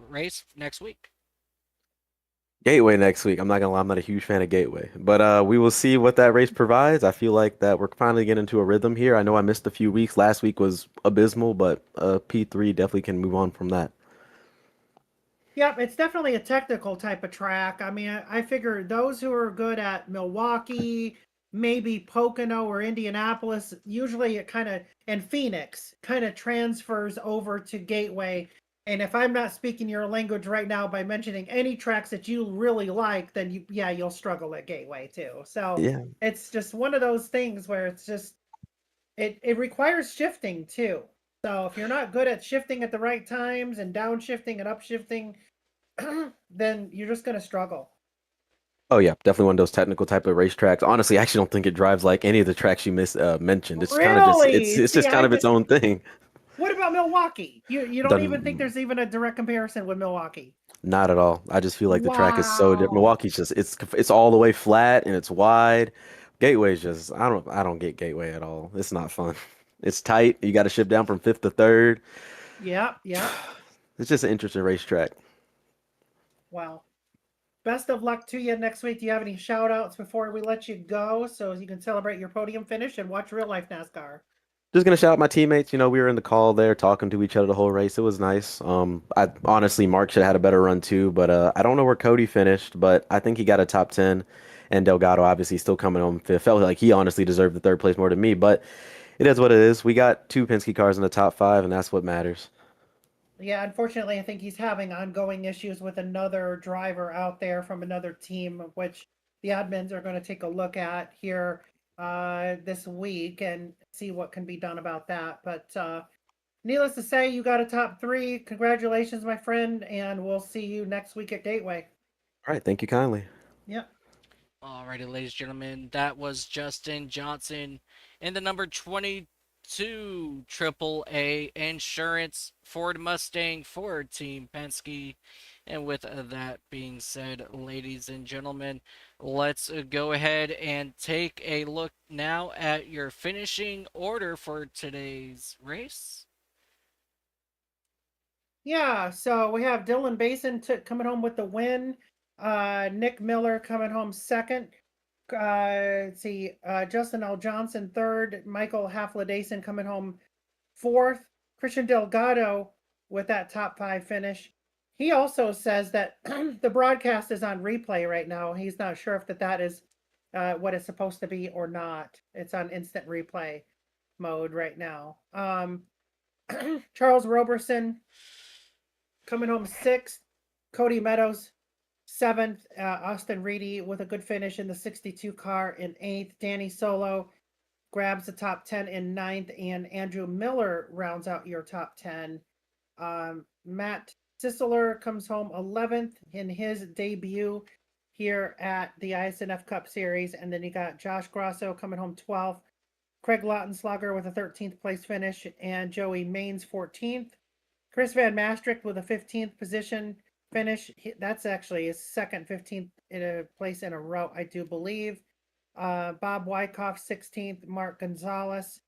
race next week? Gateway next week. I'm not gonna lie, I'm not a huge fan of Gateway, but we will see what that race provides. I feel like that we're finally getting into a rhythm here. I know I missed a few weeks. Last week was abysmal, but P3 definitely can move on from that. yep, it's definitely a technical type of track. I mean, I figure those who are good at Milwaukee, maybe Pocono or Indianapolis, usually it kind of, and Phoenix kind of transfers over to Gateway. And if I'm not speaking your language right now by mentioning any tracks that you really like, then yeah, you'll struggle at Gateway too. So Yeah. it's just one of those things where it's just it requires shifting too. So if you're not good at shifting at the right times and downshifting and upshifting, then you're just gonna struggle. Oh yeah, definitely one of those technical type of racetracks. Honestly, I actually don't think it drives like any of the tracks you mentioned. It's kind of just Really? it's See, just kind of its own thing. what about Milwaukee? You don't even think Done there's even a direct comparison with Milwaukee? Not at all. I just feel like the track is so different. Wow. Milwaukee's just it's all the way flat and it's wide. Gateway's just I don't get Gateway at all. It's not fun. It's tight. You got to shift down from fifth to third. Yep, yep. It's just an interesting racetrack. Wow. Best of luck to you next week. Do you have any shout outs before we let you go so you can celebrate your podium finish and watch real life NASCAR? Just gonna shout out my teammates. You know, we were in the call there talking to each other the whole race. It was nice. I honestly Mark should have had a better run too, but I don't know where Cody finished, but I think he got a top 10. And Delgado obviously still coming home fifth. Felt like he honestly deserved the third place more than me, but it is what it is. We got two Penske cars in the top five, and that's what matters. Yeah, unfortunately, I think he's having ongoing issues with another driver out there from another team, which the admins are going to take a look at here this week and see what can be done about that. But needless to say, you got a top three. Congratulations, my friend, and we'll see you next week at Gateway. All right, thank you kindly. Yep. Alrighty, ladies and gentlemen, that was Justin Johnson in the number 22 AAA Insurance Ford Mustang Ford Team Penske. And with that being said, ladies and gentlemen, let's go ahead and take a look now at your finishing order for today's race. Yeah, so we have Dylan Basin coming home with the win. Nick Miller coming home second. Let's see, Justin L. Johnson third. Michael Hafladason coming home fourth. Christian Delgado with that top five finish. He also says that the broadcast is on replay right now. He's not sure if that is what it's supposed to be or not. It's on instant replay mode right now. Charles Roberson coming home sixth. Cody Meadows seventh. Austin Reedy with a good finish in the 62 car in eighth. Danny Solo grabs the top 10 in ninth, and Andrew Miller rounds out your top 10. Matt Sisseler comes home 11th in his debut here at the ISNF Cup Series, and then you got Josh Grosso coming home 12th. Craig Lautenslager with a 13th place finish, and Joey Maines 14th. Chris Van Maastricht with a 15th position finish. That's actually his second 15th place in a row, I do believe. Bob Wyckoff 16th. Mark Gonzalez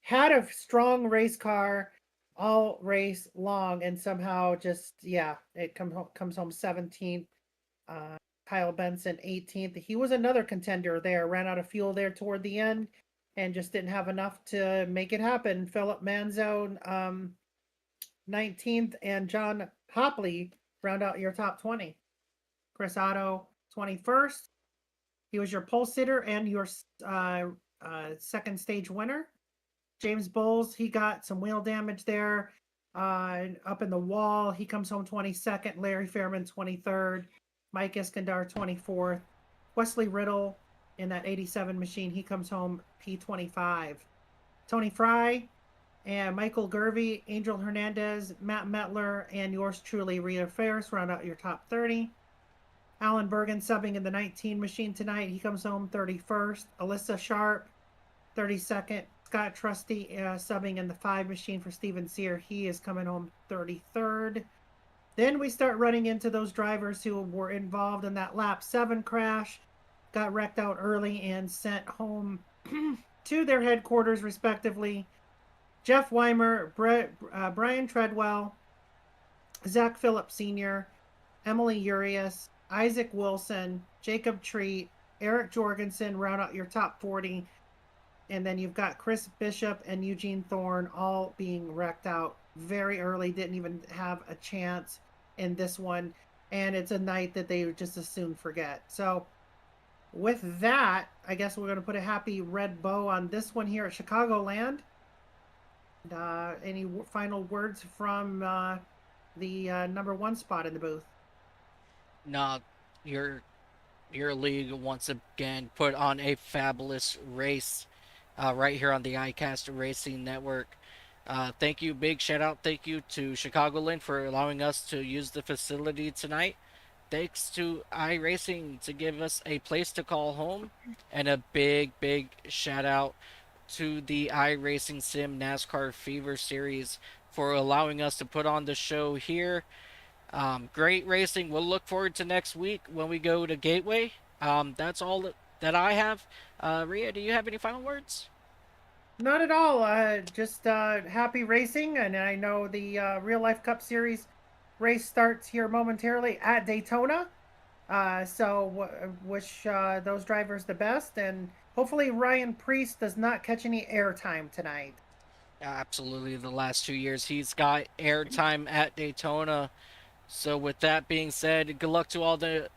had a strong race car all race long, and somehow just it comes home 17th. Kyle Benson 18th. He was another contender there. Ran out of fuel there toward the end, and just didn't have enough to make it happen. Philip Manzo 19th, and John Hopley round out your top 20. Chris Otto 21st. He was your pole sitter and your second stage winner. James Bowles, he got some wheel damage there up in the wall. He comes home 22nd. Larry Fairman 23rd. Mike Iskandar 24th. Wesley Riddle in that 87 machine, he comes home P25. Tony Fry and Michael Gervey, Angel Hernandez, Matt Metler, and yours truly, Rita Ferris, round out your top 30. Alan Bergen subbing in the 19 machine tonight. He comes home 31st. Alyssa Sharp, 32nd. Scott Trusty subbing in the 5 machine for Steven Sear. He is coming home 33rd. Then we start running into those drivers who were involved in that lap 7 crash, got wrecked out early and sent home to their headquarters respectively. Jeff Weimer, Brian Treadwell, Zach Phillips Sr., Emily Urias, Isaac Wilson, Jacob Treat, Eric Jorgensen round out your top 40. And then you've got Chris Bishop and Eugene Thorne all being wrecked out very early, didn't even have a chance in this one. And it's a night that they just as soon forget. So with that, I guess we're going to put a happy red bow on this one here at Chicagoland. Any final words from the number 1 spot in the booth? No, your league once again put on a fabulous race right here on the iCast Racing Network. Thank you, big shout out, thank you to Chicagoland for allowing us to use the facility tonight. Thanks to iRacing to give us a place to call home, and a big shout out to the iRacing Sim NASCAR Fever Series for allowing us to put on the show here. Great racing. We'll look forward to next week when we go to Gateway. That's all that I have. Rhea, do you have any final words? Not at all. Just happy racing, and I know the Real Life Cup Series race starts here momentarily at Daytona. So wish those drivers the best, and hopefully Ryan Preece does not catch any airtime tonight. Absolutely. The last 2 years he's got airtime at Daytona. So with that being said, good luck to all the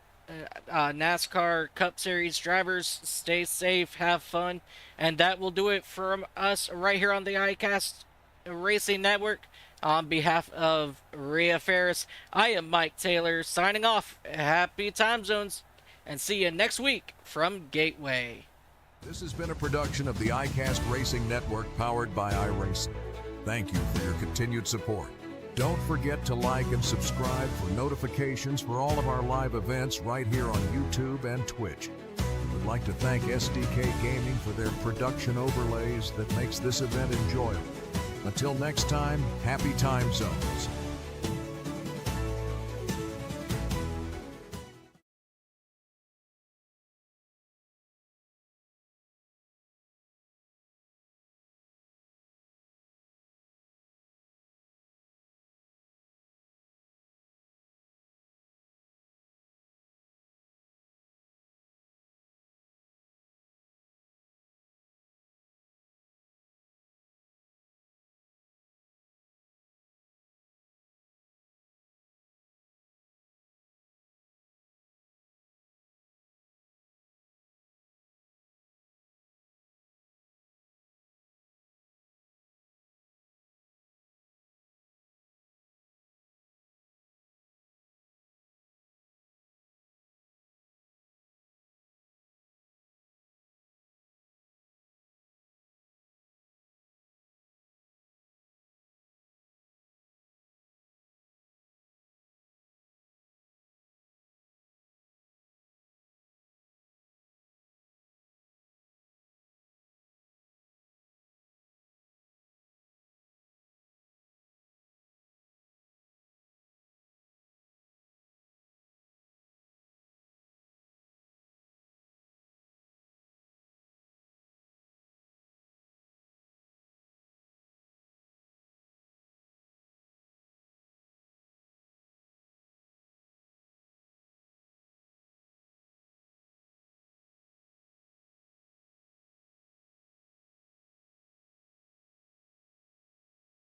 NASCAR Cup Series drivers. Stay safe, have fun, and that will do it from us right here on the iCast Racing Network. On behalf of Rhea Ferris, I am Mike Taylor signing off. Happy time zones, and see you next week from Gateway. This has been a production of the iCast Racing Network powered by iRacing. Thank you for your continued support. Don't forget to like and subscribe for notifications for all of our live events right here on YouTube and Twitch. We'd like to thank SDK Gaming for their production overlays that makes this event enjoyable. Until next time, happy time zones.